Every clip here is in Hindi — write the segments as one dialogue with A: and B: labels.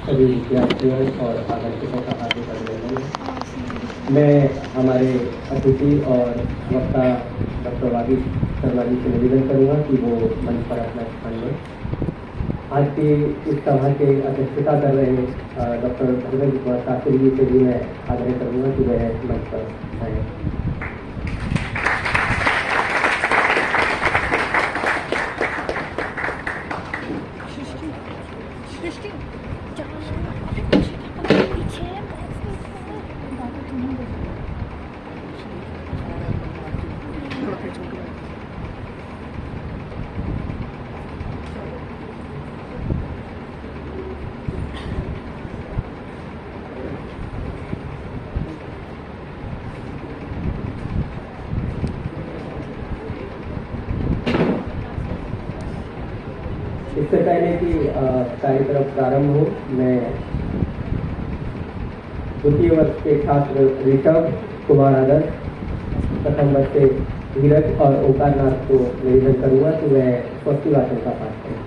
A: सभी विद्यार्थियों और आगंतुकों का हार्दिक अभिनंदन। मैं हमारे अतिथि और वक्ता डॉक्टर वागीश शर्मा जी से निवेदन करूँगा कि वो मंच पर अपना स्थान लें। आज की इस सभा के अध्यक्षता कर रहे डॉक्टर धर्मेंद्र कुमार शास्त्री जी से भी मैं आग्रह करूँगा कि वह मंच पर आए। इससे पहले कि कार्यक्रम प्रारंभ हो, मैं द्वितीय वर्ष के छात्र ऋषभ कुमार आदर्श, प्रथम वर्ष से धीरज और ओंकारनाथ को निवेदन करूंगा कि वह स्वस्ति वाचन का पाठ करें।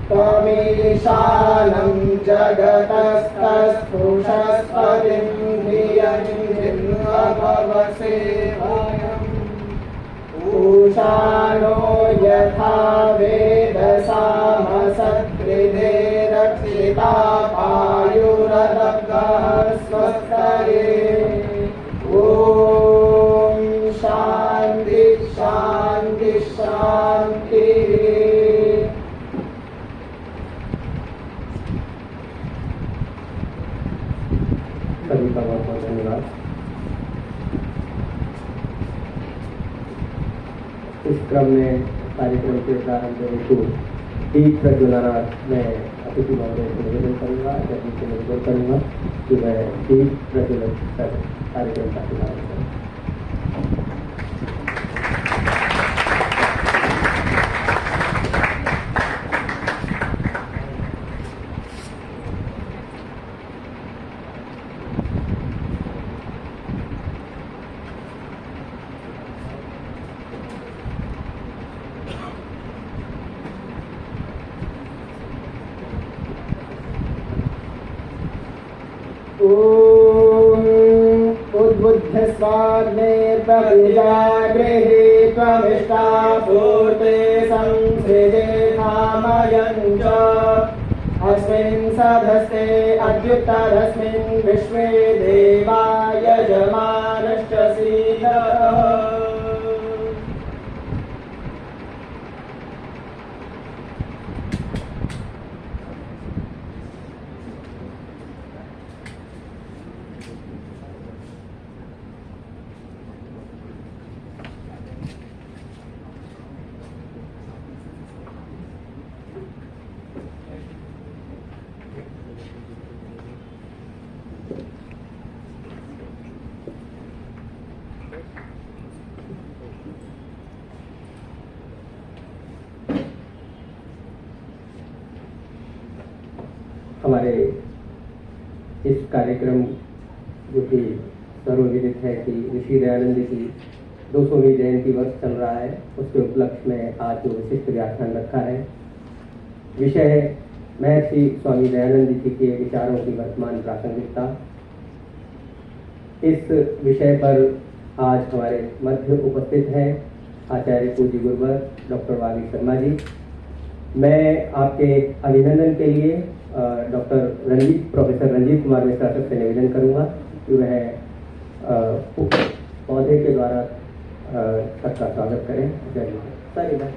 B: तमीशानं जगतस्तस्पुषस्पतिं धियं जिन्वभवसे पूषाणो यथा वेदसामसत्कृते रक्षिता पायुरदब्धः स्वस्तरे। ॐ शान्ति शान्ति शान्तिः।
A: सभी का बहुत बहुत धन्यवाद। इस क्रम में कार्यक्रम के प्रारंभ हेतु दीप प्रज्वलनाथ मैं अतिथि महोदय से निवेदन करूँगा, जल्दी से निवेदन करूँगा कि वह दीप प्रज्वलित कर कार्यक्रम का शुभारंभ करें।
B: उद्बुद्धस्वाग्नेर्प्रतिजागृहे त्वमिष्टापूर्ते संसृजे कामयं च अस्मिन् सधस्ते अद्युत्तरस्मिन् विश्वे देवा यजमानश्च सीदः।
A: हमारे इस कार्यक्रम जो कि सर्वविदित है कि ऋषि दयानंद की 200वीं जयंती वर्ष चल रहा है, उसके उपलक्ष्य में आज जो विशिष्ट व्याख्यान रखा है, विषय महर्षि स्वामी दयानंद जी के विचारों की वर्तमान प्रासंगिकता। इस विषय पर आज हमारे मध्य उपस्थित हैं आचार्य पूज्य गुरुवर डॉक्टर वागी शर्मा जी। मैं आपके अभिनंदन के लिए प्रोफेसर रंजीत कुमार मिश्रा से निवेदन करूंगा कि वह पौधे के द्वारा सबका स्वागत करें। सर इधर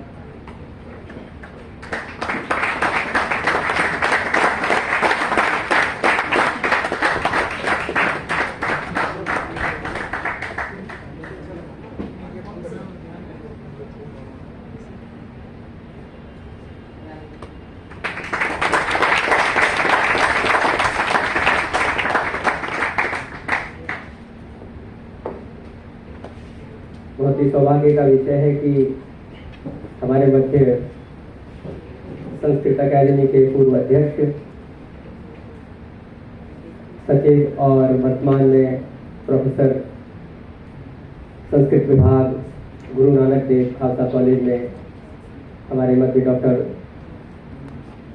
A: बहुत ही सौभाग्य का विषय है कि हमारे मध्य संस्कृत अकादमी के पूर्व अध्यक्ष सचिव और वर्तमान में प्रोफेसर संस्कृत विभाग गुरु नानक देव खालसा कॉलेज में हमारे मध्य डॉक्टर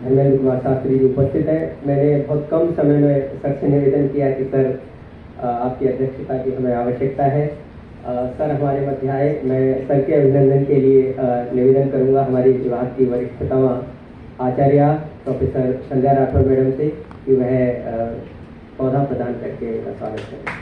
A: धर्मेंद्र कुमार शास्त्री जी उपस्थित हैं। मैंने बहुत कम समय में सर से निवेदन किया कि सर आपकी अध्यक्षता की हमें आवश्यकता है। सर हमारे मध्य आए। मैं सर के अभिनंदन के लिए निवेदन करूंगा हमारी विभाग की वरिष्ठतम आचार्य प्रोफेसर संध्या राठौर मैडम से कि वह पौधा प्रदान करके उनका स्वागत करें।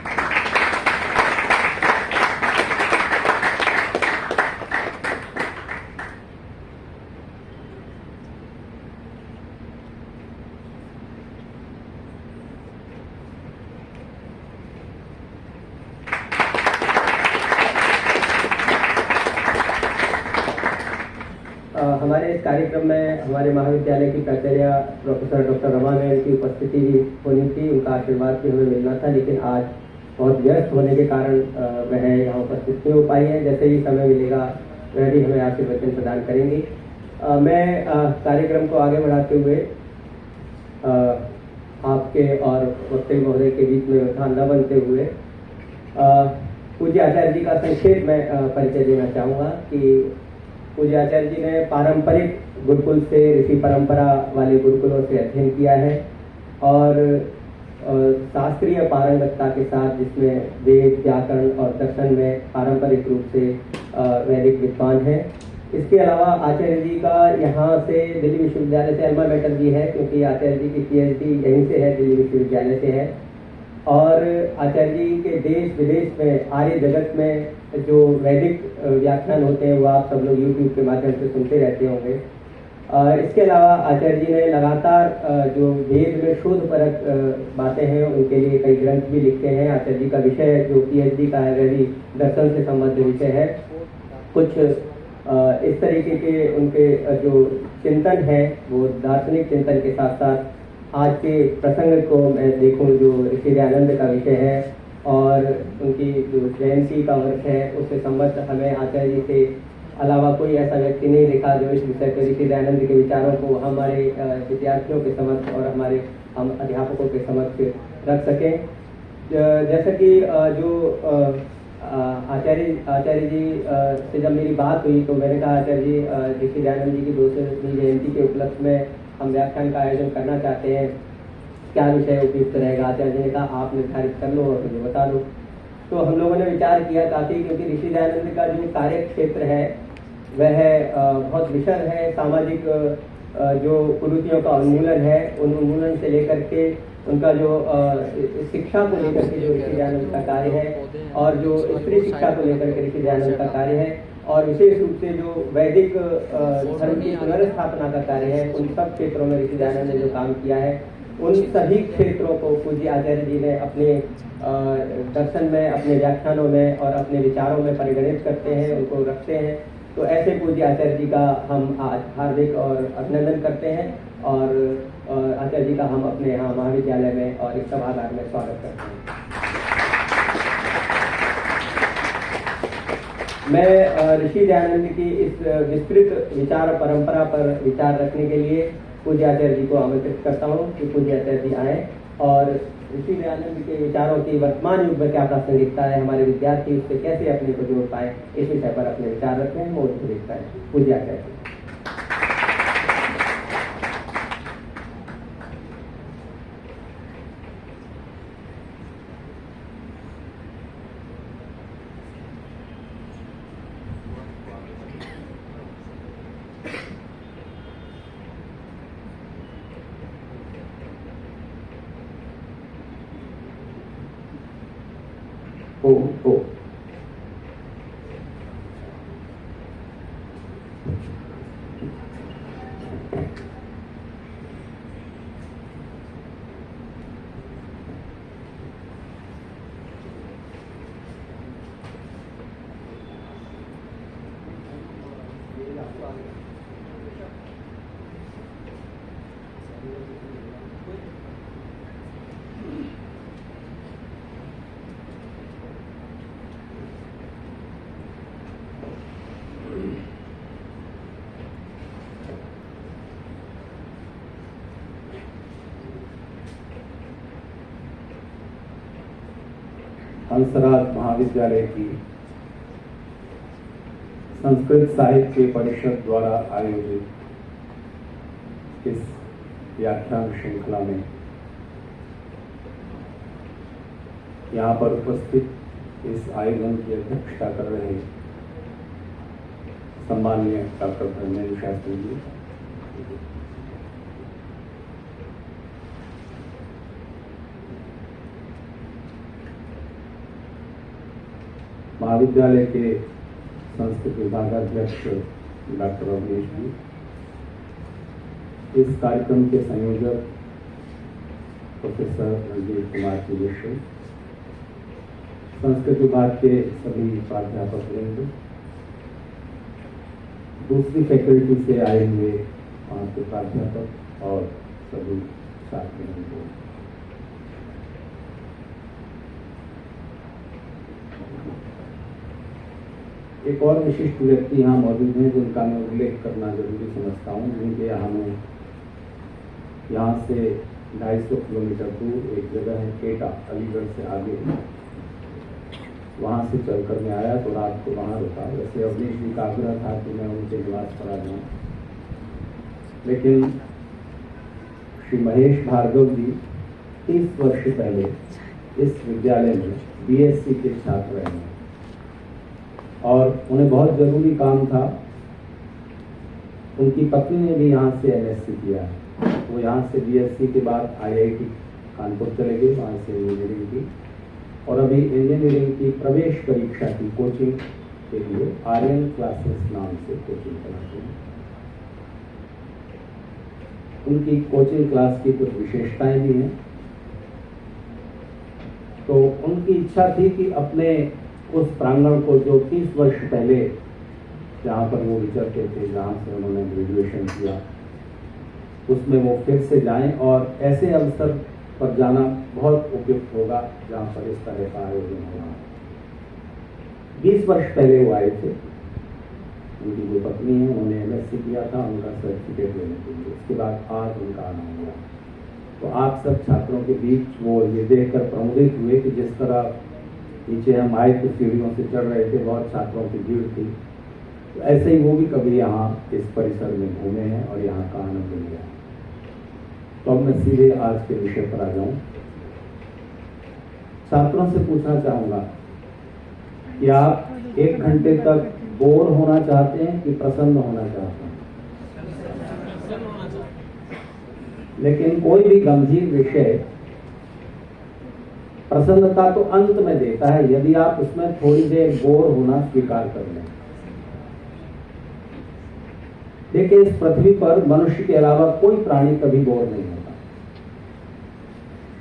A: हमारे इस कार्यक्रम में हमारे महाविद्यालय की प्राचार्य प्रोफेसर डॉक्टर रमा मैम की उपस्थिति भी होनी थी, उनका आशीर्वाद भी हमें मिलना था, लेकिन आज बहुत व्यस्त होने के कारण वह यहाँ उपस्थित नहीं हो पाई है। जैसे ही समय मिलेगा वह भी हमें आशीर्वचन प्रदान करेंगी। मैं कार्यक्रम को आगे बढ़ाते हुए आपके और वक्तव्य महोदय के बीच में व्यवधान न बनते हुए पूज्य आचार्य जी का संक्षेप में परिचय देना चाहूँगा कि पूज्य आचार्य जी ने पारंपरिक गुरुकुल से ऋषि परंपरा वाले गुरुकुलों से अध्ययन किया है और शास्त्रीय पारंगतता के साथ, जिसमें वेद व्याकरण और दर्शन में पारंपरिक रूप से वैदिक विद्वान है। इसके अलावा आचार्य जी का यहाँ से दिल्ली विश्वविद्यालय से अल्मा मैटर भी है, क्योंकि आचार्य जी की PhD यहीं से है, दिल्ली विश्वविद्यालय से है। और आचार्य जी के देश विदेश में आर्य जगत में जो वैदिक व्याख्यान होते हैं वो आप सब लोग YouTube के माध्यम से सुनते रहते होंगे। इसके अलावा आचार्य जी ने लगातार जो वेद में शोधपरक बातें हैं उनके लिए कई ग्रंथ भी लिखे हैं। आचार्य जी का विषय जो PhD का है वह भी दर्शन से संबद्ध विषय है। कुछ इस तरीके के उनके जो चिंतन है वो दार्शनिक चिंतन के साथ साथ आज के प्रसंग को मैं देखूं जो ऋषि दयानंद का विषय है और उनकी जो जयंती का वर्ष है उससे संबद्ध हमें आचार्य जी से अलावा कोई ऐसा व्यक्ति नहीं दिखा जो इस विषय पर ऋषि दयानंद के विचारों को हमारे विद्यार्थियों के समक्ष और हमारे हम अध्यापकों के समक्ष रख सकें। जैसा कि जो आचार्य जी से जब मेरी बात हुई तो मैंने कहा आचार्य जी ऋषि दयानंद जी की 200वीं जयंती के उपलक्ष्य में हम व्याख्यान का आयोजन करना चाहते हैं, क्या विषय उपयुक्त रहेगा। आचार्य जी ने कहा आप निर्धारित कर लो और मुझे बता दो। तो हम लोगों ने विचार किया काफ़ी, क्योंकि ऋषि दयानंद का जो कार्य क्षेत्र है वह बहुत विशद है। सामाजिक जो कुरीतियों का उन्मूलन है, उन उन्मूलन से लेकर के उनका जो शिक्षा को लेकर के जो ऋषि दयानंद का कार्य है और जो स्त्री शिक्षा को लेकर के ऋषि दयानंद का कार्य है और विशेष रूप से जो वैदिक धर्म की पुनर्स्थापना का कार्य है, उन सब क्षेत्रों में ऋषि दयानंद ने जो काम किया है उन सभी क्षेत्रों को पूज्य आचार्य जी ने अपने दर्शन में, अपने व्याख्यानों में और अपने विचारों में परिगणित करते हैं, उनको रखते हैं। तो ऐसे पूज्य आचार्य जी का हम आज हार्दिक और अभिनंदन करते हैं और आचार्य जी का हम अपने यहाँ महाविद्यालय में और इस सभागार में स्वागत करते हैं। मैं ऋषि दयानंद की इस विस्तृत विचार परंपरा पर विचार रखने के लिए पूज्य आचार्य जी को आमंत्रित करता हूँ कि पूज्य आचार्य जी आए और ऋषि दयानंद के विचारों की वर्तमान युग में क्या प्रासंगिकता है, हमारे विद्यार्थी उससे कैसे अपने को जोड़ पाए, इस विषय पर अपने विचार रखते हैं। वो देखता है पूज्य आचार्य जी। ओ
C: हंसराज महाविद्यालय की संस्कृत साहित्य परिषद द्वारा आयोजित इस व्याख्यान श्रृंखला में यहाँ पर उपस्थित इस आयोजन की अध्यक्षता कर रहे सम्माननीय डॉक्टर धर्मेंद्र शास्त्री जी, महाविद्यालय के संस्कृत विभागाध्यक्ष डॉक्टर अवनीश जी, इस कार्यक्रम के संयोजक प्रोफेसर रंजीत कुमार जी मिश्र, संस्कृत विभाग के सभी प्राध्यापक वृंद, दूसरी फैकल्टी से आए हुए वहाँ के प्राध्यापक और सभी छात्र। एक और विशिष्ट व्यक्ति यहाँ मौजूद हैं जिनका मैं उल्लेख करना जरूरी समझता हूँ, जिनके हमें यहाँ से 250 किलोमीटर दूर एक जगह है केटा, अलीगढ़ से आगे, वहाँ से चलकर मैं आया तो रात को वहाँ रुका। वैसे अवनीश जी का आग्रह था कि मैं उनके निवास पर आ जाऊँ, लेकिन श्री महेश भार्गव जी 30 वर्ष पहले इस विद्यालय में बीएससी के छात्र रहे हैं और उन्हें बहुत जरूरी काम था। उनकी पत्नी ने भी यहाँ से एमएससी किया है, वो यहाँ से बीएससी के बाद आईआईटी कानपुर चले गए, वहाँ से इंजीनियरिंग की और अभी इंजीनियरिंग की प्रवेश परीक्षा की कोचिंग के लिए आर्यन क्लासेस नाम से कोचिंग चलाते हैं। उनकी कोचिंग क्लास की कुछ विशेषताएं भी हैं। तो उनकी इच्छा थी कि अपने उस प्रांगण को जो 30 वर्ष पहले जहाँ पर वो विचरते थे, जहाँ से उन्होंने ग्रेजुएशन किया, उसमें वो फिर से जाएं और ऐसे अवसर पर जाना बहुत उपयुक्त होगा जहाँ पर इस तरह का आयोजन हो रहा है। 20 वर्ष पहले वो आए थे, उनकी जो पत्नी है उन्होंने एमएससी किया था, उनका सर्टिफिकेट लेने के लिए। उसके बाद आज उनका आना हुआ। तो आप सब छात्रों के बीच वो ये देखकर प्रमुदित हुए कि जिस तरह नीचे हम आए तो सीढ़ियों से चढ़ रहे थे, बहुत छात्रों की भीड़ थी, तो ऐसे ही वो भी कभी यहाँ इस परिसर में घूमे हैं और यहाँ का आनंद लिया। तो अब मैं सीधे आज के विषय पर आ जाऊं। छात्रों से पूछना चाहूंगा कि आप 1 घंटे तक बोर होना चाहते हैं कि प्रसन्न होना चाहते हैं? लेकिन कोई भी गंभीर विषय प्रसन्नता तो अंत में देता है, यदि आप उसमें थोड़ी देर बोर होना स्वीकार कर लें। देखिए, इस पृथ्वी पर मनुष्य के अलावा कोई प्राणी कभी बोर नहीं होता,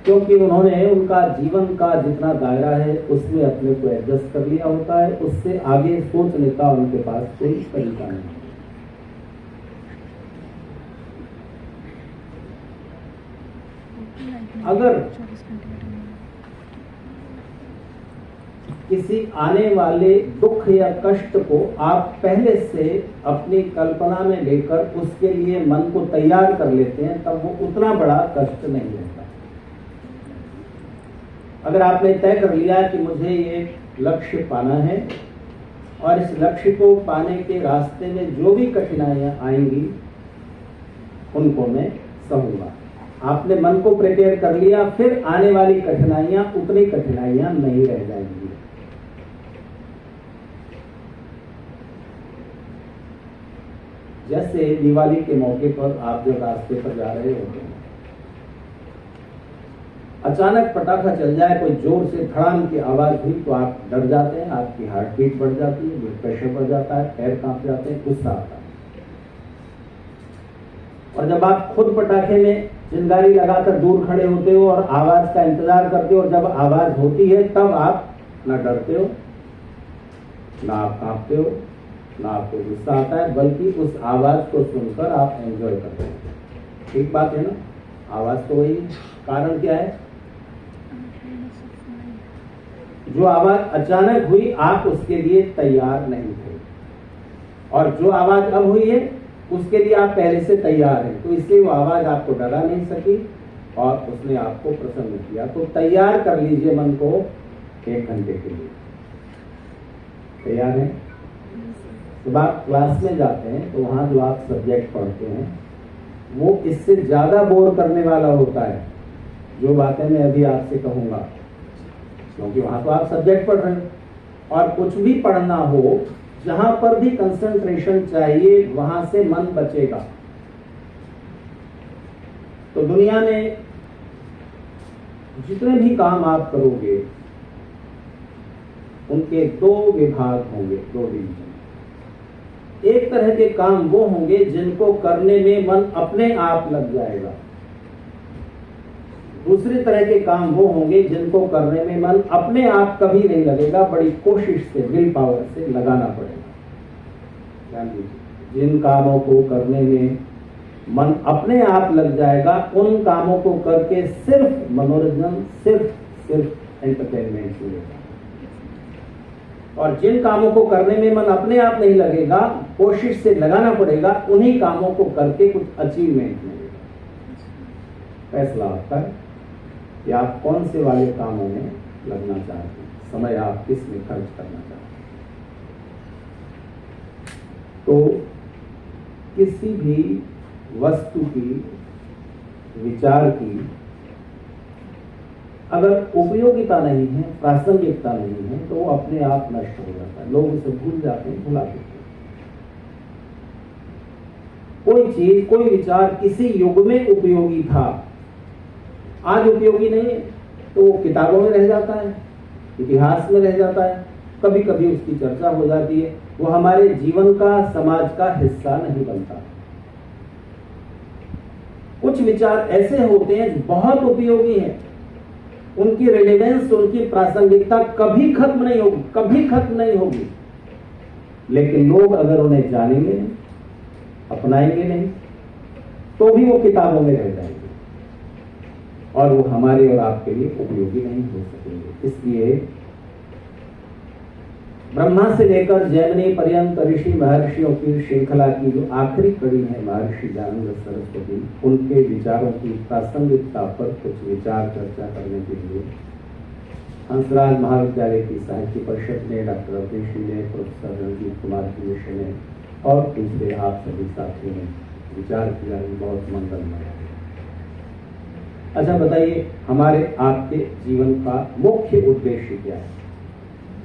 C: क्योंकि उन्होंने उनका जीवन का जितना दायरा है उसमें अपने को एडजस्ट कर लिया होता है। उससे आगे सोचने का उनके पास कोई तरीका नहीं। किसी आने वाले दुख या कष्ट को आप पहले से अपनी कल्पना में लेकर उसके लिए मन को तैयार कर लेते हैं, तब वो उतना बड़ा कष्ट नहीं रहता। अगर आपने तय कर लिया कि मुझे ये लक्ष्य पाना है और इस लक्ष्य को पाने के रास्ते में जो भी कठिनाइयां आएंगी उनको मैं सहूंगा, आपने मन को प्रिपेयर कर लिया, फिर आने वाली कठिनाइयां उतनी कठिनाइयां नहीं रह जाएंगी। जैसे दिवाली के मौके पर आप जब रास्ते पर जा रहे होते हैं, अचानक पटाखा चल जाए, कोई जोर से धड़ाम की आवाज हुई तो आप डर जाते हैं, आपकी हार्ट बीट बढ़ जाती है, ब्लड प्रेशर बढ़ जाता है, पैर कांप जाते हैं, गुस्सा आता है। और जब आप खुद पटाखे में चिंगारी लगाकर दूर खड़े होते हो और आवाज का इंतजार करते हो, और जब आवाज होती है तब आप ना डरते हो, ना आप कांपते हो, ना आपको गुस्सा आता है, बल्कि उस आवाज को सुनकर आप एंजॉय करते हैं। ठीक बात है ना? आवाज तो वही, कारण क्या है? जो आवाज अचानक हुई आप उसके लिए तैयार नहीं थे, और जो आवाज अब हुई है उसके लिए आप पहले से तैयार हैं, तो इसलिए वो आवाज आपको डरा नहीं सकी और उसने आपको प्रसन्न किया। तो तैयार कर लीजिए मन को 1 घंटे के लिए। तैयार है? जब आप क्लास में जाते हैं तो वहां जो आप सब्जेक्ट पढ़ते हैं वो इससे ज्यादा बोर करने वाला होता है, जो बातें मैं अभी आपसे कहूंगा, क्योंकि वहां तो आप सब्जेक्ट पढ़ रहे हैं। और कुछ भी पढ़ना हो, जहां पर भी कंसंट्रेशन चाहिए वहां से मन बचेगा। तो दुनिया में जितने भी काम आप करोगे उनके 2 विभाग होंगे, 2 डिवीजन। एक तरह के काम वो होंगे जिनको करने में मन अपने आप लग जाएगा, दूसरी तरह के काम वो होंगे जिनको करने में मन अपने आप कभी नहीं लगेगा, बड़ी कोशिश से, विल पावर से लगाना पड़ेगा। ध्यान दीजिए, जिन कामों को करने में मन अपने आप लग जाएगा उन कामों को करके सिर्फ मनोरंजन, सिर्फ एंटरटेनमेंट मिलेगा। और जिन कामों को करने में मन अपने आप नहीं लगेगा, कोशिश से लगाना पड़ेगा, उन्हीं कामों को करके कुछ अचीवमेंट मिलेगा। फैसला आपका है कि आप कौन से वाले कामों में लगना चाहते हैं, समय आप किस में खर्च करना चाहते हैं। तो किसी भी वस्तु की, विचार की अगर उपयोगिता नहीं है, प्रासंगिकता नहीं है, तो वो अपने आप नष्ट हो जाता है, लोग उसे भूल जाते हैं, भुला देते हैं। कोई चीज, कोई विचार किसी युग में उपयोगी था, आज उपयोगी नहीं है, तो वो किताबों में रह जाता है, इतिहास में रह जाता है, कभी कभी उसकी चर्चा हो जाती है, वो हमारे जीवन का, समाज का हिस्सा नहीं बनता। कुछ विचार ऐसे होते हैं जो बहुत उपयोगी हैं, उनकी रिलेवेंस, उनकी प्रासंगिकता कभी खत्म नहीं होगी, कभी खत्म नहीं होगी, लेकिन लोग अगर उन्हें जानेंगे नहीं, अपनाएंगे नहीं, तो भी वो किताबों में रह जाएंगे और वो हमारे और आपके लिए उपयोगी नहीं हो सकेंगे। इसलिए ब्रह्मा से लेकर जैमिनी पर्यंत ऋषि महर्षियों की श्रृंखला की जो आखिरी कड़ी है महर्षि दयानंद सरस्वती, उनके विचारों की प्रासंगिकता पर कुछ विचार चर्चा करने के लिए हंसराज महाविद्यालय की साहित्य परिषद ने, डॉक्टर अवधेश ने, प्रोफेसर रणजीत कुमार जी मिश्र ने और दूसरे आप सभी साथियों ने विचार किया, बहुत मंगलमय है। अच्छा बताइए, हमारे आपके जीवन का मुख्य उद्देश्य क्या है?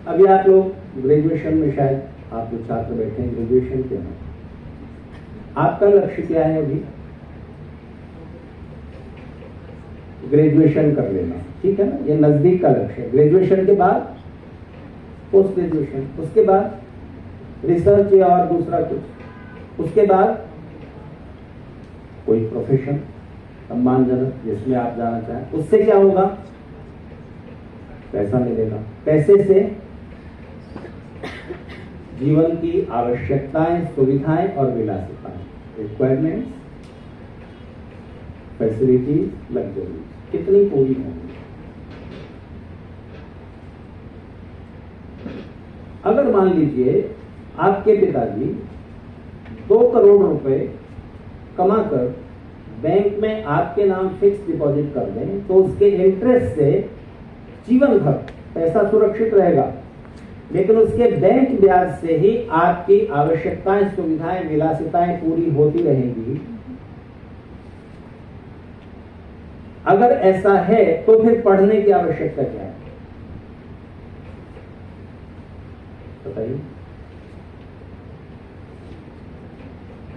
C: अभी आप लोग ग्रेजुएशन में, शायद आप जो छात्र बैठे हैं ग्रेजुएशन के हैं, आपका लक्ष्य क्या है? अभी ग्रेजुएशन कर लेना, ठीक है ना, ये नजदीक का लक्ष्य है। ग्रेजुएशन के बाद पोस्ट ग्रेजुएशन, उसके बाद रिसर्च या और दूसरा कुछ, उसके बाद कोई प्रोफेशन सम्मानजनक जिसमें आप जाना चाहें। उससे क्या होगा? पैसा मिलेगा, पैसे से जीवन की आवश्यकताएं, सुविधाएं और विलासिताएं, रिक्वायरमेंट्स, फैसिलिटीज, लग्जरी कितनी पूरी होंगी? अगर मान लीजिए आपके पिताजी 2 करोड़ रुपए कमाकर बैंक में आपके नाम फिक्स डिपॉजिट कर दें तो उसके इंटरेस्ट से जीवन भर पैसा सुरक्षित रहेगा, लेकिन उसके बैंक ब्याज से ही आपकी आवश्यकताएं, सुविधाएं, विलासिताएं पूरी होती रहेंगी। अगर ऐसा है तो फिर पढ़ने की आवश्यकता क्या है बताइए?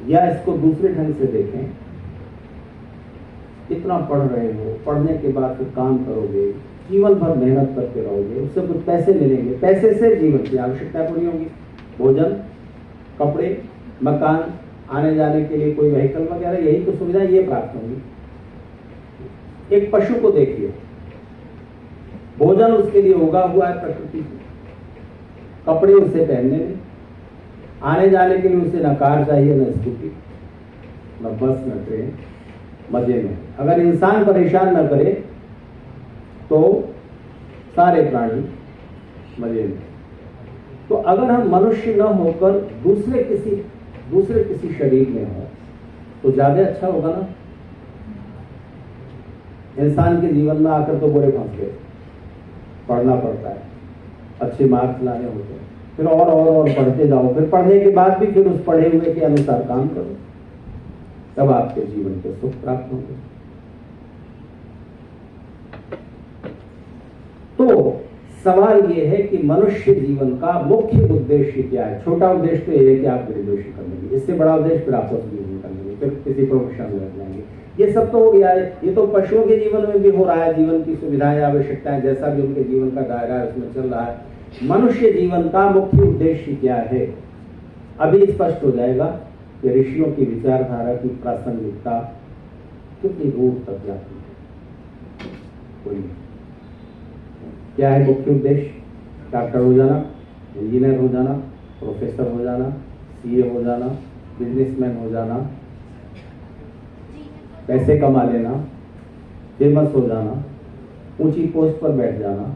C: या इसको दूसरे ढंग से देखें, इतना पढ़ रहे हो, पढ़ने के बाद फिर काम करोगे, जीवन भर मेहनत करते रहोगे, उससे कुछ पैसे मिलेंगे, पैसे से जीवन की आवश्यकता पूरी होगी, भोजन, कपड़े, मकान, आने जाने के लिए कोई व्हीकल वगैरह, यही तो सुविधाएं ये प्राप्त होंगी। एक पशु को देखिए, भोजन उसके लिए उगा हुआ है प्रकृति से, कपड़े उसे पहनने में, आने जाने के लिए उसे न कार चाहिए, न स्कूटी, न बस, न ट्रेन, मजे में। अगर इंसान परेशान न करे तो सारे प्राणी मजे में। तो अगर हम मनुष्य न होकर दूसरे किसी शरीर में हो तो ज्यादा अच्छा होगा ना। इंसान के जीवन में आकर तो बुरे फंस गए, पढ़ना पड़ता है, अच्छे मार्क्स लाने होते हैं, फिर और पढ़ते जाओ, फिर पढ़ने के बाद भी फिर उस पढ़े हुए के अनुसार काम करो, तब आपके जीवन के सुख प्राप्त होंगे। तो सवाल यह है कि मनुष्य जीवन का मुख्य उद्देश्य क्या है? छोटा उद्देश्य तो यह है कि आप ग्रेजुएशन कर लेंगे, इससे बड़ा उद्देश्य फिर आप जीवन कर लेंगे, फिर किसी प्रोफेशन में लग जाएंगे। ये सब तो हो गया है, ये तो पशुओं के जीवन में भी हो रहा है। जीवन की सुविधाएं, आवश्यकताएं, जैसा भी उनके जीवन का दायरा है उसमें चल रहा है। मनुष्य जीवन का मुख्य उद्देश्य क्या है? अभी स्पष्ट हो जाएगा कि ऋषियों की विचारधारा की प्रासंगिकता कितनी दूर तक जाती है। कोई क्या है मुख्य उद्देश्य? डॉक्टर हो जाना, इंजीनियर हो जाना, प्रोफेसर हो जाना, सीए हो जाना, बिजनेसमैन हो जाना, पैसे कमा लेना, फेमस हो जाना, ऊंची पोस्ट पर बैठ जाना।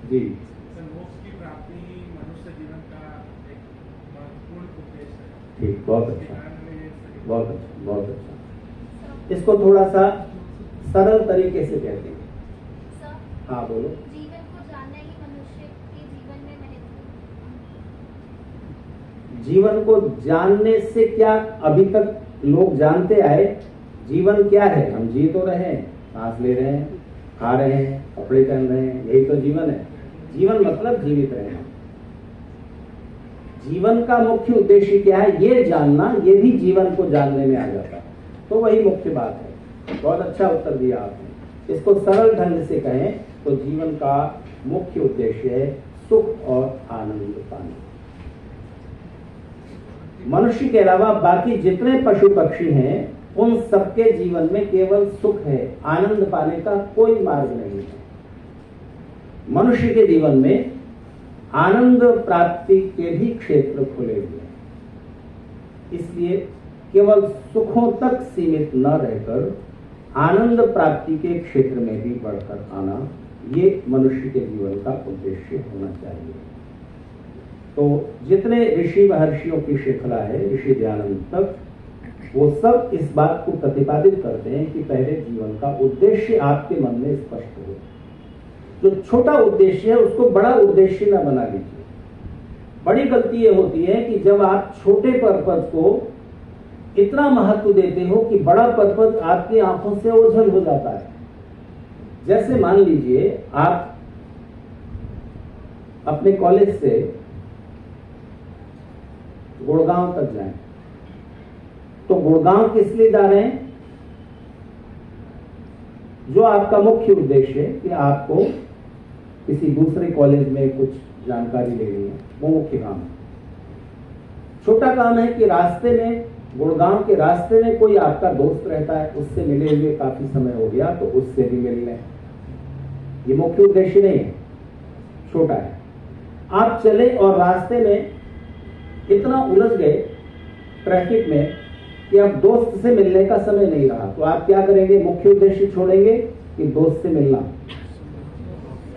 C: जी,
D: मोक्ष की प्राप्ति मनुष्य जीवन का एक महत्वपूर्ण उद्देश्य है।
C: ठीक, बहुत अच्छा, बहुत अच्छा, बहुत अच्छा। इसको थोड़ा सा सरल तरीके से कहते हैं। हाँ बोलो।
E: जीवन को जानना ही मनुष्य के जीवन में महत्वपूर्ण।
C: जीवन को जानने से क्या अभी तक लोग जानते आए? जीवन क्या है? हम जी तो रहे हैं, सांस ले रहे हैं, खा रहे हैं, कपड़े पहन रहे हैं, यही तो जीवन है। जीवन मतलब जीवित रहना। जीवन का मुख्य उद्देश्य क्या है ये जानना, ये भी जीवन को जानने में आ जाता है। तो वही मुख्य बात है। बहुत अच्छा उत्तर दिया आपने। इसको सरल ढंग से कहें तो जीवन का मुख्य उद्देश्य है सुख और आनंद पाना। मनुष्य के अलावा बाकी जितने पशु पक्षी हैं उन सबके जीवन में केवल सुख है, आनंद पाने का कोई मार्ग नहीं है। मनुष्य के जीवन में आनंद प्राप्ति के भी क्षेत्र खुले हुए हैं। इसलिए केवल सुखों तक सीमित न रहकर आनंद प्राप्ति के क्षेत्र में भी बढ़कर आना, ये मनुष्य के जीवन का उद्देश्य होना चाहिए। तो जितने ऋषि महर्षियों की श्रृंखला है ऋषि दयानंद तक, वो सब इस बात को प्रतिपादित करते हैं कि पहले जीवन का उद्देश्य आपके मन में स्पष्ट हो। जो छोटा उद्देश्य है उसको बड़ा उद्देश्य न बना लीजिए। बड़ी गलती ये होती है कि जब आप छोटे पर्पज को इतना महत्व देते हो कि बड़ा पर्पज आपकी आंखों से ओझल हो जाता है। जैसे मान लीजिए आप अपने कॉलेज से गुड़गांव तक जाएं, तो गुड़गांव किस लिए जा रहे हैं? जो आपका मुख्य उद्देश्य है कि आपको किसी दूसरे कॉलेज में कुछ जानकारी लेनी है, वो मुख्य काम है। छोटा काम है कि रास्ते में, गुड़गांव के रास्ते में कोई आपका दोस्त रहता है, उससे मिले हुए काफी समय हो गया तो उससे भी मिल लें। ये मुख्य उद्देश्य नहीं है, छोटा है। आप चले और रास्ते में इतना उलझ गए ट्रैफिक में कि अब दोस्त से मिलने का समय नहीं रहा, तो आप क्या करेंगे? मुख्य उद्देश्य छोड़ेंगे कि दोस्त से मिलना?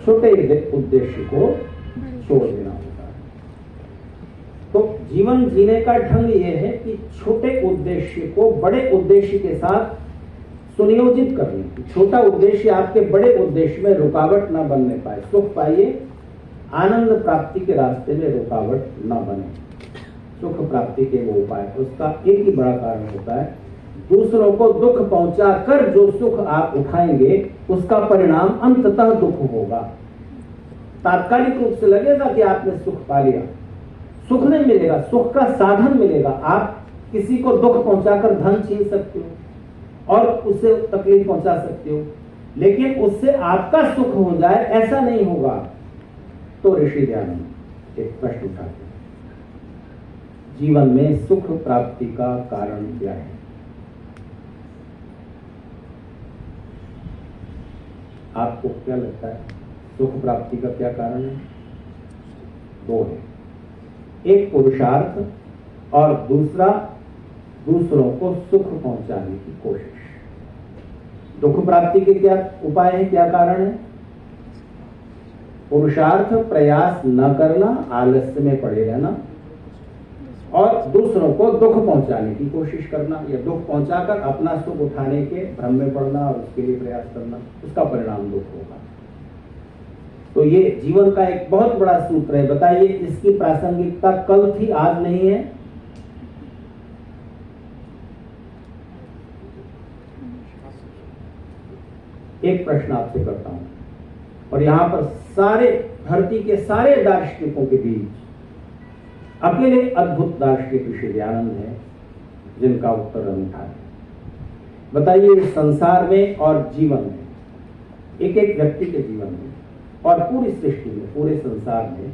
C: छोटे उद्देश्य को छोड़ देना होता है। तो जीवन जीने का ढंग यह है कि छोटे उद्देश्य को बड़े उद्देश्य के साथ सुनियोजित करने की। छोटा उद्देश्य आपके बड़े उद्देश्य में रुकावट ना बनने पाए। सुख पाइए, आनंद प्राप्ति के रास्ते में रुकावट ना बने। सुख प्राप्ति के वो उपाय, उसका एक ही बड़ा कारण होता है, दूसरों को दुख पहुंचाकर जो सुख आप उठाएंगे उसका परिणाम अंततः दुख होगा। तात्कालिक रूप से लगेगा कि आपने सुख पा लिया, सुख नहीं मिलेगा, सुख का साधन मिलेगा। आप किसी को दुख पहुंचाकर धन छीन सकते हो और उसे तकलीफ पहुंचा सकते हो, लेकिन उससे आपका सुख हो जाए ऐसा नहीं होगा। तो ऋषि दयानंद एक प्रश्न उठाते हैं, जीवन में सुख प्राप्ति का कारण क्या है? आपको क्या लगता है सुख प्राप्ति का क्या कारण है? दो है, एक पुरुषार्थ और दूसरा दूसरों को सुख पहुंचाने की कोशिश। दुख प्राप्ति के क्या उपाय है, क्या कारण है? पुरुषार्थ, प्रयास न करना, आलस्य में पड़े रहना और दूसरों को दुख पहुंचाने की कोशिश करना या दुख पहुंचाकर अपना सुख उठाने के भ्रम में पड़ना और उसके लिए प्रयास करना, उसका परिणाम दुख होगा। तो ये जीवन का एक बहुत बड़ा सूत्र है। बताइए इसकी प्रासंगिकता कल थी, आज नहीं है? एक प्रश्न आपसे करता हूं और यहां पर सारे धरती के सारे दार्शनिकों के बीच अकेले अद्भुत दार्शनिक ऋषि दयानंद है जिनका उत्तर अनूठा है। बताइए इस संसार में और जीवन में, एक एक व्यक्ति के जीवन में और पूरी सृष्टि में, पूरे संसार में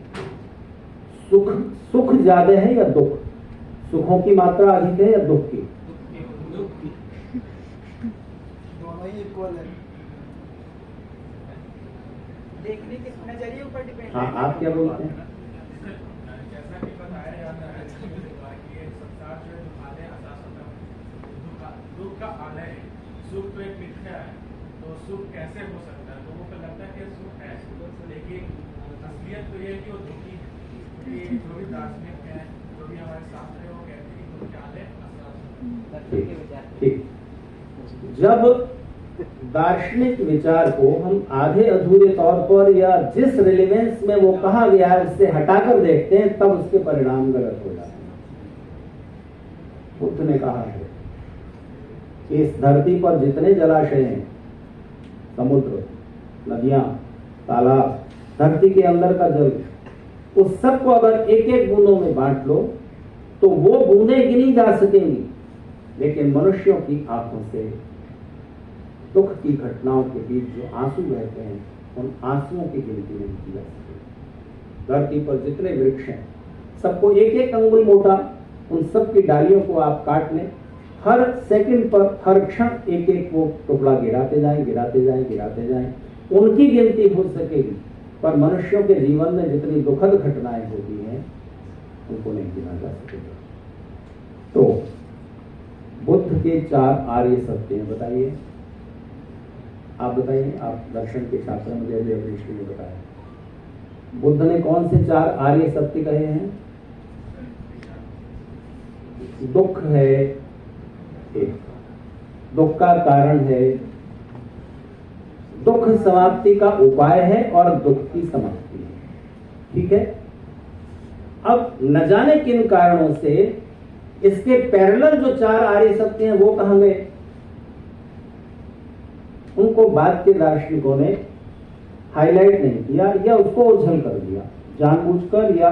C: सुख ज्यादा है या दुख? सुखों की मात्रा अधिक है या दुख की?
B: दोनों ही इक्वल है। देखने के नजरिए ऊपर डिपेंड।
C: हाँ, आप क्या बोलते हैं?
D: जैसा कि बताया जाता है कि संसार जो है दुखालय अशाश्वत, दुख का आलय, सुख तो एक मिथ्या है, तो सुख कैसे हो सकता है? लोगों को लगता है कि सुख है, लेकिन असलियत तो ये है कि वो दुखी है। जो भी दार्शनिक है, जो भी हमारे शास्त्र है, वो कहते हैं कि दुख का आलय अशाश्वत।
C: ठीक। जब दार्शनिक विचार को हम आधे अधूरे तौर पर या जिस रिलेवेंस में वो कहा गया है उससे हटाकर देखते हैं, तब उसके परिणाम गलत हो जाते हैं। बुद्ध ने कहा है कि इस धरती पर जितने जलाशय हैं, समुद्र, नदियां, तालाब, धरती के अंदर का जल, उस सबको अगर एक एक बूंदों में बांट लो तो वो बूंदें गिनी जा सकेंगी, लेकिन मनुष्यों की आंखों से दुख की घटनाओं के बीच जो आंसू बहते हैं, उन आंसुओं की गिनती नहीं की जा सकती। धरती पर जितने वृक्ष हैं, सबको एक एक अंगुल मोटा, उन सब की डालियों को आप काट लें, हर सेकंड पर, हर क्षण एक एक वो टुकड़ा गिराते जाएं, गिराते जाएं, गिराते जाएं, उनकी गिनती हो सकेगी। पर मनुष्यों के जीवन में जितनी दुखद घटनाएं होती हैं, उनको नहीं गिना जा सकेगा। तो बुद्ध के 4 आर्य सत्य हैं, बताइए, आप बताइए, आप दर्शन के छात्र में जय ऋषि ने बताया, बुद्ध ने कौन से 4 आर्य सत्य कहे हैं? दुख है एक, दुख का कारण है, दुख समाप्ति का उपाय है और दुख की समाप्ति है। ठीक है, अब न जाने किन कारणों से इसके पैरेलल जो 4 आर्य सत्य हैं वो कहां गए? उनको बाद के दार्शनिकों ने हाईलाइट नहीं किया या उसको उछल कर दिया, जानबूझकर या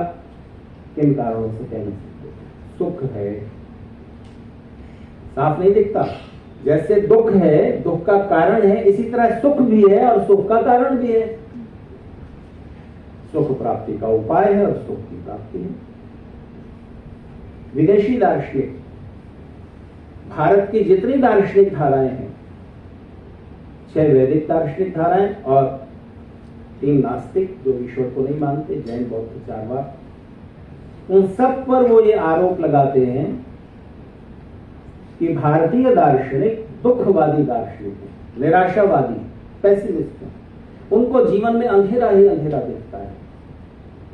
C: किन कारणों से कह नहीं सकते। सुख है, साफ नहीं दिखता, जैसे दुख है, दुख का कारण है, इसी तरह सुख भी है और सुख का कारण भी है। सुख प्राप्ति का उपाय है और सुख की प्राप्ति है। विदेशी दार्शनिक, भारत की जितनी दार्शनिक धाराएं हैं, 6 वैदिक दार्शनिक धाराएं और 3 नास्तिक जो ईश्वर को नहीं मानते, जैन, बौद्ध, चारवाक, उन सब पर वो ये आरोप लगाते हैं कि भारतीय दार्शनिक दुखवादी दार्शनिक है, निराशावादी, पेसिमिस्ट है। उनको जीवन में अंधेरा ही अंधेरा दिखता है।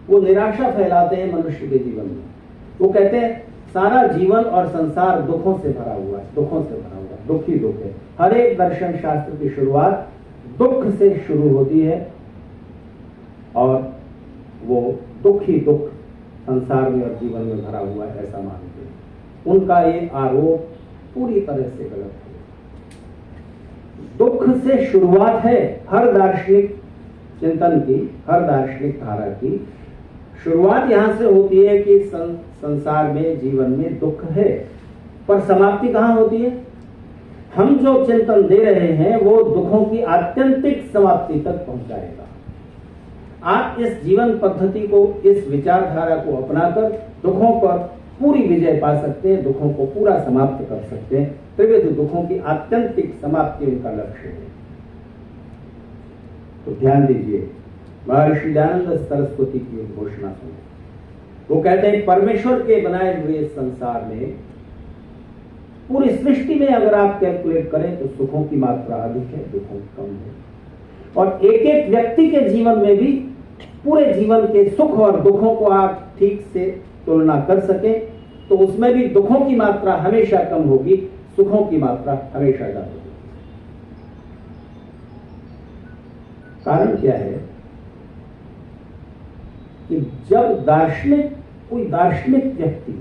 C: वो निराशा फैलाते हैं मनुष्य के जीवन में। वो कहते हैं सारा जीवन और संसार दुखों से भरा हुआ है, दुखों से भरा हुआ है, दुख ही दुख है। हर एक दर्शन शास्त्र की शुरुआत दुख से शुरू होती है और वो दुख ही दुख संसार में और जीवन में भरा हुआ है, ऐसा मानते हैं। उनका ये आरोप पूरी तरह से गलत है। दुख से शुरुआत है हर दार्शनिक चिंतन की, हर दार्शनिक धारा की शुरुआत यहां से होती है कि संसार में, जीवन में दुख है, पर समाप्ति कहां होती है? हम जो चिंतन दे रहे हैं वो दुखों की आत्यंतिक समाप्ति तक पहुंचाएगा। आप इस जीवन पद्धति को, इस विचारधारा को अपनाकर दुखों पर पूरी विजय पा सकते हैं, दुखों को पूरा समाप्त कर सकते हैं। त्रिविध दुखों की आत्यंतिक समाप्ति उनका लक्ष्य है। तो ध्यान दीजिए, महर्षि दयानंद सरस्वती की एक घोषणा सुनिए। वो कहते हैं परमेश्वर के बनाए हुए इस संसार में, पूरी सृष्टि में अगर आप कैलकुलेट करें तो सुखों की मात्रा अधिक है, दुखों की कम है। और एक एक व्यक्ति के जीवन में भी पूरे जीवन के सुख और दुखों को आप ठीक से तुलना कर सकें तो उसमें भी दुखों की मात्रा हमेशा कम होगी, सुखों की मात्रा हमेशा ज्यादा होगी। कारण क्या है कि जब कोई दार्शनिक व्यक्ति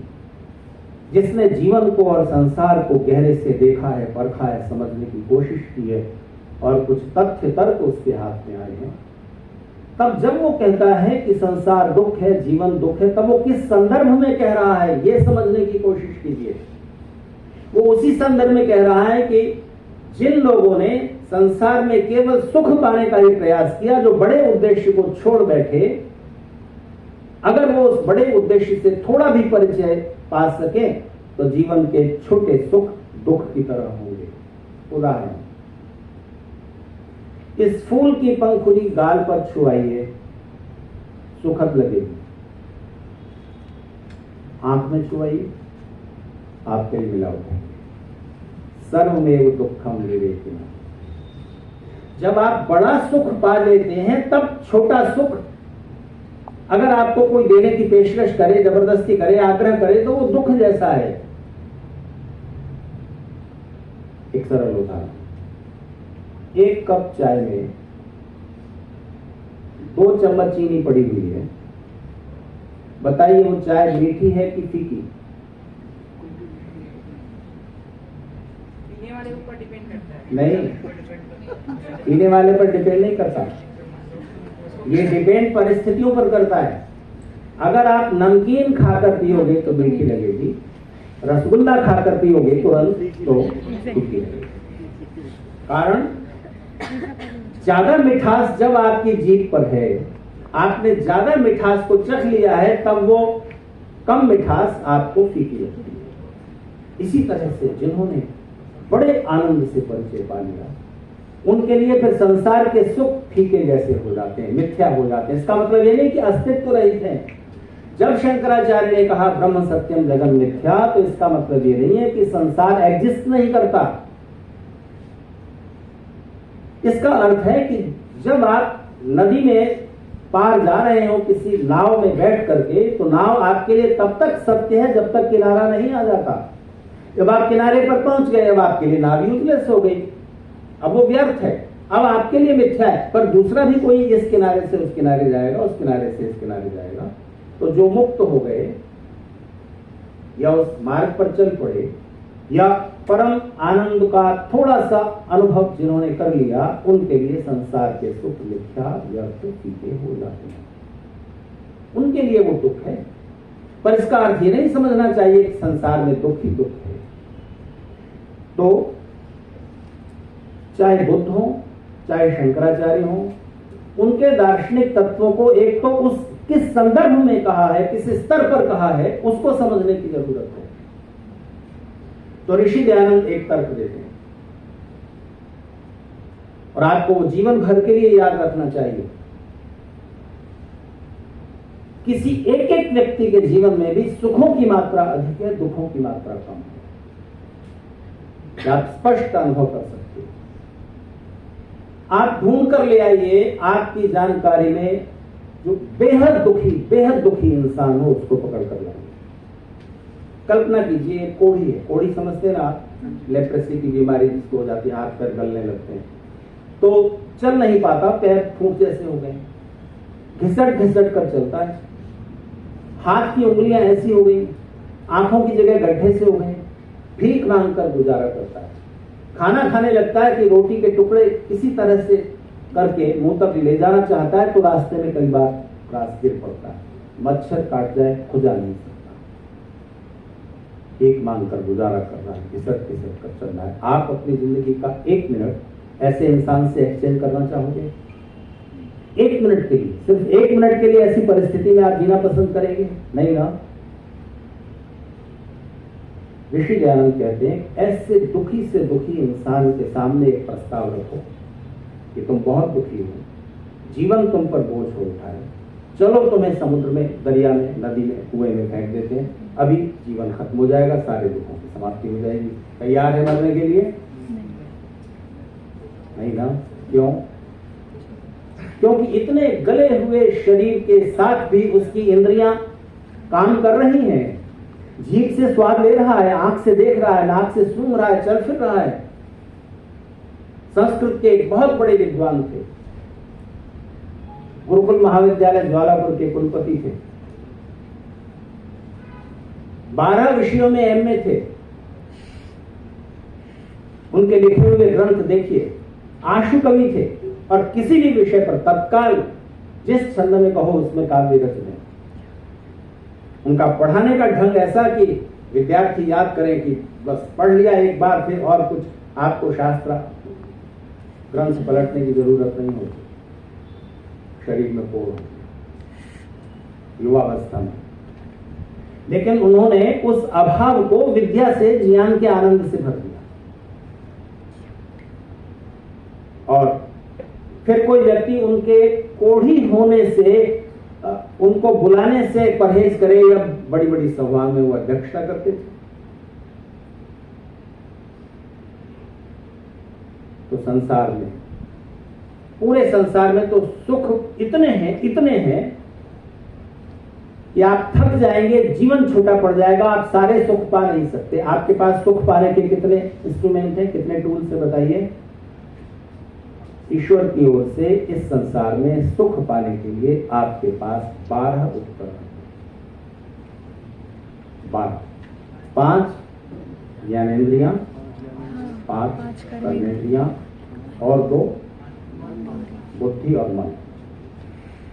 C: जिसने जीवन को और संसार को गहरे से देखा है, परखा है, समझने की कोशिश की है और कुछ तथ्य तर्क उसके हाथ में आए हैं, तब जब वो कहता है कि संसार दुख है, जीवन दुख है, तब वो किस संदर्भ में कह रहा है ये समझने की कोशिश कीजिए। वो उसी संदर्भ में कह रहा है कि जिन लोगों ने संसार में केवल सुख पाने का ही प्रयास किया, जो बड़े उद्देश्य को छोड़ बैठे, अगर वो उस बड़े उद्देश्य से थोड़ा भी परिचय पा सके तो जीवन के छोटे सुख दुख की तरह होंगे। उदाहरण, इस फूल की पंखुड़ी गाल पर छुआइए, सुखद लगेगी। आंख में छुआइए, आपके लिए मिला होगा। सर्वमेव दुखम विवेकिना। जब आप बड़ा सुख पा लेते हैं तब छोटा सुख अगर आपको कोई देने की पेशकश करे, जबरदस्ती करे, आग्रह करे तो वो दुख जैसा है। एक सरल उदाहरण, एक कप चाय में 2 चम्मच चीनी पड़ी हुई है, बताइए वो चाय मीठी है कि फीकी?
B: पीने वाले ऊपर डिपेंड करता है।
C: नहीं, पीने वाले पर डिपेंड नहीं करता, ये डिपेंड परिस्थितियों पर करता है। अगर आप नमकीन खाकर पियोगे तो मीठी लगेगी, रसगुल्ला खाकर पियोगे तुरंत तो फीकी लगेगी। कारण, ज्यादा मिठास जब आपकी जीभ पर है, आपने ज्यादा मिठास को चख लिया है, तब वो कम मिठास आपको फीकी लगती है। इसी तरह से जिन्होंने बड़े आनंद से परिचय पा लिया, उनके लिए फिर संसार के सुख फीके जैसे हो जाते हैं, मिथ्या हो जाते हैं। इसका मतलब ये नहीं कि अस्तित्व रहित है। जब शंकराचार्य ने कहा ब्रह्म सत्यम जगन मिथ्या, तो इसका मतलब ये नहीं है कि संसार एग्जिस्ट नहीं करता। इसका अर्थ है कि जब आप नदी में पार जा रहे हो किसी नाव में बैठ करके, तो नाव आपके लिए तब तक सत्य है जब तक किनारा नहीं आ जाता। जब आप किनारे पर पहुंच गए, अब आपके लिए नाव यूजलेस हो गई, अब वो व्यर्थ है, अब आपके लिए मिथ्या है। पर दूसरा भी कोई इस किनारे से उस किनारे जाएगा, उस किनारे से इस किनारे जाएगा। तो जो मुक्त हो गए या उस मार्ग पर चल पड़े या परम आनंद का थोड़ा सा अनुभव जिन्होंने कर लिया, उनके लिए संसार के सुख मिथ्या व्यर्थ फीके हो जाते हैं। उनके लिए वो दुख है। पर इसका अर्थ ये नहीं समझना चाहिए कि संसार में दुख ही दुख है। तो चाहे बुद्ध हो, चाहे शंकराचार्य हो, उनके दार्शनिक तत्वों को एक तो उस किस संदर्भ में कहा है, किस स्तर पर कहा है, उसको समझने की जरूरत है। तो ऋषि दयानंद एक तर्क देते हैं और आपको वो जीवन भर के लिए याद रखना चाहिए। किसी एक एक व्यक्ति के जीवन में भी सुखों की मात्रा अधिक है, दुखों की मात्रा कम है। कि आप स्पष्ट अनुभव कर सकते हो। आप ढूंढ कर ले आइए आपकी जानकारी में जो बेहद दुखी इंसान हो, उसको पकड़ कर लाइए। कल्पना कीजिए कोढ़ी है, कोढ़ी समझते हैं ना आप, लेप्रेसी की बीमारी जिसको हो जाती है, हाथ पैर गलने लगते हैं, तो चल नहीं पाता, पैर फूंक जैसे हो गए, घिसट कर चलता है, हाथ की उंगलियां ऐसी हो गई, आंखों की जगह गड्ढे से हो गए, भीख मांग कर गुजारा करता है। खाना खाने लगता है कि रोटी के टुकड़े किसी तरह से करके मुंह तक ले जाना चाहता है, तो रास्ते में कई बार रास गिर पड़ता है, मच्छर काट जाए, खुजा नहीं सकता, एक मांग कर गुजारा कर रहा है, घिसट कर चल रहा है। आप अपनी जिंदगी का 1 मिनट ऐसे इंसान से एक्सचेंज करना चाहोगे? 1 मिनट के लिए, सिर्फ 1 मिनट के लिए ऐसी परिस्थिति में आप जीना पसंद करेंगे? नहीं ना। ऋषि दयानंद कहते हैं ऐसे दुखी से दुखी इंसान के सामने एक प्रस्ताव रखो कि तुम बहुत दुखी हो, जीवन तुम पर बोझ हो उठाए, चलो तुम्हें समुद्र में, दरिया में, नदी में, कुएं में फेंक देते हैं, अभी जीवन खत्म हो जाएगा, सारे दुखों की समाप्ति हो जाएगी। तैयार है मरने के लिए? नहीं ना। क्यों? क्योंकि इतने गले हुए शरीर के साथ भी उसकी इंद्रियां काम कर रही हैं, जीभ से स्वाद ले रहा है, आंख से देख रहा है, नाक से सूंघ रहा है, चल फिर रहा है। संस्कृत के एक बहुत बड़े विद्वान थे, गुरुकुल महाविद्यालय ज्वालापुर के कुलपति थे, 12 विषयों में एमए थे। उनके लिखे हुए ग्रंथ देखिए, आशु कवि थे और किसी भी विषय पर तत्काल जिस छंद में कहो उसमें काव्य रच दें। उनका पढ़ाने का ढंग ऐसा कि विद्यार्थी याद करें कि बस पढ़ लिया एक बार, फिर और कुछ आपको शास्त्र ग्रंथ पलटने की जरूरत नहीं होती। शरीर में पोर युवावस्था में, लेकिन उन्होंने उस अभाव को विद्या से, ज्ञान के आनंद से भर दिया। और फिर कोई व्यक्ति उनके कोढ़ी होने से, उनको बुलाने से परहेज करे या बड़ी बड़ी सभा में वो अध्यक्षता करते थे, तो संसार में, पूरे संसार में तो सुख इतने हैं कि आप थक जाएंगे, जीवन छोटा पड़ जाएगा, आप सारे सुख पा नहीं सकते। आपके पास सुख पाने के कितने इंस्ट्रूमेंट हैं, कितने टूल्स हैं बताइए? ईश्वर की ओर से इस संसार में सुख पाने के लिए आपके पास 12 उपकरण, 12, 5 ज्ञानेंद्रियां, 5 कर्मेंद्रियां और 2 बुद्धि और मन।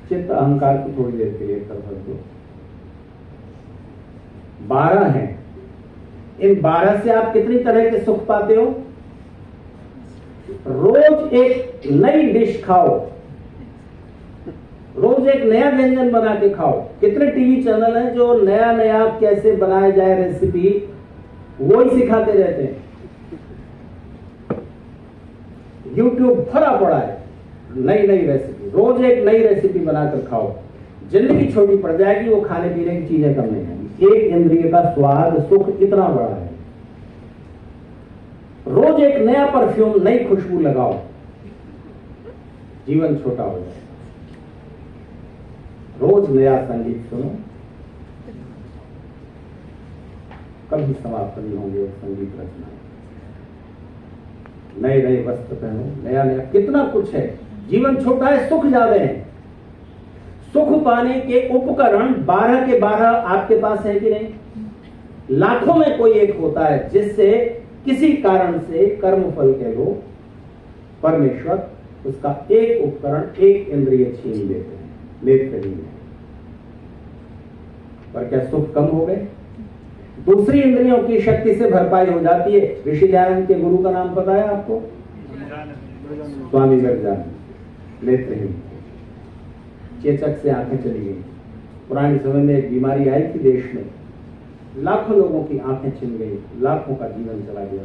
C: चित्त अहंकार की थोड़ी देर के लिए कर दो। 12 हैं। इन 12 से आप कितनी तरह के सुख पाते हो? रोज एक नई डिश खाओ, रोज एक नया व्यंजन बना के खाओ। कितने टीवी चैनल हैं जो नया नया कैसे बनाया जाए रेसिपी वो ही सिखाते रहते हैं। YouTube भरा पड़ा है नई नई रेसिपी, रोज एक नई रेसिपी बनाकर खाओ, जिंदगी छोटी पड़ जाएगी, वो खाने पीने की चीजें कम नहीं आएंगी। एक इंद्रिय का स्वाद सुख इतना बड़ा है। रोज एक नया परफ्यूम, नई खुशबू लगाओ, जीवन छोटा हो जाए। रोज नया संगीत सुनो, कभी समाप्त नहीं होंगे संगीत रचना। नए नए वस्त्र पहनो, नया नया, कितना कुछ है। जीवन छोटा है, सुख ज्यादा है। सुख पाने के उपकरण 12 के 12 आपके पास है कि नहीं? लाखों में कोई एक होता है जिससे किसी कारण से कर्मफल के लोग, परमेश्वर उसका एक उपकरण, एक इंद्रिय छीन लेते हैं, लेते नहीं है। पर क्या सुख कम हो गए? दूसरी इंद्रियों की शक्ति से भरपाई हो जाती है। ऋषि दयानंद के गुरु का नाम पता है आपको? स्वामी विवेकानंद। लेते हैं, चेचक से आंखें चली गई। पुराने समय में एक बीमारी आई थी देश में, लाखों लोगों की आंखें छिन गई, लाखों का जीवन चला गया,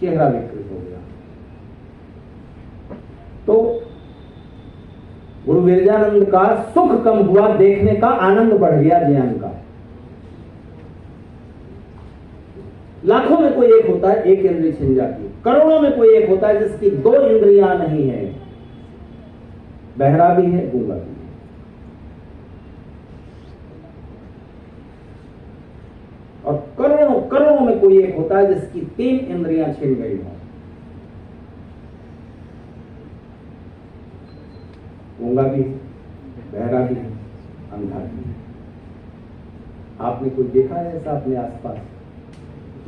C: चेहरा विकृत हो गया। तो गुरु विरजानंद का सुख कम हुआ, देखने का आनंद बढ़ गया, ज्ञान का। लाखों में कोई एक होता है, एक इंद्रिय छिन जाती है। करोड़ों में कोई एक होता है जिसकी 2 इंद्रियां नहीं है, बहरा भी है, गूंगा भी है। और करोड़ों करोड़ों में कोई एक होता है जिसकी 3 इंद्रियां छिन गई हों। गूंगा भी है, बहरा भी है, अंधा भी है। आपने कोई देखा है ऐसा अपने आसपास?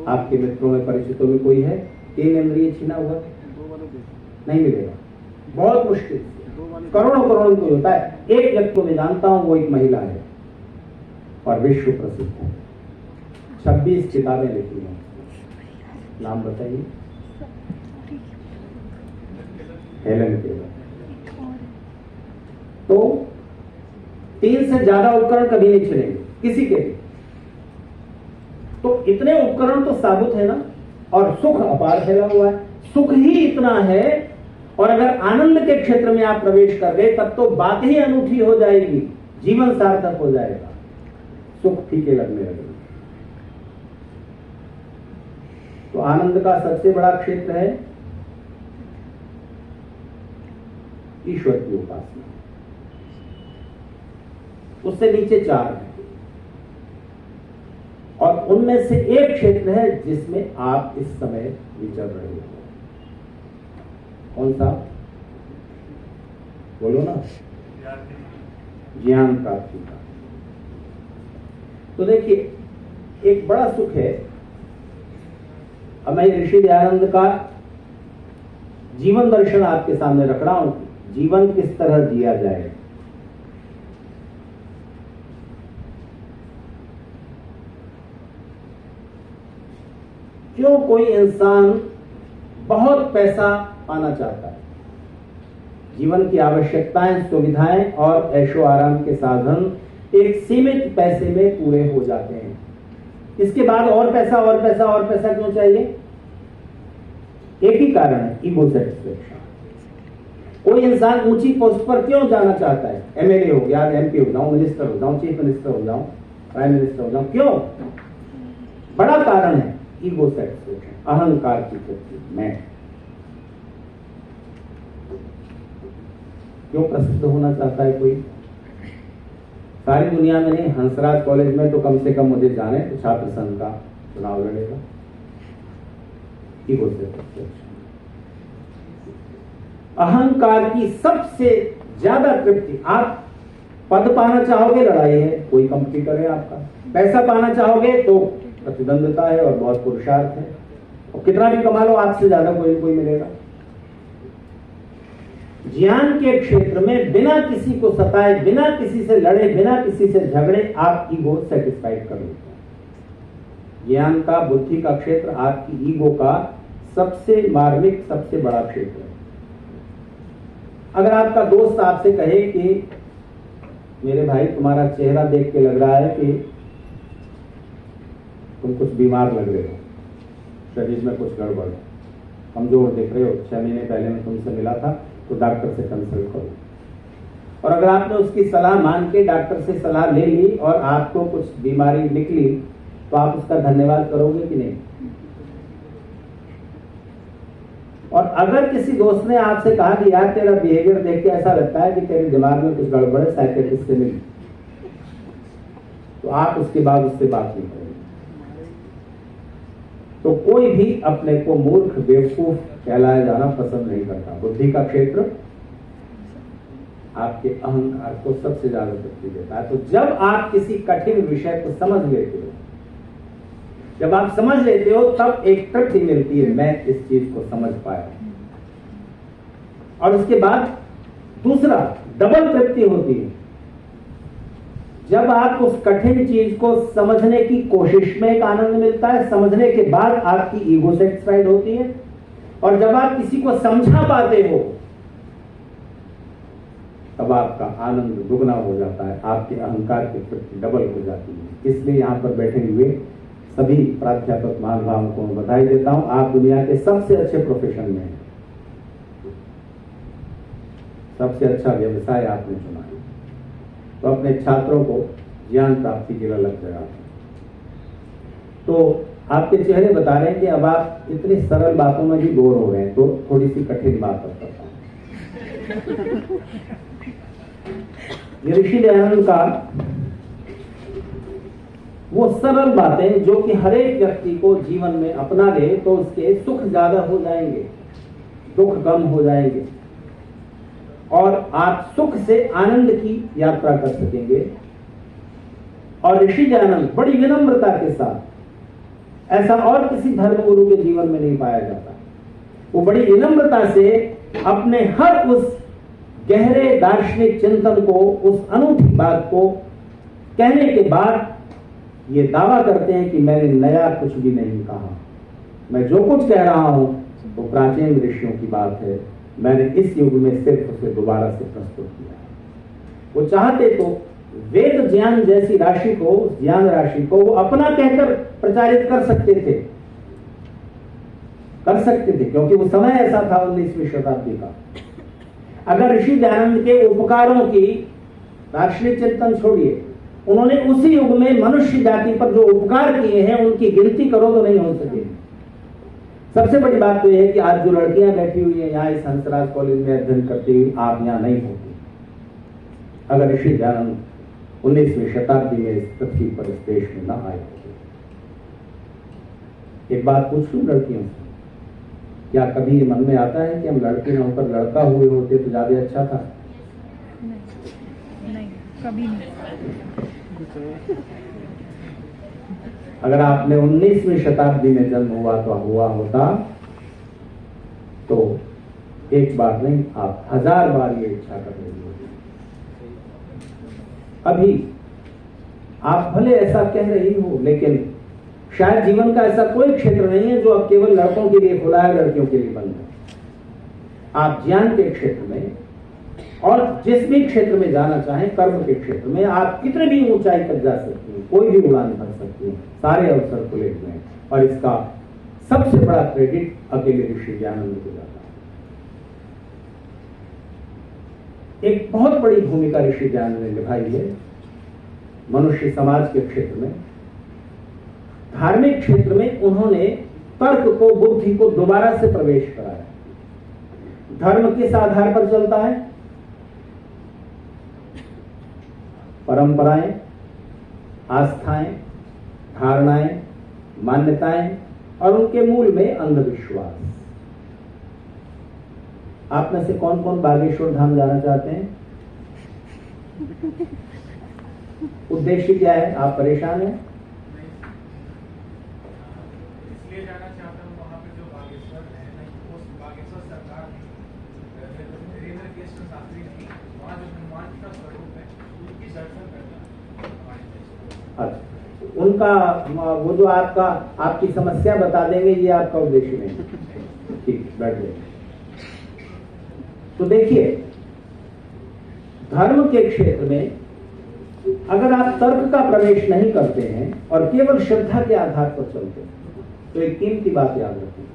C: आपके मित्रों में, परिचितों में कोई है 3 इंद्रिय छीना हुआ? नहीं मिलेगा, बहुत मुश्किल से। करोड़ों करोड़ों कोई होता है। एक व्यक्ति को मैं जानता हूं, वो एक महिला है और विश्व प्रसिद्ध है, 26 किताबें लिखी हैं। नाम बताइए। Helen Keller. तो 3 से ज्यादा उपकरण कभी नहीं छिनेंगे किसी के भी। तो इतने उपकरण तो साबुत है ना। और सुख अपार फैला हुआ है, सुख ही इतना है। और अगर आनंद के क्षेत्र में आप प्रवेश कर गए तब तो बात ही अनूठी हो जाएगी, जीवन सार्थक हो जाएगा, सुख फीके लगने लगेंगे। तो आनंद का सबसे बड़ा क्षेत्र है ईश्वर की उपासना। उससे नीचे 4 है और उनमें से एक क्षेत्र है जिसमें आप इस समय विचर रहे हो। कौन सा? बोलो ना। ज्ञान प्राप्ति का। तो देखिए, एक बड़ा सुख है। अब मैं ऋषि दयानंद का जीवन दर्शन आपके सामने रख रहा हूं। जीवन किस तरह जिया जाए। क्यों कोई इंसान बहुत पैसा पाना चाहता है? जीवन की आवश्यकताएं, सुविधाएं और ऐशो आराम के साधन एक सीमित पैसे में पूरे हो जाते हैं। इसके बाद और पैसा और पैसा और पैसा क्यों चाहिए? एक ही कारण है, ईगो सेटिस्फेक्शन। कोई इंसान ऊंची पोस्ट पर क्यों जाना चाहता है? एमएलए हो गया, एमपी हो जाऊं, मिनिस्टर हो जाऊं, चीफ मिनिस्टर हो जाऊं, प्राइम मिनिस्टर हो जाऊं। क्यों? बड़ा कारण है ईगो सेटिस्फेक्शन, अहंकार की तृप्ति। मैं क्यों प्रसिद्ध होना चाहता है कोई? सारी दुनिया में नहीं, हंसराज कॉलेज में तो कम से कम मुझे जाने तो छात्र संघ का चुनाव लड़ेगा। ईगो सेटिस्फेक्शन, अहंकार की सबसे ज्यादा तृप्ति। आप पद पाना चाहोगे, लड़ाई है, कोई कंपटीटर है आपका। पैसा पाना चाहोगे तो प्रतिद्वंदता है और बहुत पुरुषार्थ है। और कितना भी कमा लो, आपसे ज्यादा कोई कोई मिलेगा। ज्ञान के क्षेत्र में बिना किसी को सताए, बिना किसी से लड़े, बिना किसी से झगड़े आप ईगो सेटिस्फाइड कर लेते हैं। ज्ञान का, बुद्धि का क्षेत्र आपकी ईगो का सबसे मार्मिक, सबसे बड़ा क्षेत्र है। अगर आपका दोस्त आपसे कहे कि मेरे भाई तुम्हारा चेहरा देख के लग रहा है कि तुम कुछ बीमार लग रहे हो, शरीर में कुछ गड़बड़ है, कमजोर दिख रहे हो, 6 महीने पहले मैं तुमसे मिला था तो डॉक्टर से कंसल्ट करो। और अगर आपने उसकी सलाह मान के डॉक्टर से सलाह ले ली और आपको कुछ बीमारी निकली तो आप उसका धन्यवाद करोगे कि नहीं? और अगर किसी दोस्त ने आपसे कहा कि यार तेरा बिहेवियर देख के ऐसा लगता है कि तेरे दिमाग में कुछ गड़बड़ है, साइकियाट्रिस्ट से मिल, तो आप उसके बाद उससे बात नहीं करेंगे। तो कोई भी अपने को मूर्ख, बेवकूफ कहलाया जाना पसंद नहीं करता। बुद्धि का क्षेत्र आपके अहंकार को सबसे ज्यादा तृप्ति देता है। तो जब आप किसी कठिन विषय को समझ लेते हो, जब आप समझ लेते हो, तब एक तृप्ति मिलती है, मैं इस चीज को समझ पाया। और उसके बाद दूसरा डबल तृप्ति होती है जब आप उस कठिन चीज को समझने की कोशिश में एक आनंद मिलता है, समझने के बाद आपकी ईगो सेटिस्फाइड होती है। और जब आप किसी को समझा पाते हो तब आपका आनंद दुगना हो जाता है, आपके अहंकार की तृप्ति डबल हो जाती है। इसलिए यहां पर बैठे हुए सभी प्राध्यापक महानुभावों को मैं बधाई देता हूं। आप दुनिया के सबसे अच्छे प्रोफेशन में हैं, सबसे अच्छा व्यवसाय आपने चुना है। तो अपने छात्रों को ज्ञान प्राप्ति के लिए लग जगह। तो आपके चेहरे बता रहे हैं कि अब आप इतनी सरल बातों में भी बोर हो रहे हैं, तो थोड़ी सी कठिन बात करता हूं। ये ऋषि दयानंद का वो सरल बातें जो कि हर एक व्यक्ति को जीवन में अपना ले तो उसके सुख ज्यादा हो जाएंगे, दुख कम हो जाएंगे और आप सुख से आनंद की यात्रा कर सकेंगे। और ऋषि दयानंद बड़ी विनम्रता के साथ, ऐसा और किसी धर्मगुरु के जीवन में नहीं पाया जाता, वो बड़ी विनम्रता से अपने हर उस गहरे दार्शनिक चिंतन को, उस अनूठी बात को कहने के बाद ये दावा करते हैं कि मैंने नया कुछ भी नहीं कहा, मैं जो कुछ कह रहा हूं वो प्राचीन ऋषियों की बात है, मैंने इस युग में सिर्फ उसे दोबारा से प्रस्तुत किया है। वो चाहते तो वेद ज्ञान जैसी राशि को, उस ज्ञान राशि को वो अपना कहकर प्रचारित कर सकते थे, क्योंकि वो समय ऐसा था 19वीं शताब्दी का। अगर ऋषि दयानंद के उपकारों की दार्शनिक चिंतन छोड़िए, उन्होंने उसी युग में मनुष्य जाति पर जो उपकार किए हैं उनकी गिनती करो तो नहीं हो सकेगी। सबसे बड़ी बात तो यह है कि आज जो लड़कियां बैठी हुई हैं यहाँ इस हंसराज कॉलेज में अध्ययन करती हुई, आप यहाँ नहीं होती अगर ऋषि दयानंद 19वीं शताब्दी में इस पृथ्वी पर, इस देश में न आए होते। एक बात पूछ लूं लड़कियों से, क्या कभी ये मन में आता है कि हम लड़के न होकर लड़का हुए होते तो ज्यादा अच्छा था?
F: नहीं, कभी नहीं।
C: अगर आपने 19वीं शताब्दी में जन्म हुआ होता तो एक बार नहीं, आप 1000 बार ये इच्छा कर रही होती। अभी आप भले ऐसा कह रही हो, लेकिन शायद जीवन का ऐसा कोई क्षेत्र नहीं है जो अब केवल लड़कों के लिए खुला है, लड़कियों के लिए बंद है। आप ज्ञान के क्षेत्र में और जिस भी क्षेत्र में जाना चाहें, कर्म के क्षेत्र में आप कितने भी ऊंचाई तक जा सकती हैं, कोई भी उड़ान भर सकती हैं, सारे अवसर खुले हुए हैं। और इसका सबसे बड़ा क्रेडिट अकेले ऋषि दयानंद को जाता है। एक बहुत बड़ी भूमिका ऋषि दयानंद ने निभाई है मनुष्य समाज के क्षेत्र में। धार्मिक क्षेत्र में उन्होंने तर्क को, बुद्धि को दोबारा से प्रवेश कराया। धर्म किस आधार पर चलता है? परंपराएं, आस्थाएं, धारणाएं, मान्यताएं और उनके मूल में अंधविश्वास। आप में से कौन कौन बागेश्वर धाम जाना चाहते हैं? उद्देश्य क्या है? आप परेशान हैं?
D: इसलिए जाना चाहता हूँ वहाँ पे जो बागेश्वर है, उस बागेश्वर सरकार वीरेंद्र कृष्ण शास्त्री जी, वहाँ जो हनुमान जी का स्वरूप है उनकी दर्शन करना।
C: अच्छा, उनका वो जो आपकी समस्या बता देंगे, ये आपका उद्देश्य नहीं। ठीक, बैठ जाइए। तो देखिए, धर्म के क्षेत्र में अगर आप तर्क का प्रवेश नहीं करते हैं और केवल श्रद्धा के आधार पर चलते हैं, तो एक कीमती बात याद रखें,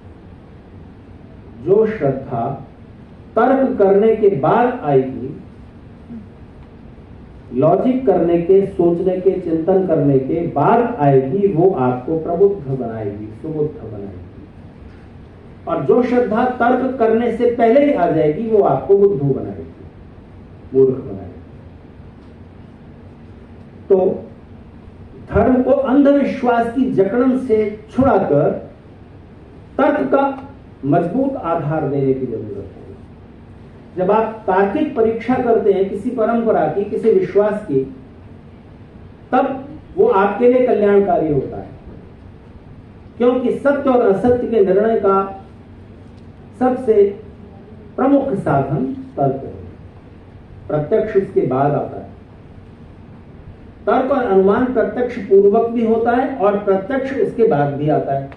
C: जो श्रद्धा तर्क करने के बाद आएगी, लॉजिक करने के, सोचने के, चिंतन करने के बाद आएगी, वो आपको प्रबुद्ध बनाएगी, सुबुद्ध बनाएगी। और जो श्रद्धा तर्क करने से पहले ही आ जाएगी, वो आपको बुद्धू बनाएगी, मूर्ख बनाएगी। तो धर्म को अंधविश्वास की जकड़न से छुड़ाकर तर्क का मजबूत आधार देने की जरूरत है। जब आप तार्किक परीक्षा करते हैं किसी परंपरा की, किसी विश्वास की, तब वो आपके लिए कल्याणकारी होता है, क्योंकि सत्य और असत्य के निर्णय का सबसे प्रमुख साधन तर्क है। प्रत्यक्ष उसके बाद आता है। तर्क और अनुमान प्रत्यक्ष पूर्वक भी होता है और प्रत्यक्ष उसके बाद भी आता है।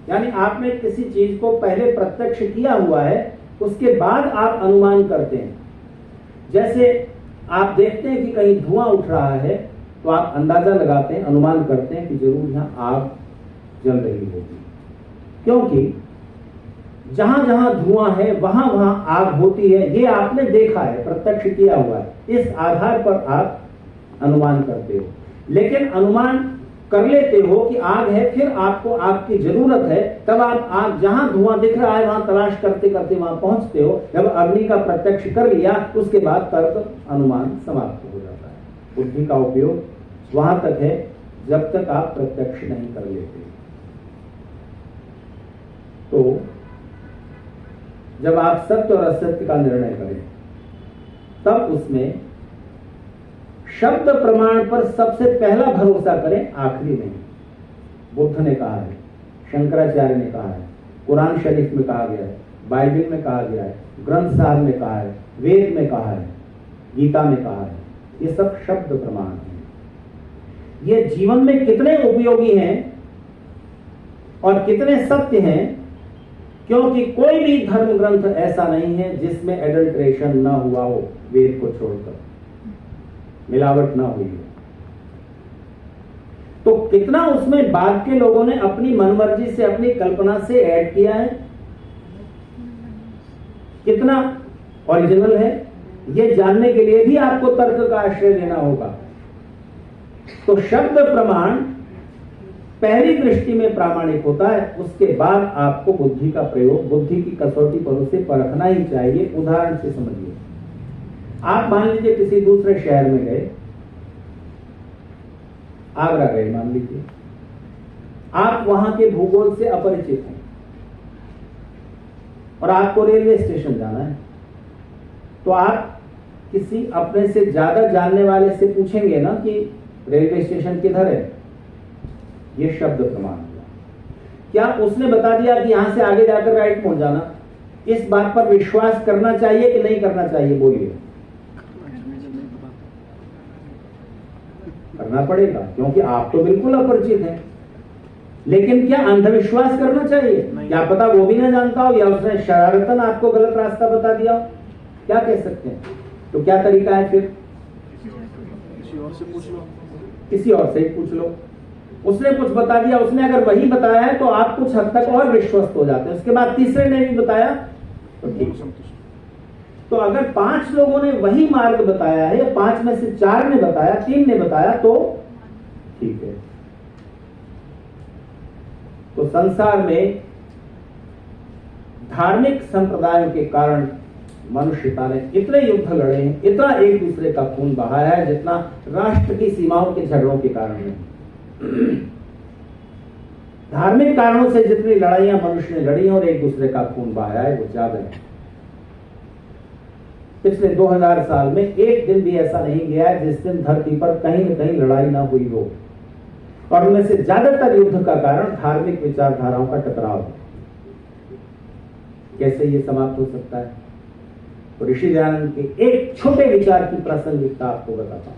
C: यानी आपने किसी चीज को पहले प्रत्यक्ष किया हुआ है, उसके बाद आप अनुमान करते हैं। जैसे आप देखते हैं कि कहीं धुआं उठ रहा है, तो आप अंदाजा लगाते हैं, अनुमान करते हैं कि जरूर यहां आग जल रही होगी, क्योंकि जहां जहां धुआं है वहां वहां आग होती है। ये आपने देखा है, प्रत्यक्ष किया हुआ है। इस आधार पर आप अनुमान करते हो। लेकिन अनुमान कर लेते हो कि आग है, फिर आपको आग की जरूरत है, तब आप आग जहां धुआं दिख रहा है वहां तलाश करते करते वहां पहुंचते हो। जब अग्नि का प्रत्यक्ष कर लिया उसके बाद तर्क अनुमान समाप्त हो जाता है। बुद्धि का उपयोग वहां तक है जब तक आप प्रत्यक्ष नहीं कर लेते। तो जब आप सत्य और असत्य का निर्णय करें तब उसमें शब्द प्रमाण पर सबसे पहला भरोसा करें, आखिरी नहीं। बुद्ध ने कहा है, शंकराचार्य ने कहा है, कुरान शरीफ में कहा गया है, बाइबल में कहा गया है, ग्रंथ साहब में कहा है, वेद में कहा है, गीता में कहा है। ये सब शब्द प्रमाण हैं। ये जीवन में कितने उपयोगी हैं और कितने सत्य हैं, क्योंकि कोई भी धर्म ग्रंथ ऐसा नहीं है जिसमें एडल्ट्रेशन ना हुआ हो, वेद को छोड़कर मिलावट ना हुई हो। तो कितना उसमें बाद के लोगों ने अपनी मनमर्जी से, अपनी कल्पना से ऐड किया है, कितना ओरिजिनल है, यह जानने के लिए भी आपको तर्क का आश्रय लेना होगा। तो शब्द प्रमाण पहली दृष्टि में प्रामाणिक होता है, उसके बाद आपको बुद्धि का प्रयोग, बुद्धि की कसौटी पर उसे परखना ही चाहिए। उदाहरण से समझिए, आप मान लीजिए किसी दूसरे शहर में गए, आगरा गए मान लीजिए, आप वहां के भूगोल से अपरिचित हैं और आपको रेलवे स्टेशन जाना है, तो आप किसी अपने से ज्यादा जानने वाले से पूछेंगे ना कि रेलवे स्टेशन किधर है। ये शब्द प्रमाण हुआ। क्या उसने बता दिया कि यहां से आगे जाकर राइट मोड़ जाना? इस बात पर विश्वास करना चाहिए कि नहीं करना चाहिए? बोलिए। करना पड़ेगा, क्योंकि आप तो बिल्कुल अपरिचित हैं। लेकिन क्या अंधविश्वास करना चाहिए? क्या पता वो भी ना जानता हो, या उसने शरारतन आपको गलत रास्ता बता दिया हो? क्या कह सकते हैं? तो क्या तरीका है फिर? किसी और से ही पूछ लो। उसने कुछ बता दिया, उसने अगर वही बताया है तो आप कुछ हद तक और विश्वस्त हो जाते हैं। उसके बाद तीसरे ने भी बताया तो ठीक। तो अगर 5 लोगों ने वही मार्ग बताया है, या 5 में से 4 ने बताया, 3 ने बताया, तो ठीक है। तो संसार में धार्मिक संप्रदायों के कारण मनुष्यता ने इतने युद्ध लड़े हैं, इतना एक दूसरे का खून बहाया है, जितना राष्ट्र की सीमाओं के झगड़ों के कारण है। धार्मिक कारणों से जितनी लड़ाइयां मनुष्य ने लड़ी और एक दूसरे का खून बहाया है, वो ज्यादा है। पिछले 2000 साल में एक दिन भी ऐसा नहीं गया है जिस दिन धरती पर कहीं न कहीं लड़ाई ना हुई हो, और उनमें से ज्यादातर युद्ध का कारण धार्मिक विचारधाराओं का टकराव है। कैसे ये समाप्त हो सकता है? तो ऋषि दयानंद के एक छोटे विचार की प्रासंगिकता आपको बताता हूं।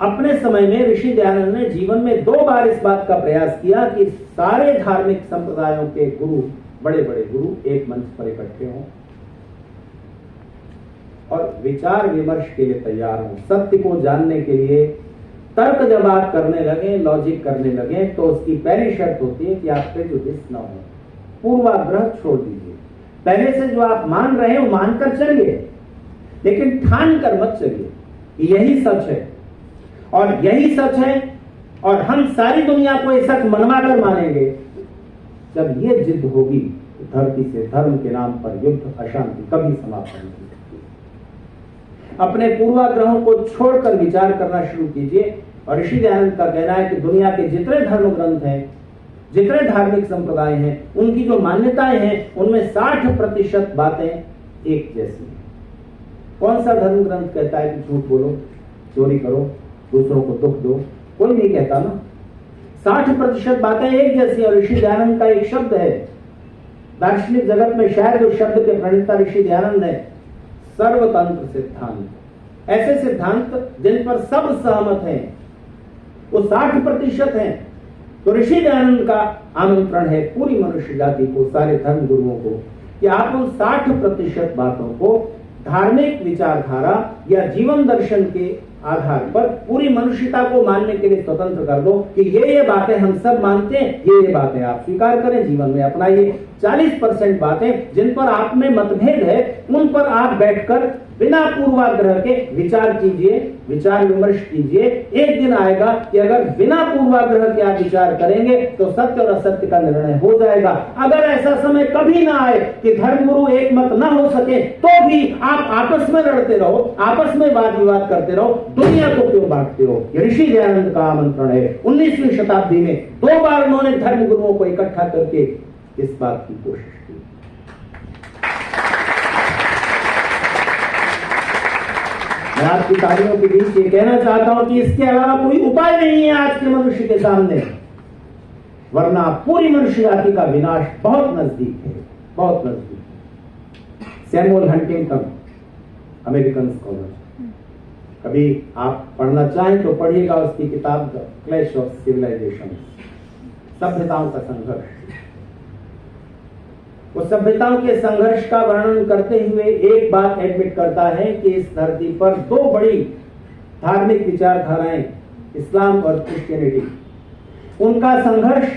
C: अपने समय में ऋषि दयानंद ने जीवन में 2 बार इस बात का प्रयास किया कि सारे धार्मिक संप्रदायों के गुरु, बड़े बड़े गुरु, एक मंच पर इकट्ठे हों और विचार विमर्श के लिए तैयार हों। सत्य को जानने के लिए तर्क जब आप करने लगे, लॉजिक करने लगे, तो उसकी पहली शर्त होती है कि आप प्रेजुडिस न हो, पूर्वाग्रह छोड़ दीजिए। पहले से जो आप मान रहे हैं वो मानकर चलिए, लेकिन ठान कर मत चलिए कि यही सच है और यही सच है और हम सारी दुनिया को ये सच मनवा कर मानेंगे। जब ये जिद होगी तो धरती से धर्म के नाम पर युद्ध, अशांति कभी समाप्त नहीं हो सकती। अपने पूर्वाग्रहों को छोड़कर विचार करना शुरू कीजिए। और ऋषि दयानंद का कहना है कि दुनिया के जितने धर्म ग्रंथ हैं, जितने धार्मिक संप्रदाय हैं, उनकी जो मान्यताएं हैं, उनमें 60% बातें एक जैसी हैं। कौन सा धर्म ग्रंथ कहता है कि झूठ बोलो, चोरी करो, दूसरों को दुख दो? कोई नहीं कहता ना। 60% बातें एक जैसी। और ऋषि दयानंद का एक शब्द है दार्शनिक जगत में, शायद उस शब्द के प्रणेता ऋषि दयानंद है, सर्वतंत्र सिद्धांत। ऐसे सिद्धांत जिन पर सब सहमत हैं, वो 60% हैं। तो ऋषि दयानंद का आमंत्रण है पूरी मनुष्य जाति को, सारे धर्म गुरुओं को, कि आप उन 60% बातों को धार्मिक विचारधारा या जीवन दर्शन के आधार पर पूरी मनुष्यता को मानने के लिए स्वतंत्र कर दो कि ये बातें हम सब मानते हैं, ये बातें आप स्वीकार करें, जीवन में अपनाइए। 40% बातें जिन पर आप में मतभेद है, उन पर आप बैठकर बिना पूर्वाग्रह के विचार कीजिए, विचार विमर्श कीजिए। एक दिन आएगा कि अगर बिना पूर्वाग्रह के आप विचार करेंगे तो सत्य और असत्य का निर्णय हो जाएगा। अगर ऐसा समय कभी ना आए कि धर्मगुरु एक मत ना हो सके, तो भी आप आपस में लड़ते रहो, आपस में वाद विवाद करते रहो, दुनिया को क्यों बांटते हो? ये ऋषि दयानंद का आमंत्रण है। 19वीं शताब्दी में 2 बार उन्होंने धर्मगुरुओं को इकट्ठा करके इस बात की कोशिश की। मैं आपकी तालियों के बीच ये कहना चाहता हूं कि इसके अलावा कोई उपाय नहीं है आज के मनुष्य के सामने, वरना पूरी मनुष्य जाति का विनाश बहुत नजदीक है, बहुत नजदीक। सैमुअल हंटिंगटन, अमेरिकन स्कॉलर, कभी आप पढ़ना चाहें तो पढ़िएगा उसकी किताब द क्लैश ऑफ सिविलाइजेशन, सभ्यताओं का संघर्ष। वो सभ्यताओं के संघर्ष का वर्णन करते हुए एक बात एडमिट करता है कि इस धरती पर 2 बड़ी धार्मिक विचारधाराएं, इस्लाम और क्रिश्चियनिटी, उनका संघर्ष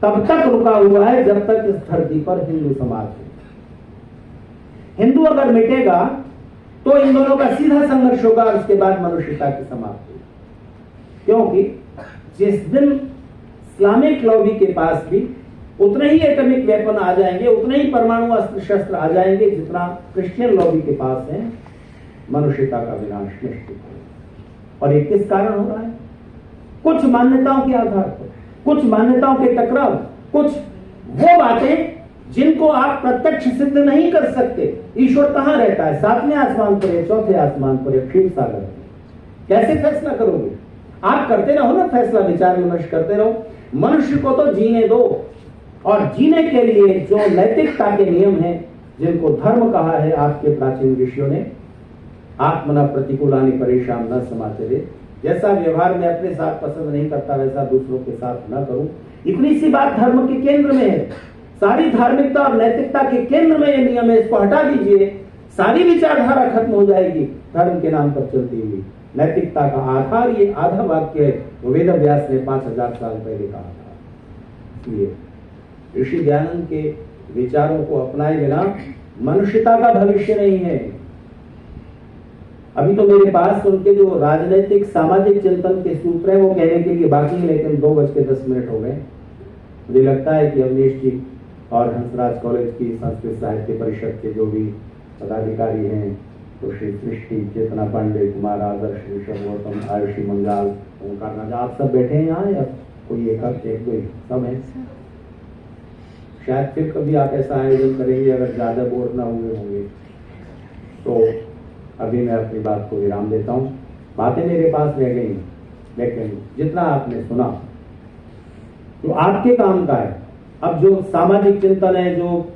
C: तब तक रुका हुआ है जब तक इस धरती पर हिंदू समाज है। हिंदू अगर मिटेगा तो इन दोनों का सीधा संघर्ष होगा और उसके बाद मनुष्यता की समाप्ति। क्योंकि जिस दिन इस्लामिक लॉबी के पास भी उतने ही एटॉमिक वेपन आ जाएंगे, उतने ही परमाणु अस्त्र शस्त्र आ जाएंगे जितना क्रिश्चियन लॉबी के पास है, मनुष्यता का विनाश निश्चित है। और ये किस कारण हो रहा है? कुछ मान्यताओं के आधार पर, कुछ मान्यताओं के टकराव, कुछ वो बातें जिनको आप प्रत्यक्ष सिद्ध नहीं कर सकते। ईश्वर कहां रहता है? 7वें आसमान पर है, 4थे आसमान पर है, क्षीर सागर। कैसे फैसला करोगे? आप करते रहो ना फैसला, विचार विमर्श करते रहो। मनुष्य को तो जीने दो, और जीने के लिए जो नैतिकता के नियम हैं, जिनको धर्म कहा है आपके प्राचीन ऋषियों ने, आत्मना प्रतिकूलानि परेशान न समाचरे, जैसा व्यवहार में अपने साथ पसंद नहीं करता वैसा दूसरों के साथ न करूं। इतनी सी बात धर्म के केंद्र में है। सारी धार्मिकता और नैतिकता के केंद्र में ये नियम है, इसको हटा दीजिए, सारी विचारधारा खत्म हो जाएगी धर्म के नाम पर चलती हुई। नैतिकता का आधार ये आधा वाक्य है, वेद व्यास ने 5000 साल पहले कहा था। इसलिए ऋषि दयानंद के विचारों को अपनाए बिना मनुष्यता का भविष्य नहीं है। अभी तो मेरे पास उनके जो राजनीतिक सामाजिक चिंतन के सूत्र हैं वो कहने के लिए बाकी है, लेकिन 2:10 हो गए। मुझे लगता है कि अवनीश जी और हंसराज कॉलेज की संस्कृत साहित्य परिषद के जो भी पदाधिकारी हैं, तो श्री सृष्टि, चेतना पांडे, कुमार आदर्श, ऋषभ गौतम, आयुषी मंगाल, ओंकार राजा, आप सब बैठे हैं यहाँ या कोई एक दो सब है? शायद फिर कभी आप ऐसा आयोजन करेंगे अगर ज्यादा बोर ना हुए होंगे। तो अभी मैं अपनी बात को विराम देता हूँ। बातें मेरे पास रह गई, लेकिन जितना आपने सुना तो आपके काम का है। अब जो सामाजिक चिंतन है, जो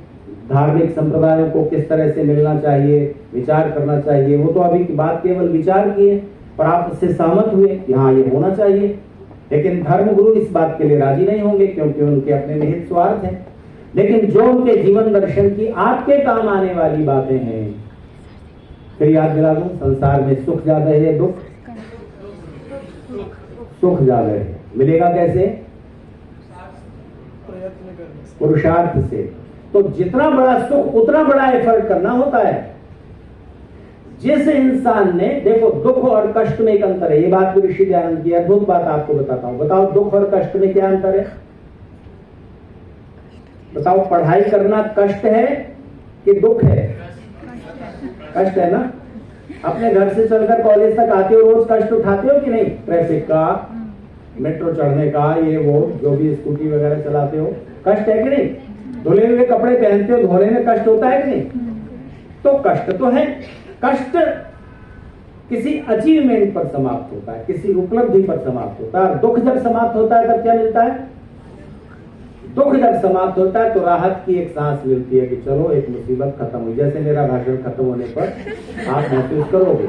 C: धार्मिक संप्रदायों को किस तरह से मिलना चाहिए, विचार करना चाहिए, वो तो अभी की बात केवल विचार की है, पर आप उससे सहमत हुए कि हाँ ये होना चाहिए। लेकिन धर्मगुरु इस बात के लिए राजी नहीं होंगे क्योंकि उनके अपने निहित स्वार्थ हैं। लेकिन जो उनके जीवन दर्शन की आपके काम आने वाली बातें हैं, फिर याद दिला दूं, संसार में सुख ज्यादा है, दुख सुख ज्यादा है। मिलेगा कैसे? पुरुषार्थ से। तो जितना बड़ा सुख उतना बड़ा एफर्ट करना होता है। जिस इंसान ने, देखो दुख और कष्ट में एक अंतर है, ये बात भी ऋषि दयानंद की अद्भुत बात आपको बताता हूं। बताओ दुख और कष्ट में क्या अंतर है? बताओ, पढ़ाई करना कष्ट है कि दुख है? कष्ट है ना। अपने घर से चलकर कॉलेज तक आते हो, रोज कष्ट उठाते हो कि नहीं? ट्रैफिक का, मेट्रो चढ़ने का, ये वो जो भी स्कूटी वगैरह चलाते हो, कष्ट है कि नहीं? धुले हुए कपड़े पहनते हो, धोने में कष्ट होता है कि नहीं? तो कष्ट तो है। कष्ट किसी अचीवमेंट पर समाप्त होता है, किसी उपलब्धि पर समाप्त होता है। दुख जब समाप्त होता है तब क्या मिलता है? दुख जब समाप्त होता है तो राहत की एक सांस मिलती है कि चलो एक मुसीबत खत्म हुई। जैसे मेरा भाषण खत्म होने पर आप महसूस करोगे।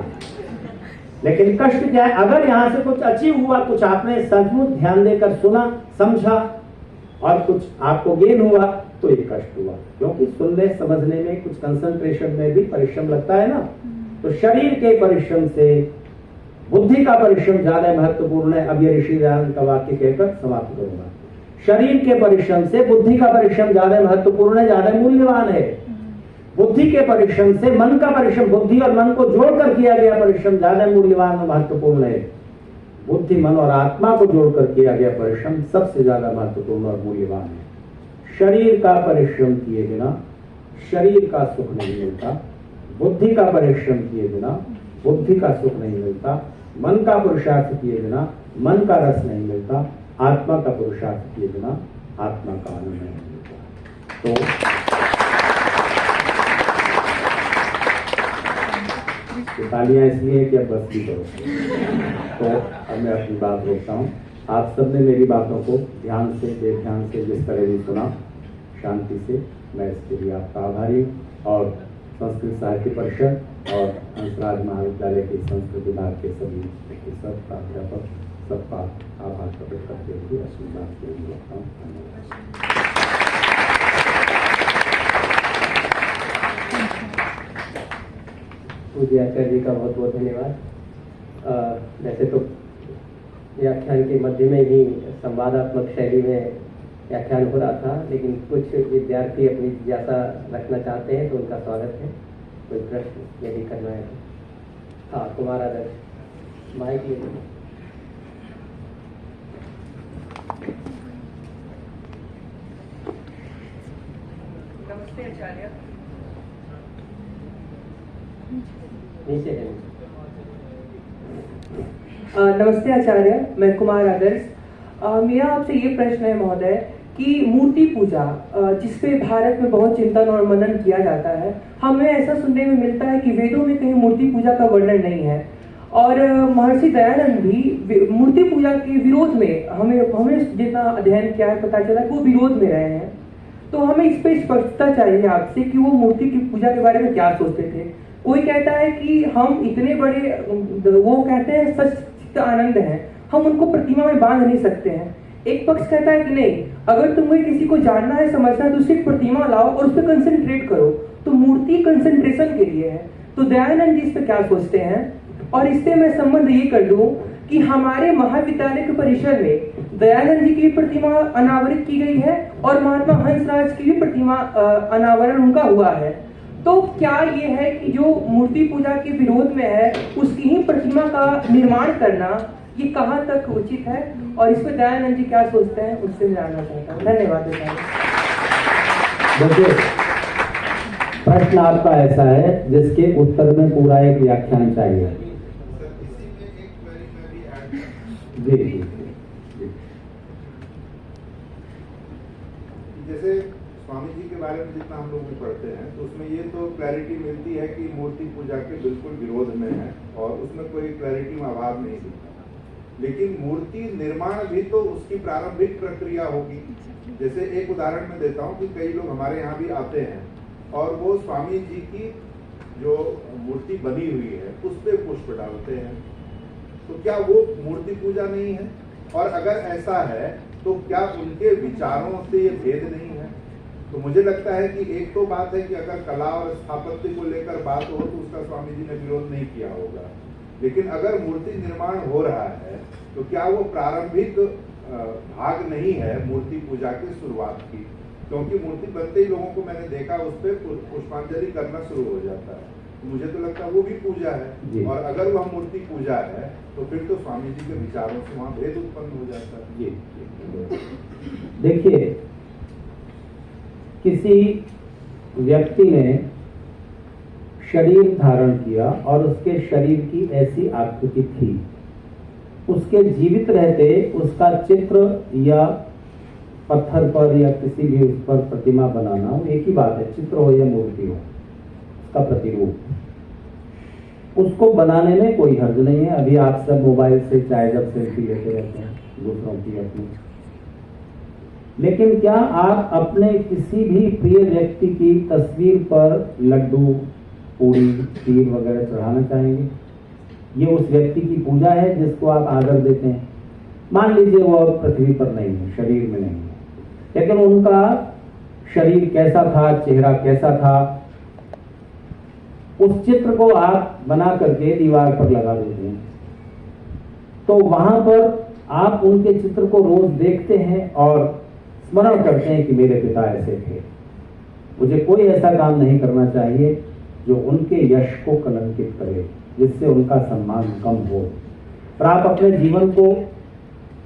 C: लेकिन कष्ट क्या है? अगर यहां से कुछ अचीव हुआ, कुछ आपने सचमुच ध्यान देकर सुना, समझा और कुछ आपको गेन हुआ, तो ये कष्ट हुआ। क्योंकि सुनने समझने में, कुछ कंसंट्रेशन में भी परिश्रम लगता है ना। तो शरीर के परिश्रम से बुद्धि का परिश्रम ज्यादा महत्वपूर्ण है। अब ये ऋषि दयानंद का वाक्य कहकर समाप्त करूंगा। शरीर के परिश्रम से बुद्धि का परिश्रम ज्यादा महत्वपूर्ण है, ज्यादा मूल्यवान है। बुद्धि के परिश्रम से मन का परिश्रम, बुद्धि और मन को जोड़कर किया गया परिश्रम ज्यादा मूल्यवान और महत्वपूर्ण है। बुद्धि, मन और आत्मा को जोड़कर किया गया परिश्रम सबसे ज्यादा महत्वपूर्ण और मूल्यवान है। शरीर का परिश्रम किए बिना शरीर का सुख नहीं मिलता, बुद्धि का परिश्रम किए बिना बुद्धि का सुख नहीं मिलता, मन का पुरुषार्थ किए बिना मन का रस नहीं मिलता, आत्मा का पुरुषार्थ किए बिना आत्मा का आनंद नहीं मिलता। तो तालियां इसलिए कि अब बस भी करो। तो अब मैं अपनी बात रोकता हूँ। आप सबने मेरी बातों को ध्यान से, बेध्यान से, जिस तरह भी सुना, शांति से, मैं इसके लिए आपका आभारी हूँ। और संस्कृत साहित्य परिषद और हंसराज महाविद्यालय के संस्कृत विभाग के सभी सब प्राध्यापक सबका आभार प्रकट करते हुए अपनी बात के लिए रखता हूँ।
A: पूज्य आचार्य जी का बहुत बहुत धन्यवाद। वैसे तो व्याख्यान के मध्य में ही संवादात्मक शैली में व्याख्यान हो रहा था, लेकिन कुछ विद्यार्थी अपनी जिज्ञासा रखना चाहते हैं तो उनका स्वागत है। कोई प्रश्न यदि करना है तो हाँ, कुमार आदर्श माइक ले लीजिए।
B: नमस्ते आचार्य।
A: नीचे है।
F: नमस्ते आचार्य, मैं कुमार आदर्श। मेरा आपसे ये प्रश्न है महोदय कि मूर्ति पूजा जिसपे भारत में बहुत चिंतन और मनन किया जाता है, हमें ऐसा सुनने में मिलता है कि वेदों में कहीं मूर्ति पूजा का वर्णन नहीं है और महर्षि दयानंद भी मूर्ति पूजा के विरोध में, हमें जितना अध्ययन किया है पता चला वो विरोध में रहे हैं। तो हमें इस पर स्पष्टता चाहिए आपसे कि वो मूर्ति की पूजा के बारे में क्या सोचते थे। कोई कहता है कि हम इतने बड़े, वो कहते हैं सच्चित आनंद हैं, हम उनको प्रतिमा में बांध नहीं सकते हैं। एक पक्ष कहता है कि नहीं, अगर तुम्हें किसी को जानना है, समझना है तो उससे एक प्रतिमा लाओ और उस पर कंसंट्रेट करो। तो मूर्ति कंसंट्रेशन के लिए है। तो दयानंद जी इस पर क्या सोचते हैं? और इससे मैं संबंध ये कर दूं कि हमारे महाविद्यालय के परिसर में दयानंद जी की प्रतिमा अनावरित की गई है और महात्मा हंसराज की भी प्रतिमा अनावरण उनका हुआ है। तो क्या ये है कि जो मूर्ति पूजा के विरोध में है उसकी ही प्रतिमा का निर्माण करना, ये कहाँ तक उचित है? और इस पर दयानंद जी क्या सोचते हैं, उससे जानना चाहता हूँ। धन्यवाद।
C: देखिए, प्रश्न आपका ऐसा है जिसके उत्तर में पूरा एक व्याख्यान चाहिए। जी जी।
G: जैसे स्वामी जी के बारे में जितना हम लोग पढ़ते हैं तो उसमें ये तो क्लैरिटी मिलती है कि मूर्ति पूजा के बिल्कुल विरोध में है और उसमें कोई क्लैरिटी में अभाव नहीं दिखता। लेकिन मूर्ति निर्माण भी तो उसकी प्रारंभिक प्रक्रिया होगी। जैसे एक उदाहरण मैं देता हूँ कि कई लोग हमारे यहाँ भी आते हैं और वो स्वामी जी की जो मूर्ति बनी हुई है उस पर पुष्प डालते हैं, तो क्या वो मूर्ति पूजा नहीं है? और अगर ऐसा है तो क्या उनके विचारों से ये भेद नहीं है? तो मुझे लगता है कि एक तो बात है कि अगर कला और स्थापत्य को लेकर बात हो तो उसका स्वामी जी ने विरोध नहीं किया होगा, लेकिन अगर मूर्ति निर्माण हो रहा है तो क्या वो प्रारंभिक भाग नहीं है मूर्ति पूजा की शुरुआत की? क्योंकि मूर्ति बनते ही लोगों को मैंने देखा उस पर पुष्पांजलि करना शुरू हो जाता है। तो मुझे तो लगता है वो भी पूजा है, और अगर वह मूर्ति पूजा है तो फिर तो स्वामी जी के विचारों से वहाँ भेद उत्पन्न हो जाता है।
C: जी देखिए, किसी व्यक्ति ने शरीर धारण किया और उसके शरीर की ऐसी आकृति थी, उसके जीवित रहते उसका चित्र या पत्थर पर या किसी भी उस पर प्रतिमा बनाना, वो एक ही बात है, चित्र हो या मूर्ति हो, उसका प्रतिरूप, उसको बनाने में कोई हर्ज नहीं है। अभी आप सब मोबाइल से चाहे जब सेल्फी लेते रहते हैं दूसरों की अपनी, लेकिन क्या आप अपने किसी भी प्रिय व्यक्ति की तस्वीर पर लड्डू, पूरी, खीर वगैरह चढ़ाना चाहेंगे? ये उस व्यक्ति की पूजा है जिसको आप आदर देते हैं। मान लीजिए वो पृथ्वी पर नहीं है, शरीर में नहीं है, लेकिन उनका शरीर कैसा था, चेहरा कैसा था, उस चित्र को आप बना करके दीवार पर लगा देते हैं, तो वहां पर आप उनके चित्र को रोज देखते हैं और स्मरण करते हैं कि मेरे पिता ऐसे थे। मुझे कोई ऐसा काम नहीं करना चाहिए जो उनके यश को कलंकित करे, जिससे उनका सम्मान कम हो। पर आप अपने जीवन को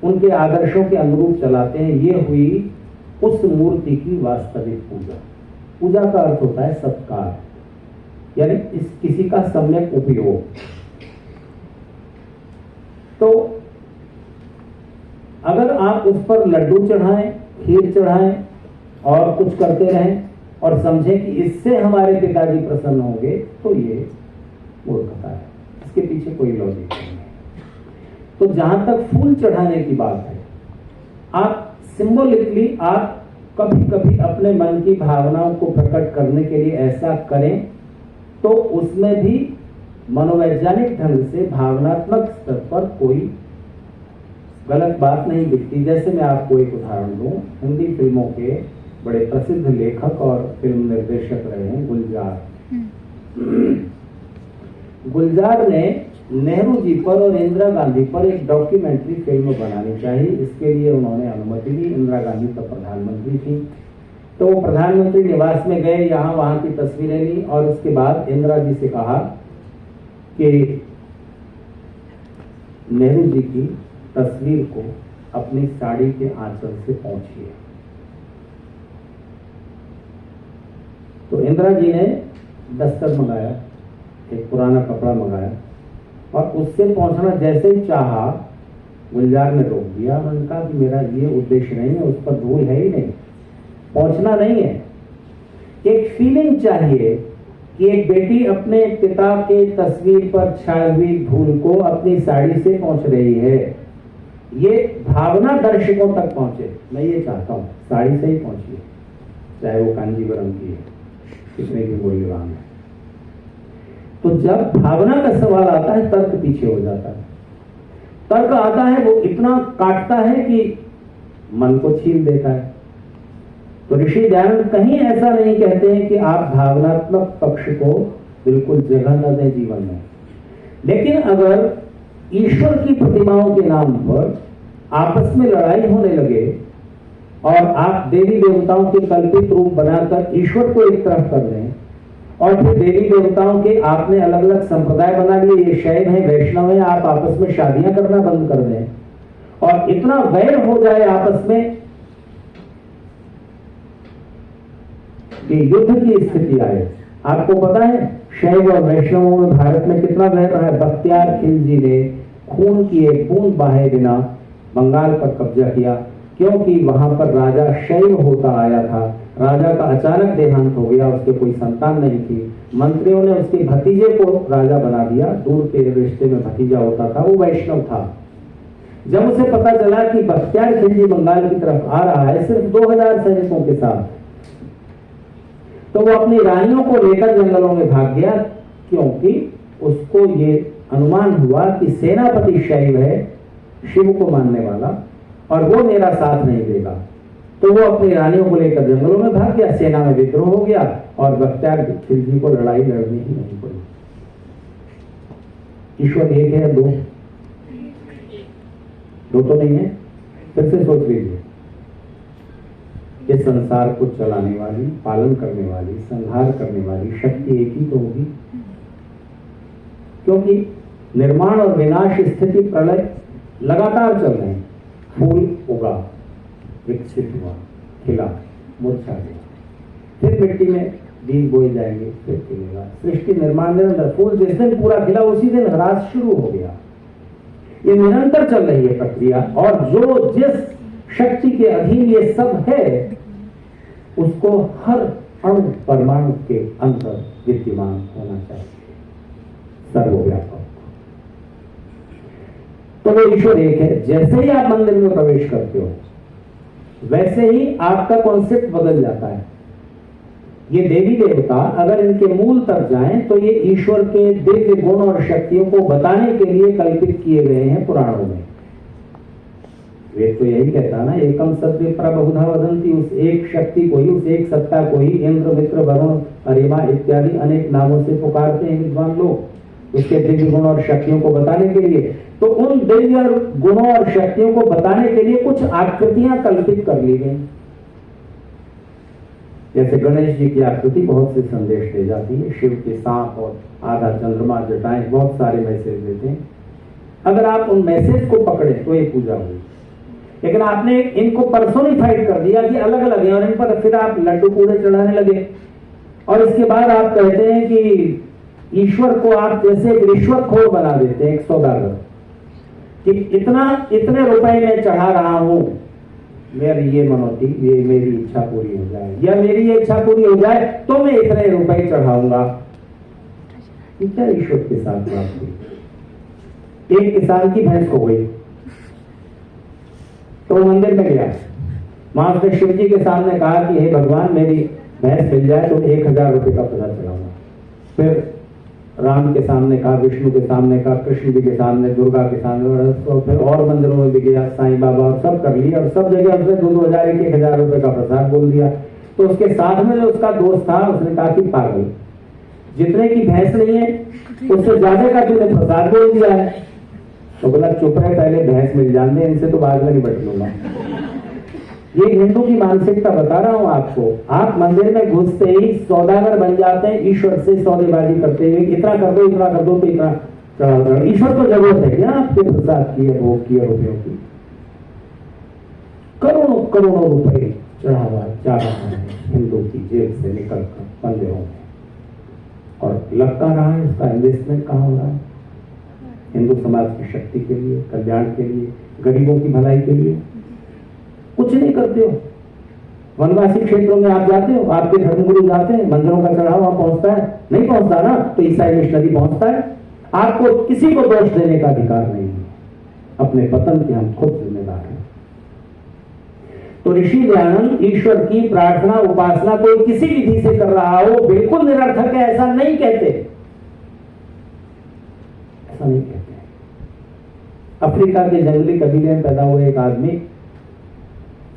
C: उनके आदर्शों के अनुरूप चलाते हैं। ये हुई उस मूर्ति की वास्तविक पूजा। पूजा का अर्थ होता है सत्कार, यानी इस किसी का सम्यक उपयोग। तो अगर आप उस पर लड्डू चढ़ाएं, खीर चढ़ाएं और कुछ करते रहें और समझें कि इससे हमारे पिताजी प्रसन्न होंगे, तो ये मूर्खता है। इसके पीछे कोई लॉजिक नहीं है। तो जहां तक फूल चढ़ाने की बात है, आप सिंबॉलिकली आप कभी कभी अपने मन की भावनाओं को प्रकट करने के लिए ऐसा करें, तो उसमें भी मनोवैज्ञानिक ढंग से भावनात्मक स्तर पर कोई गलत बात नहीं दिखती। जैसे मैं आपको एक उदाहरण दूं, हिंदी फिल्मों के बड़े प्रसिद्ध लेखक और फिल्म निर्देशक रहे हैं गुलजार। गुलजार ने नेहरू जी पर और इंदिरा गांधी पर एक डॉक्यूमेंट्री फिल्म बनानी चाहिए। इसके लिए उन्होंने अनुमति दी। इंदिरा गांधी तब प्रधानमंत्री थी, तो वो प्रधानमंत्री निवास में गए, यहाँ वहां की तस्वीरें ली और उसके बाद इंदिरा जी से कहा कि नेहरू जी की तस्वीर को अपनी साड़ी के आंचल से पोंछिए। तो इंदिरा जी ने दस्तर मंगाया, एक पुराना कपड़ा मंगाया और उससे पहुंचना जैसे ही चाहा, गुलजार ने रोक दिया। उन्होंने कहा कि मेरा ये उद्देश्य नहीं है, उस पर धूल है ही नहीं, पहुंचना नहीं है। एक फीलिंग चाहिए कि एक बेटी अपने पिता के तस्वीर पर छाई हुई धूल को अपनी साड़ी से पहुंच रही है। ये भावना दर्शकों तक पहुंचे। मैं ये चाहता हूं, साड़ी से ही पहुंचिए, चाहे वो कांजीवरम की है, कितने भी मूल्यवान है। तो जब भावना का सवाल आता है, तर्क पीछे हो जाता है। तर्क आता है, वो इतना काटता है कि मन को छीन देता है। तो ऋषि दयानंद कहीं ऐसा नहीं कहते हैं कि आप भावनात्मक पक्ष को बिल्कुल जगह न दें जीवन में। लेकिन अगर ईश्वर की प्रतिमाओं के नाम पर आपस में लड़ाई होने लगे और आप देवी देवताओं के कल्पित रूप बनाकर ईश्वर को एक तरफ कर दें और फिर देवी देवताओं के आपने अलग अलग संप्रदाय बना लिए, ये शैव है, वैष्णव है, आप आपस में शादियां करना बंद कर दें और इतना वैर हो जाए आपस में कि युद्ध की स्थिति आए। आपको पता है शैव और वैष्णवों में भारत में कितना वैर रहा है। बख्तियार खिलजी ने खून की एक बूंद बहाए बिना बंगाल पर कब्जा किया, क्योंकि वहां पर राजा शैव होता आया था। राजा का अचानक देहांत हो गया, उसके कोई संतान नहीं थी। मंत्रियों ने उसके भतीजे को राजा बना दिया, दूर के रिश्ते में भतीजा होता था, वो वैष्णव था। जब उसे पता चला कि बख्तियार खिलजी बंगाल की तरफ आ रहा है सिर्फ 2000 सैनिकों के साथ, तो वो अपनी रानियों को लेकर जंगलों में भाग गया, क्योंकि उसको ये अनुमान हुआ कि सेनापति शैव है, शिव को मानने वाला, और वो मेरा साथ नहीं देगा। तो वो अपनी रानियों को लेकर जंगलों में भाग गया, सेना में विद्रोह हो गया और बख्तियार खिलजी को लड़ाई लड़नी ही नहीं पड़ी। ईश्वर एक है, दो तो नहीं है। फिर से सोच लीजिए, इस संसार को चलाने वाली, पालन करने वाली, संहार करने वाली शक्ति एक ही तो होगी, क्योंकि निर्माण और विनाश, स्थिति, प्रलय लगातार चल रहे हैं। फूल उगा, विकसित हुआ, खिला, मुरझा गया, फिर मिट्टी में बीज बोए जाएंगे, फिर खिलेगा। सृष्टि निर्माण निरंतर। फूल जिस दिन पूरा खिला उसी दिन ह्रास शुरू हो गया। ये निरंतर चल रही है प्रक्रिया, और जो जिस शक्ति के अधीन ये सब है, उसको हर अणु परमाणु के अंदर विद्यमान होना चाहिए, सर्वव्यापक। तो वो ईश्वर एक है। जैसे ही आप मंदिर में प्रवेश करते हो, वैसे ही आपका कॉन्सेप्ट बदल जाता है। ये देवी देवता अगर इनके मूल तक जाएं, तो ये ईश्वर के दिव्य गुण और शक्तियों को बताने के लिए कल्पित किए गए हैं पुराणों में। वेद तो यही कहता ना, एकम सत्य प्रबहुधा वदंती, उस एक शक्ति को ही, उस एक सत्ता को ही इंद्र, मित्र, वरुण, अरिमा इत्यादि अनेक नामों से पुकारते हैं विद्वान लोग, उसके दिव्य गुण और शक्तियों को बताने के लिए। तो उन दिव्य गुणों और शक्तियों को बताने के लिए कुछ आकृतियां कल्पित कर ली गई। जैसे गणेश जी की आकृति बहुत से संदेश दे जाती है, शिव के सांप और आधा चंद्रमा जटाएं बहुत सारे मैसेज देते हैं। अगर आप उन मैसेज को पकड़े तो ये पूजा हुई। लेकिन आपने इनको पर्सोनिफाइड कर दिया कि अलग अलग है, और इन पर फिर आप लड्डू पूड़े चढ़ाने लगे, और इसके बाद आप कहते हैं कि ईश्वर को आप जैसे एक रिश्वतखोर बना देते हैं, एक सौदागर, कि इतने रुपए मैं चढ़ा रहा हूं, मेरी ये मनौती, ये मेरी इच्छा पूरी हो जाए, या मेरी ये इच्छा पूरी हो जाए तो मैं इतने रुपए चढ़ाऊंगा। क्या ईश्वर के साथ बात हुई। एक किसान की भैंस खो गई तो मंदिर में गया, वहां उसने शिव जी के सामने कहा कि हे भगवान, मेरी भैंस मिल जाए तो 1000 रुपए का पैसा चढ़ाऊंगा। फिर राम के सामने कहा, विष्णु के सामने कहा, कृष्ण जी के सामने, दुर्गा के सामने, तो फिर और मंदिरों में भी गया, साईं बाबा, और सब कर लिया, और सब जगह उसने 2000 1000 रुपए का प्रसाद बोल दिया। तो उसके साथ में जो उसका दोस्त था उसने कहा कि पागल, जितने की भैंस नहीं है उससे ज्यादा का तूने प्रसाद बोल दिया है। तो बोला चुप रहे, पहले भैंस मिल जाने, इनसे तो बाद में नहीं बच लूंगा। ये हिंदू की मानसिकता बता रहा हूं आपको। आप मंदिर में घुसते ही सौदागर बन जाते हैं, ईश्वर से सौदेबाजी करते हुए, इतना कर दो, इतना कर दो, तो इतना चढ़ा दो। ईश्वर को जरूरत है क्या आपके प्रसाद की, भोग की, रुपयों की? करोड़ों करोड़ों रुपए चढ़ावा जा रहा है हिंदू की जेब से निकल कर मंदिरों में, और लगता रहा है उसका इन्वेस्टमेंट कहाँ हो रहा है? हिंदू समाज की शक्ति के लिए, कल्याण के लिए, गरीबों की भलाई के लिए कुछ नहीं करते हो। वनवासी क्षेत्रों में आप जाते हो, आपके धर्मगुरु जाते हैं, मंदिरों का चढ़ावा वहां पहुंचता है? नहीं पहुंचता ना, तो ईसाई मिशनरी पहुंचता है। आपको किसी को दोष देने का अधिकार नहीं है, अपने पतन के हम खुद जिम्मेदार हैं। तो ऋषि दयानंद ईश्वर की प्रार्थना उपासना कोई किसी विधि से कर रहा हो बिल्कुल निरर्थक है, ऐसा नहीं कहते, ऐसा नहीं कहते। अफ्रीका के जंगली कबीले में पैदा हुए एक आदमी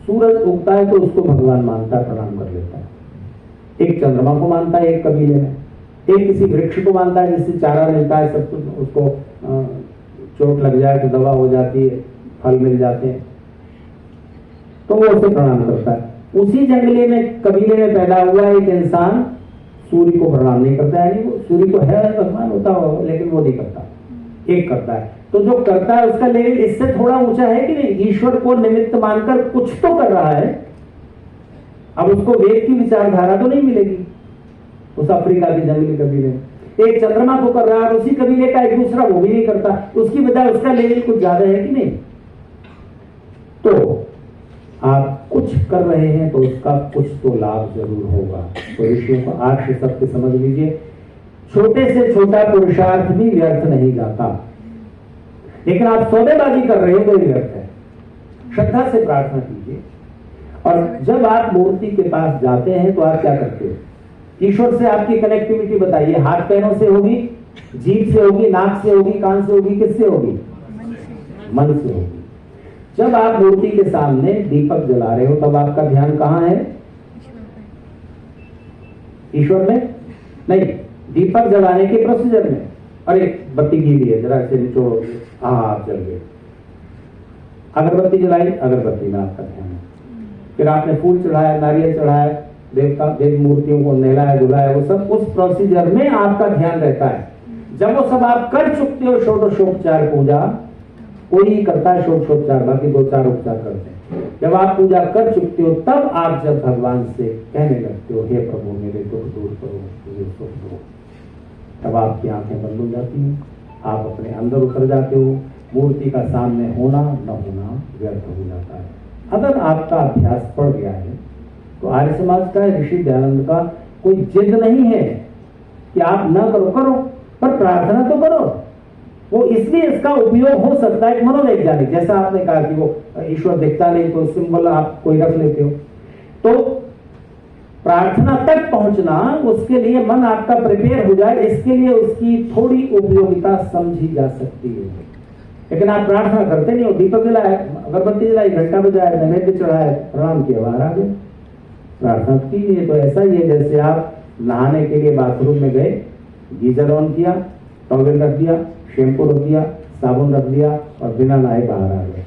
C: सूरज उगता है तो उसको भगवान मानता है, प्रणाम कर लेता है। एक चंद्रमा को मानता है एक कबीले में, एक किसी वृक्ष को मानता है जिससे चारा मिलता है, सब कुछ, उसको चोट लग जाए तो दवा हो जाती है, फल मिल जाते हैं, तो वो उसे प्रणाम करता है। उसी जंगले में कबीले में पैदा हुआ एक इंसान सूर्य को प्रणाम नहीं करता है, वो सूर्य को है भगवान होता हो, लेकिन वो नहीं करता, एक करता है। तो जो करता है उसका लेवल इससे थोड़ा ऊंचा है कि नहीं? ईश्वर को निमित्त मानकर कुछ तो कर रहा है। अब उसको वेद की विचारधारा तो नहीं मिलेगी उस अफ्रीका के जंगली कबीले में। एक चंद्रमा को कर रहा है, उसी कबीले का एक दूसरा वो भी नहीं करता, उसकी वजह उसका लेवल कुछ ज्यादा है कि नहीं? तो आप कुछ कर रहे हैं तो उसका कुछ तो लाभ जरूर होगा। तो ऋषियों को आर्ष सत्य समझ लीजिए, छोटे से छोटा पुरुषार्थ भी व्यर्थ नहीं जाता, लेकिन आप सौदेबाजी कर रहे हो तो व्यर्थ है। श्रद्धा से प्रार्थना कीजिए, और जब आप मूर्ति के पास जाते हैं तो आप क्या करते हो? ईश्वर से आपकी कनेक्टिविटी बताइए, हाथ पैरों से होगी, जीभ से होगी, नाक से होगी, कान से होगी, किससे होगी? मन से होगी। जब आप मूर्ति के सामने दीपक जला रहे हो तब आपका ध्यान कहाँ है? ईश्वर में नहीं, दीपक जलाने के प्रोसीजर में। अरे बत्ती गीली है, जरा से निचोड़ो, हाँ आप जल गए। अगरबत्ती जलाई, अगरबत्ती में आपका ध्यान है। फिर आपने फूल चढ़ाया, नारियल चढ़ाया, देव मूर्तियों को नहलाया धुलाया, वो सब उस प्रोसीजर में आपका ध्यान रहता है। जब वो सब आप कर चुकते हो, षोडशोपचार पूजा कोई ही करता है, षोडशोपचार बाकी 2-4 उपचार करते हैं। जब आप पूजा कर चुकते हो तब आप जब भगवान से कहने लगते हो, हे प्रभु मेरे दुख दूर करो, मुझे सुख दो, तब आपकी आंखें बंद हो जाती हैं, आप अपने अंदर उतर जाते हो। मूर्ति का सामने होना न होना व्यर्थ हो जाता है। अगर आपका अभ्यास पड़ गया है तो आर्य समाज का, ऋषि दयानंद का कोई जिद नहीं है कि आप न करो, करो, पर प्रार्थना तो करो। वो इसलिए इसका उपयोग हो सकता है मनोवैज्ञानिक, जैसा आपने कहा कि वो ईश्वर दिखता नहीं तो सिंबल आप कोई रख लेते हो, तो प्रार्थना तक पहुंचना, उसके लिए मन आपका प्रिपेयर हो जाए, इसके लिए उसकी थोड़ी उपयोगिता समझी जा सकती है। लेकिन आप प्रार्थना करते नहीं हो, दीपक जलाए, अगरबत्ती जलाई, घंटा बजाए, नैवेद्य चढ़ाए, प्रणाम किया, बाहर आ गए, प्रार्थना कीजिए। तो ऐसा ही है जैसे आप नहाने के लिए बाथरूम में गए, गीजर ऑन किया, टॉवेल रख दिया, शैम्पू रख दिया, साबुन रख दिया और बिना नहाए बाहर आ गए,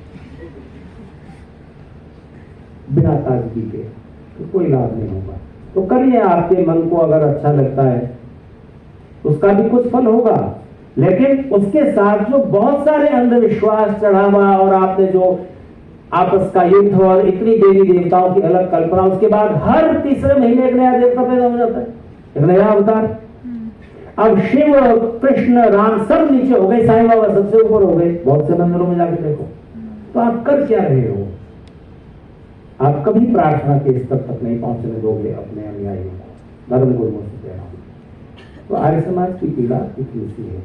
C: बिना ताजगी के, तो कोई लाभ नहीं होगा। तो करिए, आपके मन को अगर अच्छा लगता है उसका भी कुछ फल होगा। लेकिन उसके साथ जो बहुत सारे अंधविश्वास चढ़ा हुआ और आपने जो आपस का युद्ध और इतनी देवी देवताओं की अलग कल्पना, उसके बाद हर तीसरे महीने एक नया देवता पैदा हो जाता है, एक नया अवतार। अब शिव कृष्ण राम सब नीचे हो गए, साईं बाबा सबसे ऊपर हो गए, बहुत से मंदिरों में जाके देखो। तो आप कर क्या रहे हो? आप कभी प्रार्थना के स्तर तक नहीं पहुंचने दोगे अपने अनुयायियों को, धर्म गुरुओं से कह रहा हूं। तो आर्य समाज की पीड़ा इतनी सी है,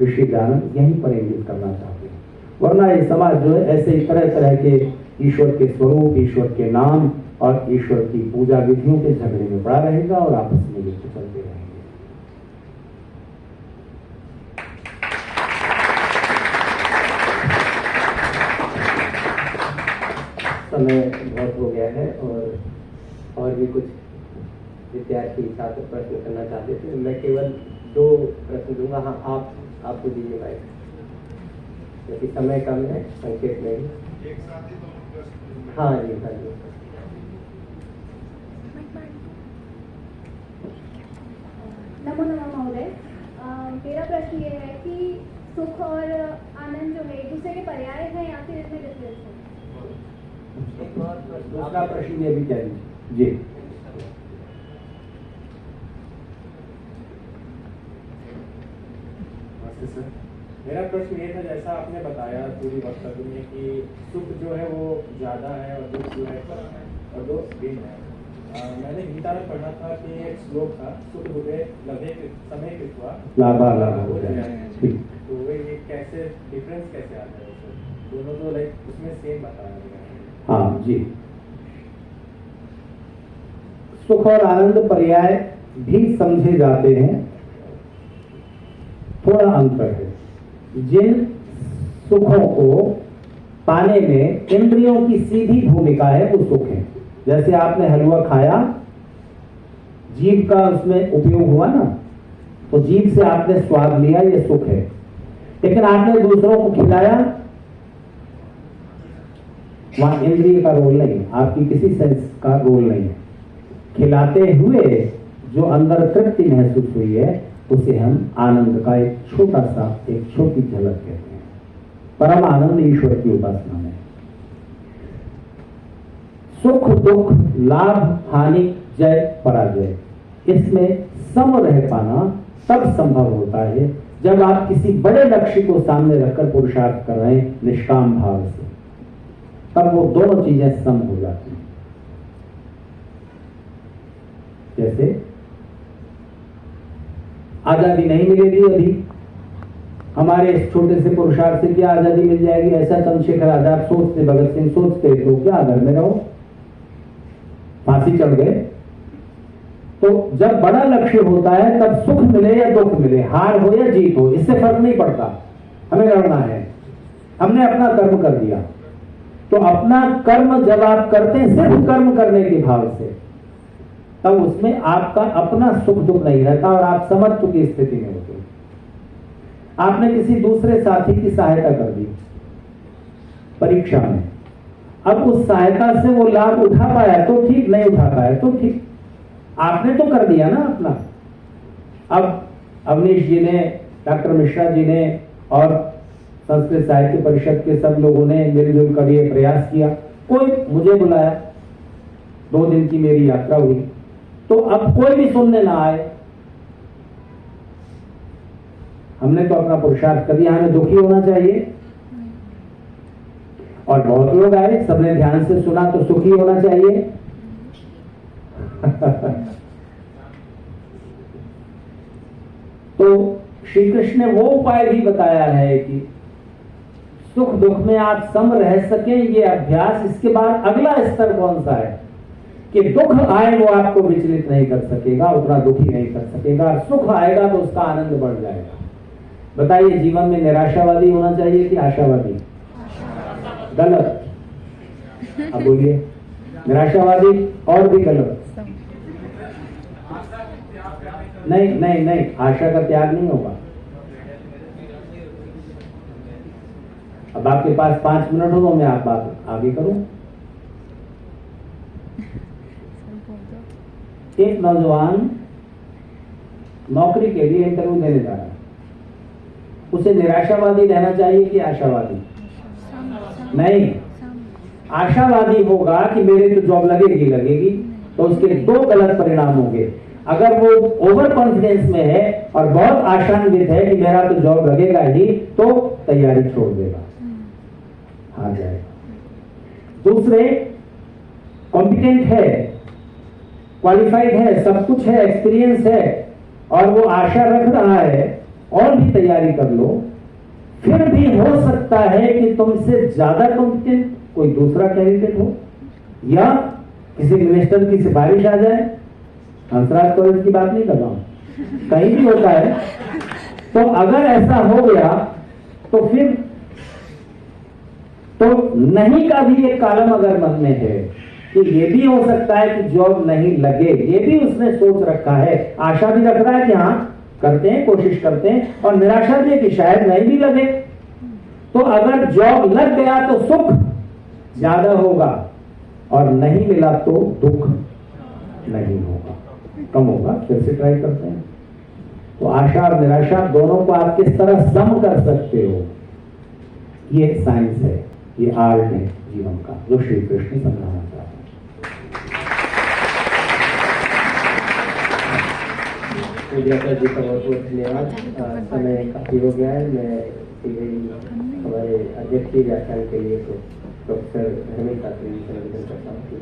C: ऋषि दयानंद यहीं पर इंगित करना चाहते हैं। वरना ये समाज जो है ऐसे ही तरह तरह के ईश्वर के स्वरूप, ईश्वर के नाम और ईश्वर की पूजा विधियों के झगड़े में पड़ा रहेगा और आपस में युद्ध चलते रहेंगे।
A: समय बहुत हो गया है और भी कुछ विद्यार्थी छात्र प्रश्न करना चाहते थे। मैं केवल 2 प्रश्न दूंगा। हाँ, आपको दीजिए भाई, क्योंकि समय कम है, संक्षेप में ही।
G: एक साथ ही दोनों प्रश्न।
A: हाँ जी, हाँ जी।
E: नमो नमः महोदय। मेरा प्रश्न ये है कि सुख और आनंद जो है एक दूसरे के पर्याय है या फिर इसमें डिफरेंस है?
C: दूसरा प्रश्न ये भी कह दीजिए जी।
D: सर, मेरा प्रश्न ये था, जैसा आपने बताया पूरी वक्तव्य में कि सुख जो है वो ज्यादा है और दुख जो है कम है और दो भिन्न है। मैंने गीता में पढ़ा था कि एक श्लोक था, सुख दुखे लभे समय कृत्वा
C: लाभा लाभ हो जाए। ठीक।
D: तो वो ये कैसे डिफरेंस कैसे आता है सर? दोनों तो लाइक उसमें सेम बताया गया है।
C: हाँ जी, सुख और आनंद पर्याय भी समझे जाते हैं, थोड़ा अंतर है। जिन सुखों को पाने में इंद्रियों की सीधी भूमिका है वो सुख है। जैसे आपने हलवा खाया, जीभ का उसमें उपयोग हुआ ना, तो जीभ से आपने स्वाद लिया, ये सुख है। लेकिन आपने दूसरों को खिलाया, वहां इंद्रिय का रोल नहीं, आपकी किसी सेंस का रोल नहीं है। खिलाते हुए जो अंदर तृप्ति महसूस हुई है उसे हम आनंद का एक छोटा सा, एक छोटी झलक कहते हैं। परम आनंद ईश्वर की उपासना में। सुख दुख, लाभ हानि, जय पराजय, इसमें सम रह पाना तब संभव होता है जब आप किसी बड़े लक्ष्य को सामने रखकर पुरुषार्थ कर रहे हैं निष्काम भाव से, तब वो दोनों चीजें सम हो जाती हैं। जैसे आजादी नहीं मिलेगी अभी, हमारे इस छोटे से पुरुषार्थ से क्या आजादी मिल जाएगी? ऐसा चंद्रशेखर आजाद सोचते, भगत सिंह सोचते तो क्या घर में रहो, फांसी चढ़ गए। तो जब बड़ा लक्ष्य होता है तब सुख मिले या दुख मिले, हार हो या जीत हो, इससे फर्क नहीं पड़ता, हमें लड़ना है। हमने अपना कर्म कर दिया, तो अपना कर्म जब आप करते हैं सिर्फ कर्म करने के भाव से, तब उसमें आपका अपना सुख दुख नहीं रहता और आप समत्व की स्थिति में होते हैं। आपने किसी दूसरे साथी की सहायता कर दी परीक्षा में, अब उस सहायता से वो लाभ उठा पाया तो ठीक, नहीं उठा पाया तो ठीक, आपने तो कर दिया ना अपना। अब अवनीश जी ने, डॉक्टर मिश्रा जी ने और संस्कृत साहित्य परिषद के सब लोगों ने मिलजुल कर ये प्रयास किया। कोई मुझे बुलाया, 2 दिन की मेरी यात्रा हुई, तो अब कोई भी सुनने ना आए, हमने तो अपना पुरुषार्थ कर दिया, हमें दुखी होना चाहिए। और बहुत लोग आए, सबने ध्यान से सुना तो सुखी होना चाहिए। तो श्री कृष्ण ने वो उपाय भी बताया है कि सुख दुख में आप सम रह सके, ये अभ्यास। इसके बाद अगला स्तर कौन सा है कि दुख आए वो आपको विचलित नहीं कर सकेगा, उतना दुखी नहीं कर सकेगा। सुख आएगा तो उसका आनंद बढ़ जाएगा। बताइए, जीवन में निराशावादी होना चाहिए कि आशावादी? गलत। अब बोलिए, निराशावादी और भी गलत। नहीं नहीं नहीं, आशा का त्याग नहीं होगा। अब आपके पास 5 मिनट हो तो मैं आप बात आगे करूं। एक नौजवान नौकरी के लिए इंटरव्यू देने जा रहा है, उसे निराशावादी रहना चाहिए कि आशावादी? नहीं, आशावादी होगा कि मेरे तो जॉब लगेगी, तो उसके दो गलत परिणाम होंगे। अगर वो ओवर कॉन्फिडेंस में है और बहुत आशान्वित है कि मेरा तो जॉब लगेगा ही, तो तैयारी छोड़ देगा, हार जाएगा। दूसरे कॉम्पिटेंट है, क्वालिफाइड है, सब कुछ है, एक्सपीरियंस है, और वो आशा रख रहा है और भी तैयारी कर लो, फिर भी हो सकता है कि तुमसे ज्यादा कॉम्पिटेंट कोई दूसरा कैंडिडेट हो, या किसी मिनिस्टर की सिफारिश आ जाए। हंसराज कॉलेज की बात नहीं कर रहा हूं, कहीं भी होता है। तो अगर ऐसा हो गया तो फिर तो नहीं का भी एक कॉलम अगर मन में है कि ये भी हो सकता है कि जॉब नहीं लगे, ये भी उसने सोच रखा है, आशा भी रख रहा है कि हाँ करते हैं, कोशिश करते हैं, और निराशा भी है कि शायद नहीं भी लगे। तो अगर जॉब लग गया तो सुख ज्यादा होगा, और नहीं मिला तो दुख नहीं होगा, कम होगा। फिर से ट्राई करते हैं। तो आशा और निराशा दोनों को आप किस तरह सम कर सकते हो, ये साइंस है, ये आर्ट है जीवन का, जो श्री कृष्ण समझाना चाहते हैं।
A: विद्याकर जी का बहुत बहुत धन्यवाद। समय काफी हो गया है, मैं हमारे अध्यक्ष जी व्याख्यान के लिए तो प्रोफेसर धर्मेंद्र शास्त्री जी से निवेदन करता हूँ कि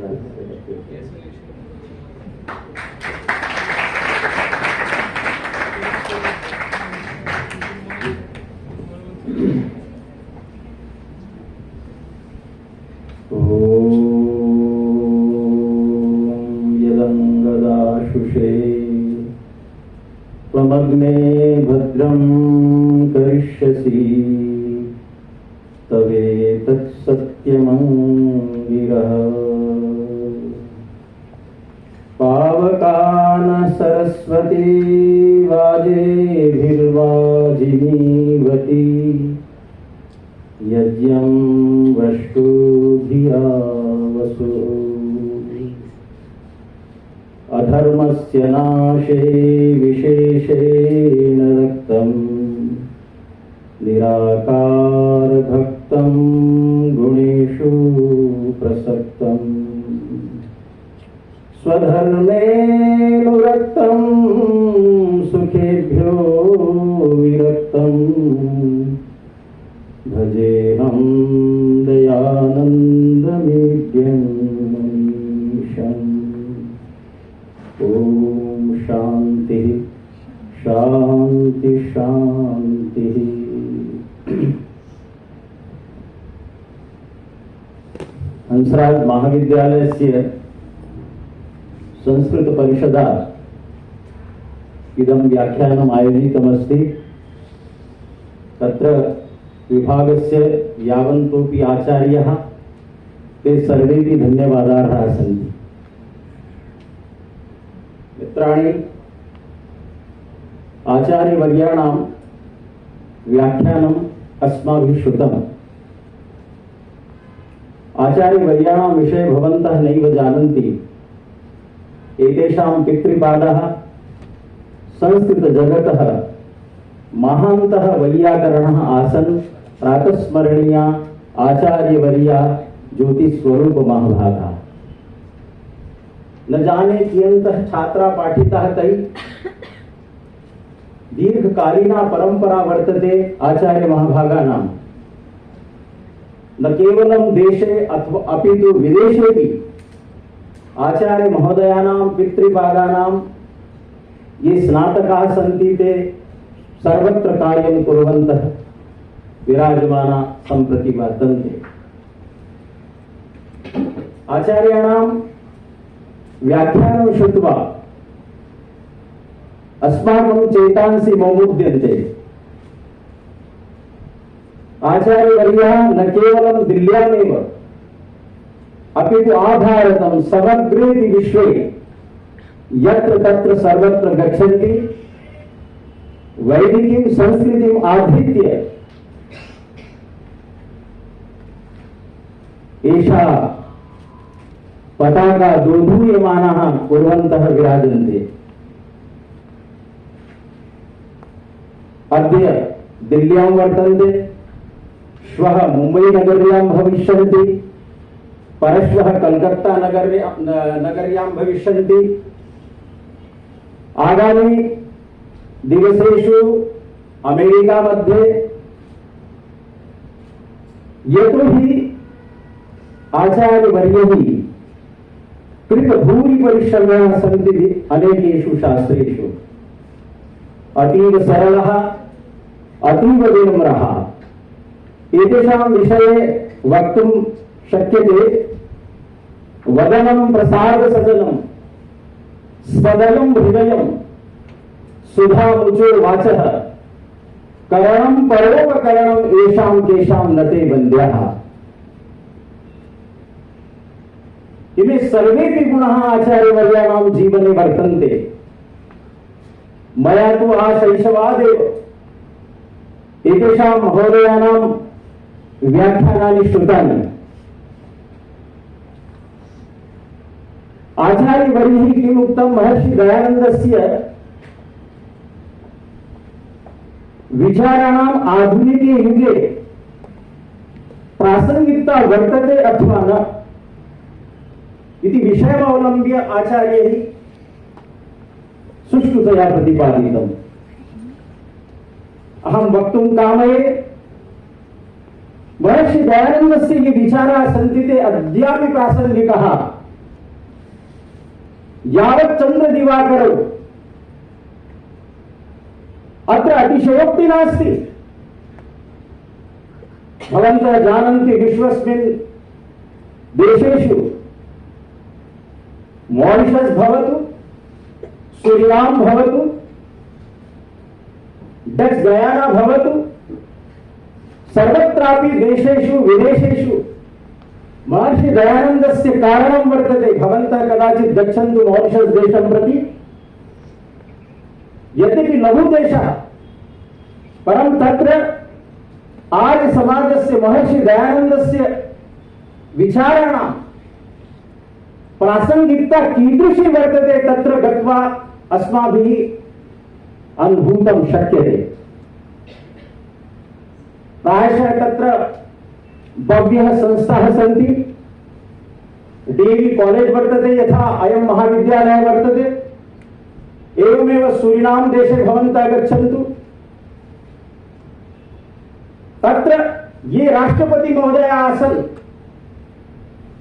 C: यदंगदाशुषे त्वमग्ने भद्रं करिष्यसि तवेतत् सत्यमङ्गिरः पावकान सरस्वती वाजेभिर्वाजिनीवती यज्ञं वस्तु धिया वसु अधर्मस्य नाशे विशेषेण रक्तं निराकार भक्तं गुणेषु प्रसक्तं स्वधर्मेऽनुरक्तं सुखेभ्यो विरक्तं भजेऽहं दयानन्दमीड्यमीशम्। ओम शांति शांति शांति। हंसराज महाविद्यालयस्य संस्कृत परिषदा इदं व्याख्यानम् आयोजितमस्ति। तत्र विभागस्य यावन्तोऽपि आचार्याः ते सर्वेपि धन्यवादार्हाः सन्ति। मित्राणि, आचार्यवर्याणां व्याख्यानम् अस्माभिः श्रुतम्। आचार्यवर्याणां विषये भवन्तः नैव जानन्ति। एतेषां पितृपादाः संस्कृतजगतः महान्तः वैयाकरणः आसन्। प्रातस्मरणीया आचार्यवर्या ज्योतिस्वरूपमहाभागा। न जाने कियन्तः छात्रा पाठिताः तैः। दीर्घकालीना परंपरा वर्तते आचार्य महाभागानां। न केवलं देशे अथवा अपितु विदेशेपि आचार्य महोदयानां पितृपादानां ये स्नातकाः सन्ति ते सर्वत्र कार्यं कुर्वन्तः विराजमाना सम्प्रति वर्तन्ते। आचार्याणां व्याख्यानं श्रुत्वा अस्माकं चेतांसि मोमुद्यन्ते। आचार्यवर्यः न केवलं दिल्ल्यामेव अपितु आभारतं समग्रेऽपि विश्वे यत्र तत्र सर्वत्र गच्छन्ति। वैदिकीं संस्कृतिम् आधृत्य एषा पताका दोधूयमानः कुर्वन्तः विराजन्ते। अद्य दिल्ल्यां वर्तन्ते, श्वः मुम्बईनगर्यां भविष्यन्ति, परश्वः कलकत्ता नगर्यां भविष्यन्ति। आगामी दिवसेषु अमेरिका मध्ये, यतोहि आचार्यवर्यैः कृतभूरिपरिश्रमाः सन्ति अनेकेषु शास्त्रेषु। अतीव सरलः, अतीव विनम्रः। एतेषां विषये वक्तुं शक्यते, वदनं प्रसादसदनं सदनं हृदयं सुधामुचो वाचः करणं परोपकरणं येषां केषां नते वन्द्याः। इमे सर्वेपि गुणाः आचार्यवर्याणां जीवने वर्तन्ते। मया तु आशैशवादेव एतेषां महोदयानां व्याख्यानानि श्रुतानि। आचार्यवर्यैः किम् उक्तं, महर्षि दयानन्दस्य विचाराणाम् आधुनिके युगे प्रासंगिकता वर्तते अथवा न इति विषयमवलम्ब्य आचार्यैः सुष्ठुतया प्रतिपादितम्। अहं वक्तुं कामये, महर्षि दयानन्दस्य ये विचाराः सन्ति ते अद्यापि प्रासंगिकाः। यावत् चन्द्रदिवाकरौ अत्र अतिशयोक्ति नास्ति। भवन्तः जानन्ति, विश्वस्मिन् देशेषु मॉरिशस भवतु, सूरिनाम भवतु, डच गयाना भवतु, सर्वत्रापि देशेषु विदेशेषु महर्षि दयानन्दस्य कारणं वर्तते। भवन्तः कदाचित् गच्छन्तु मॉरिशस देशं प्रति, यद्यपि लघु देशः, परं तत्र आर्य समाजस्य महर्षि दयानन्दस्य विचाराणां प्रासंगिकता कीदृशी वर्तते तत्र गत्वा अस्माभिः अनुभूतं शक्यते। प्रायशः तत्र बह्व्यः संस्थाः सन्ति। डीवी कॉलेज वर्तते, यथा अयं महाविद्यालयः वर्तते। एवमेव सूरिनाम देशे भवन्तः गच्छन्तु, तत्र ये राष्ट्रपति महोदय आसन्,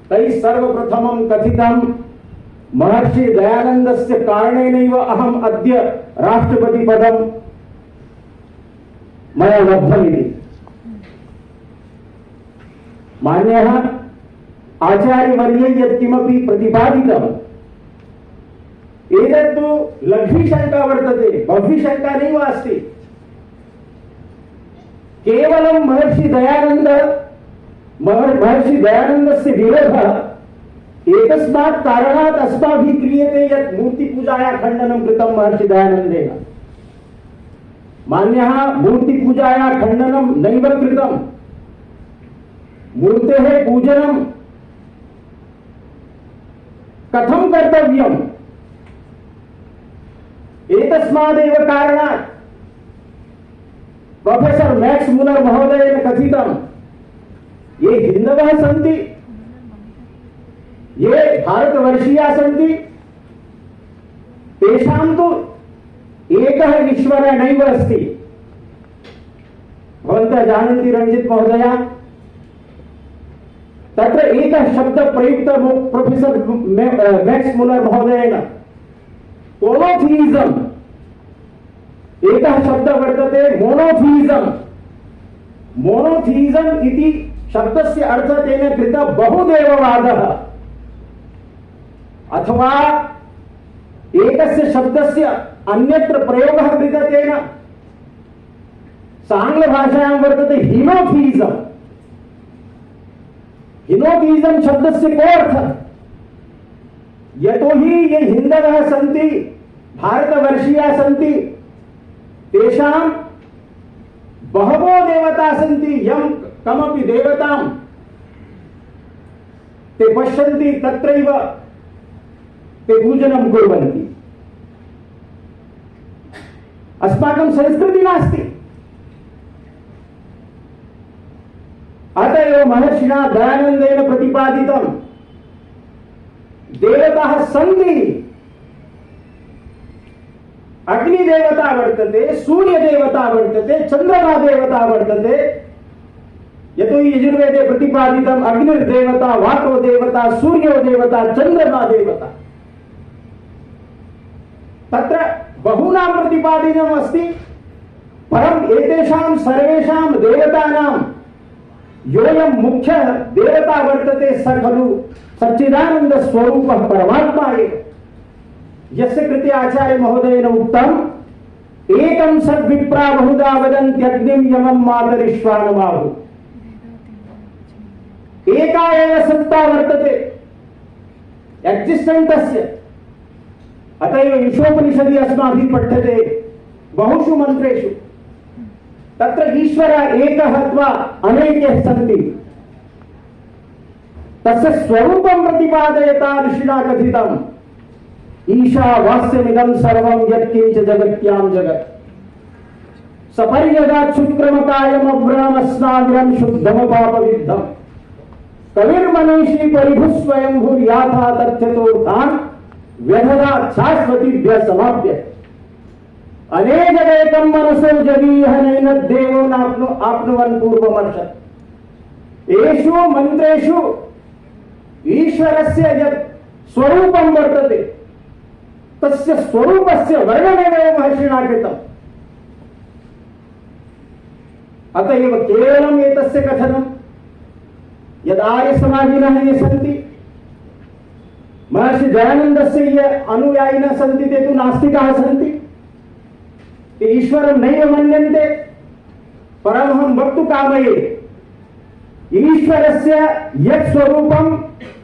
C: तैः सर्वप्रथमं कथितं, महर्षि दयानन्दस्य कारणेनैव अहम् अद्य राष्ट्रपतिपदं मया लब्धमिति। मान्यः आचार्यवर्यैः यत्किमपि प्रतिपादितम्, एतत्तु लघ्वीशङ्का वर्तते, बह्वीशङ्का नैव अस्ति। केवलं महर्षि दयानन्दस्य विरोधः एकस्मात् कारणात् अस्माभिः क्रियते यत् मूर्तिपूजायाः खण्डनं कृतं महर्षि दयानन्देन। मान्यः, मूर्तिपूजायाः खण्डनं नैव कृतं। मूर्तेः पूजनं कथं कर्तव्यम्, एतस्मादेव कारणात् प्रोफेसर मैक्स मुलर महोदयेन कथितं, ये हिन्दवः सन्ति, ये भारतवर्षीयाः सन्ति, तेषां तु एकः ईश्वरः नैव अस्ति। भवन्तः जानन्ति रञ्जित महोदय, तत्र एकः शब्दः प्रयुक्तः प्रोफेसर मैक्स मुलर महोदयेन, मोनोथीइज्म। एकः शब्दः वर्तते मोनोथीइज्म। मोनोथीइज्म इति शब्दस्य अर्थः तेन कृतः बहुदेववादः, अथवा एकस्य शब्दस्य अन्यत्र प्रयोगः कृतः तेन। साङ्ग्लभाषायां वर्तते हिनोथीइज्म। हिनोथीइज्म शब्दस्य को अर्थः? यतोहि ये हिन्दवः सन्ति, भारतवर्षीयाः सन्ति, तेषां बहवो देवता सन्ति। यं कमपि देवतां ते पश्यन्ति तत्रैव ते पूजनं कुर्वन्ति। अस्माकं संस्कृति नास्ति। अत एव महर्षिणा दयानन्देन प्रतिपादितं देवताः सन्ति। अग्निदेवता वर्तते, सूर्यदेवता वर्तते, चंद्रमा देवता वर्तते। यतो हि यजुर्वेदे प्रतिपादितम् अग्निर्देवता, वातो देवता, सूर्यो देवता, चंद्रमा देवता। तत्र बहूनां प्रतिपादितम् अस्ति। परम् एतेषां सर्वेषां देवतानां योऽयं मुख्यः देवता वर्तते स खलु सच्चिदानंद स्वरूपः परमात्मा एव। यस्य कृते आचार्य महोदयेन उक्तम् एकं सद्विप्रा बहुधा वदन्त्यग्निं यमं मातरिश्वानमाहु। एका एव सत्ता वर्तते एक्सिस्टेंटस्य। अतएव ईशोपनिषदि अस्माभिः पठ्यते बहुषु मंत्रेषु तत्र ईश्वर एकः अथवा अनेके सन्ति। तस्य स्वरूपं प्रतिपादयता ऋषिणा कथितम् ईशावास्यमिदं सर्वं यत्किंच जगत्यां जगत् सपर्यगाच्छुक्रमकायमभ्रामस्नाग्रं शुद्धमपापविद्धम् कविर्मनीषी परिभुस्वयंभूर्याथा तथ्यतोर्थान् व्यधदात् शाश्वतीभ्यः समाप्य अनेकदेकं मनसो जगीह नैनद्देवो आप्नुवन् पूर्वमर्षत्। एषु मन्त्रेषु ईश्वरस्य यत् स्वरूपं वर्तते तस्य स्वरूपस्य वर्णनेन महर्षिणा कृतम्। अत एव केवलम् एतस्य कथनं यद् आर्यसमाजिनः ये सन्ति, महर्षि दयानन्दस्य ये अनुयायिनः सन्ति, ते तु नास्तिकाः सन्ति। ते ईश्वरं नैव मन्यन्ते। परमहं वक्तुं कामये ईश्वरस्य यत् स्वरूपं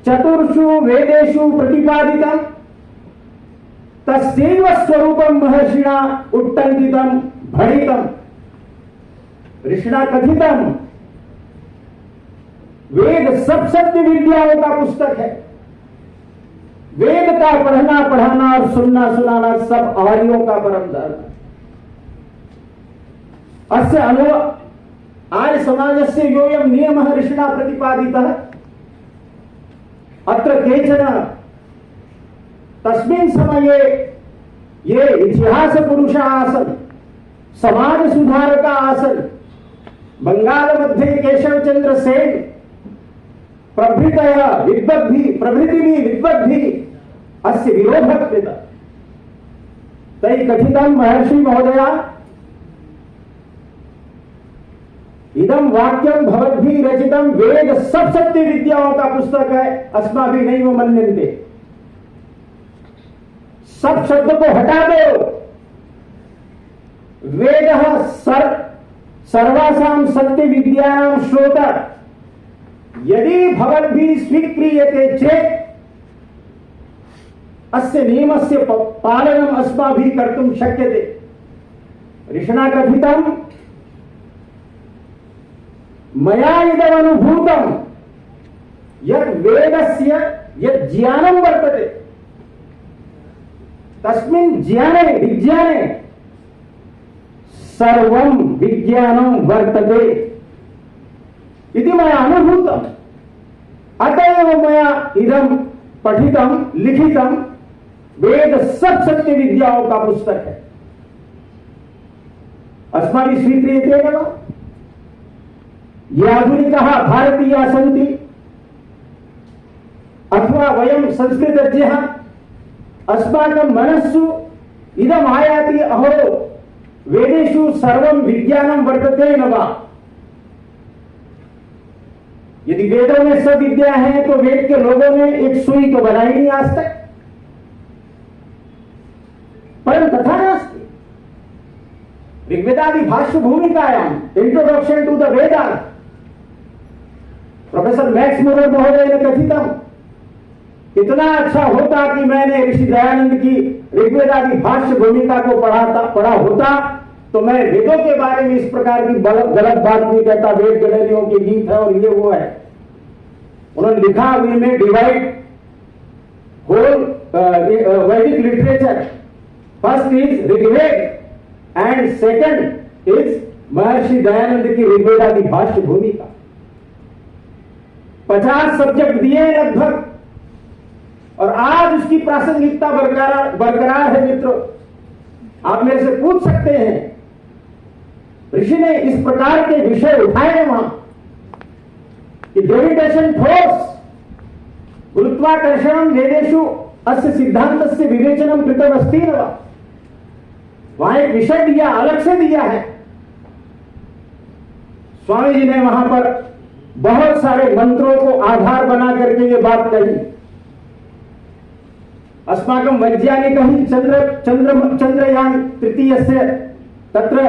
C: चतुर्षु वेदेषु प्रतिपादितं तस्यैव स्वरूपं महर्षिणा उत्टङ्कितं भणितं ऋषिणा कथितं। वेद सब सत्य विद्याओं का पुस्तक है। वेद का पढ़ना पढ़ाना और सुनना सुनाना सब आर्यों का परम धर्म है। अस्य अनुभव आर्य समाजस्य योऽयं नियमः ऋषिणा प्रतिपादितः। अत्र केचन तस्मिन् समये ये इतिहास पुरुषाः आसन्, समाज सुधारकाः आसन्, बंगाल मध्ये केशवचंद्र सेन प्रभृतयः प्रभृतिभिः विद्वद्भिः अस्य विरोधः कृतः। तैः कथितं महर्षि महोदया इदं वाक्यं भवद्भिः रचितं वेद सब सत्य विद्याओं का पुस्तक है, अस्माभिः नैव मन्यन्ते। सब शब्द को हटा दो। वेदः सर्वासां सत्य विद्यानां श्रोता। यदि भवद्भिः स्वीक्रियते चेत् अस्य नियमस्य पालनम् अस्माभिः कर्तुं शक्यते। ऋषिणा कथितं मया इदमनुभूतं यत् वेदस्य यत् ज्ञानं वर्तते तस्मिन् ज्ञाने विज्ञाने सर्वं विज्ञानं वर्तते इति मया अनुभूतम्। अतः एव मया इदं पठितं लिखितं। वेद सब सत्य विद्याओं का पुस्तक है। अस्माभिः स्वीक्रियते न वा? ये आधुनिकाः भारतीयाः सन्ति अथवा वयं संस्कृतज्ञः, अस्माकं मनस्सु इदम् आयाति अहो वेदेषु सर्वं विज्ञानं वर्तते न वा? यदि वेदों में सब विद्या है तो वेद के लोगों ने एक सुई तो बनाई नहीं आज तक। परंतु तथा नास्ति। ऋग्वेदादि भाष्य भूमिकायां introduction to the Vedas professor Max Muller महोदय ने कथितम इतना अच्छा होता कि मैंने ऋषि दयानंद की ऋग्वेदादि भाष्य भूमिका को पढ़ा होता तो मैं वेदों के बारे में इस प्रकार की गलत बात नहीं कहता। वेद गणनियों के गीत है और ये वो है। उन्होंने लिखा we may divide whole Vedic literature, first is Rigveda and second is Maharshi Dayanand की ऋग्वेदादि भाष्य भूमिका। 50 सब्जेक्ट दिए हैं लगभग, और आज उसकी प्रासंगिकता बरकरार है। मित्रों, आप मेरे से पूछ सकते हैं ऋषि ने इस प्रकार के विषय उठाए हैं वहां कि ग्रेविटेशन फोर्स, गुरुत्वाकर्षण वेदेषु अस्य सिद्धांतस्य विवेचनम कृतम अस्ति न वा, वहां एक विषय दिया, अलग से दिया है। स्वामी जी ने वहां पर बहुत सारे मंत्रों को आधार बना करके ये बात कही। अस्माकं वैज्ञानिकैः चंद्रयान तृतीयस्य तत्र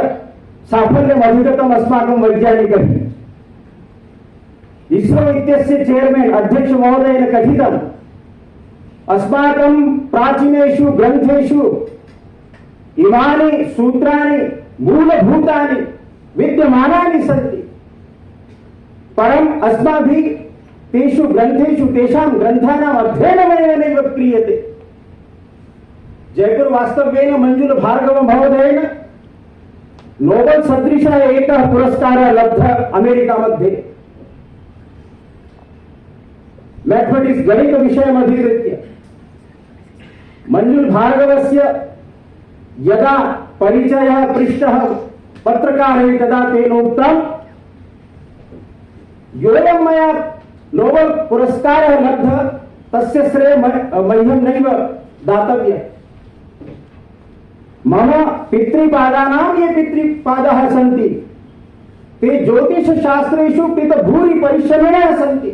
C: साफल्यम् अधिगतम् अस्माकं वैज्ञानिकैः। इसरो इत्यस्य चेयरमैन अध्यक्ष महोदयेन कथितम् अस्माकं प्राचीनेषु ग्रंथेषु इमानि सूत्राणि मूलभूतानि विद्यमानानि सन्ति, परम् अस्माभिः तेषु ग्रंथेषु तेषां ग्रंथानाम् अध्ययनमेव नैव क्रियते। जयपुर वास्तव्येन मंजुल भार्गव महोदयेन नोबेल सदृशः एकः पुरस्कारः लब्धः अमेरिका मध्ये मैथमेटिक्स गणित विषयम् अधिकृत्य। मंजुल भार्गवस्य यदा परिचयः पृष्टः पत्रकारैः तदा तेन उक्तम् योऽयं मया नोबेल पुरस्कारः लब्धः तस्य श्रेयः मह्यं नैव दातव्यः। मम पितृपादानां ये पितृपादाः सन्ति ते ज्योतिषशास्त्रेषु कृतभूरि परिश्रमेण सन्ति।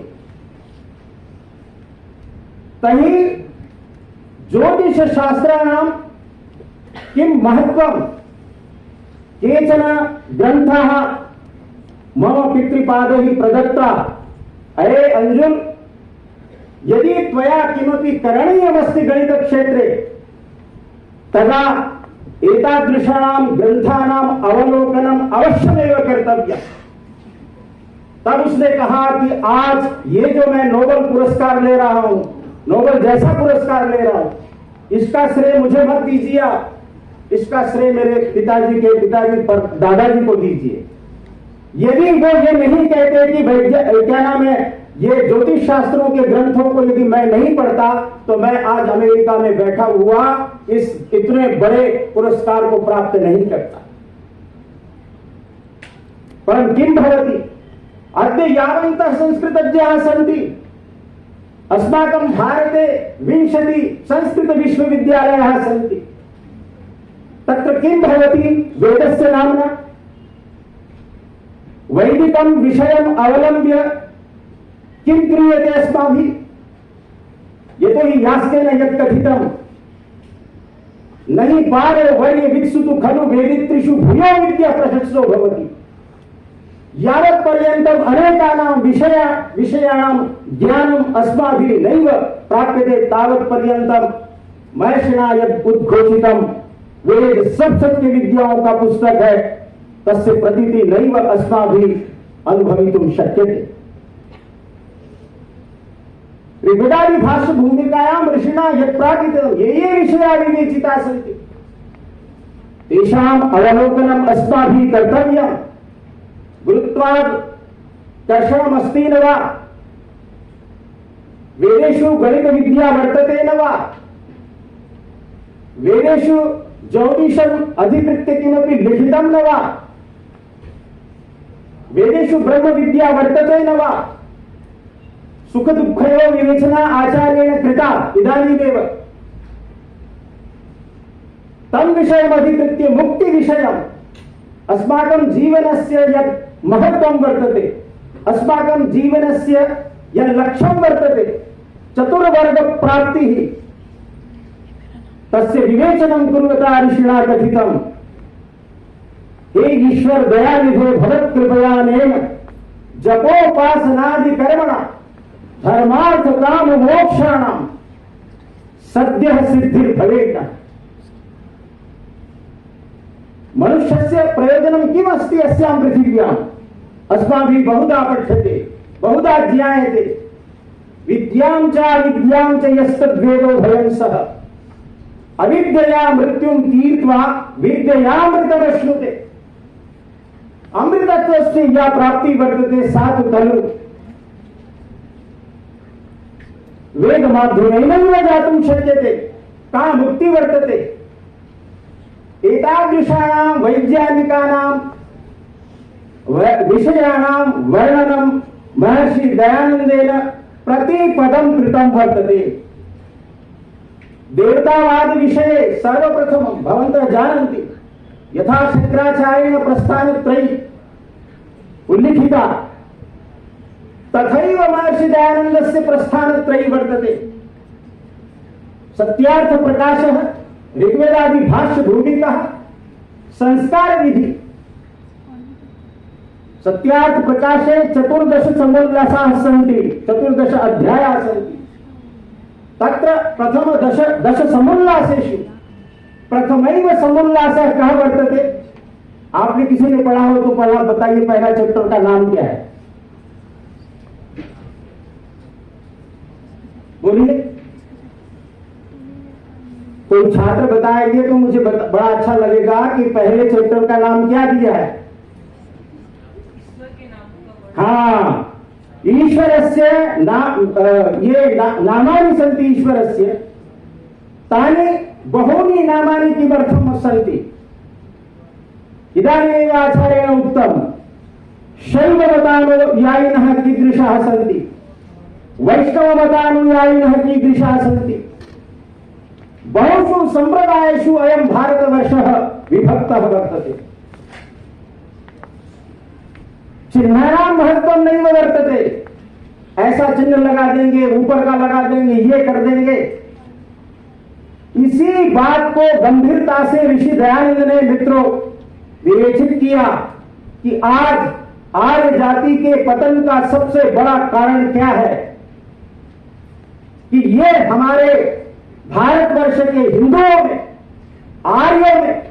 C: तर्हि ज्योतिषशास्त्राणां किं महत्त्वं, केचन ग्रन्थाः मम पितृपादैः प्रदत्ता। अरे अंजुल, यदि त्वया किमपि करणीयमस्ति गणितक्षेत्रे तदा एतादृशानां ग्रंथानाम् अवलोकनम् अवश्यमेव कर्तव्यम्। तब उसने कहा कि आज ये जो मैं नोबेल पुरस्कार ले रहा हूं, नोबेल जैसा पुरस्कार ले रहा हूं, इसका श्रेय मुझे मत दीजिए, इसका श्रेय मेरे पिताजी पर दादाजी को दीजिए। यदि वो ये नहीं कहते कि क्या नाम है, ये ज्योतिष शास्त्रों के ग्रंथों को यदि मैं नहीं पढ़ता तो मैं आज अमेरिका में बैठा हुआ इस इतने बड़े पुरस्कार को प्राप्त नहीं करता। परं किं भवति, अद्य यावन्तः संस्कृतज्ञाः सन्ति, अस्माकं भारते 20 संस्कृत विश्वविद्यालयाः सन्ति, तत्र किं भवति, वेदस्य नाम्ना वैदिकं विषयम् अवलम्ब्य किं क्रियते अस्माभिः। यतोहि यास्केन यत् कथितं नहि पारो वर्य विकसतु खलु वेदित्रिषु भूयो विद्या प्रशस्तो भवति। यावत् पर्यन्तम् अनेकानां विषयाणां ज्ञानम् अस्माभिः नैव प्राप्यते तावत् पर्यन्तं महर्षिणा यद् उद्घोषितं वेद सब सत्य विद्याओं का पुस्तक है, तस्य प्रतीति नैव अस्माभिः अनुभवितुं शक्यते। ऋग्वेदादि भाष्य भूमिकायां ऋषिणा यत् प्राकृतं ये विषया विवेचिताः सन्ति तेषाम् अवलोकनम् अस्माभिः कर्तव्यम्। गुरुत्वाकर्षणमस्ति न वा, वेदेषु गणितविद्या वर्तते न वा, वेदेषु ज्योतिषम् अधिकृत्य किमपि लिखितं न वा, वेदेषु ब्रह्मविद्या वर्तते न वा, सुखदुःखयोः विवेचना आचार्येण कृता इदानीमेव, तं विषयम् अधिकृत्य मुक्तिविषयम् अस्माकं जीवनस्य यत् महत्त्वं वर्तते, अस्माकं जीवनस्य यत् लक्ष्यं वर्तते, चतुर्वर्गप्राप्तिः, तस्य विवेचनं कुर्वता ऋषिणा कथितम् हे ईश्वर दयानिधे भवत्कृपयानेन जपोपासनादि कर्मणा धर्मार्थ काम मोक्षाणां सद्यः सिद्धिर्भवेत्। मनुष्यस्य प्रयोजनं किम् अस्ति अस्यां पृथिव्याम्? अस्माभिः बहुधा पठ्यते, बहुधा ज्ञायते, विद्यां च यस्तद्वेदो भयं सः अविद्यया मृत्युं तीर्त्वा विद्ययामृतमश्नुते। अमृतत्वस्य या प्राप्ति वर्तते सा तु खलु वेदमाध्यमेनैव जातुं शक्यते, का मुक्ति वर्तते। एतादृशानां वैज्ञानिकानां विषयाणां वर्णनं महर्षि दयानन्देन प्रतिपदं कृतं वर्तते। देवतावाद विषये सर्वप्रथमं भवन्तः जानन्ति, यथा शंकराचार्येण प्रस्थानत्रयी उल्लिखिता तथैव महर्षि दयानन्दस्य प्रस्थानत्रयी वर्तते। सत्यार्थ प्रकाशः, ऋग्वेदादि भाष्य भूमिकः, संस्कार विधि। सत्यार्थ प्रकाशे 14 समुल्लासाः सन्ति, 14 अध्यायाः सन्ति। तत्र प्रथम दश समुल्लासेषु प्रथमैव समुल्लासः कः वर्तते। आपने किसी ने पढ़ा हो तो पढ़ा, बताइए पहला चैप्टर का नाम क्या है, बोलिए। कोई छात्र बताएंगे तो मुझे बड़ा अच्छा लगेगा कि पहले चैप्टर का नाम क्या दिया है। हाँ, ईश्वरस्य नामानि सन्ति। ईश्वरस्य तानि बहूनि नामानि किमर्थं सन्ति। इदानीमेव आचार्येण उक्तं, शैवमतानुयायिनः कीदृशाः सन्ति, वैष्णवमतानुयायिनः कीदृशाः सन्ति। बहुषु संप्रदायेषु अयं भारतवर्षः विभक्तः वर्तते। चिन्हानां महत्वं नैव वर्तते। ऐसा चिन्ह लगा देंगे, ऊपर का लगा देंगे, ये कर देंगे। इसी बात को गंभीरता से ऋषि दयानंद ने मित्रों विवेचित किया कि आज आर्य जाति के पतन का सबसे बड़ा कारण क्या है कि ये हमारे भारतवर्ष के हिंदुओं में, आर्यों में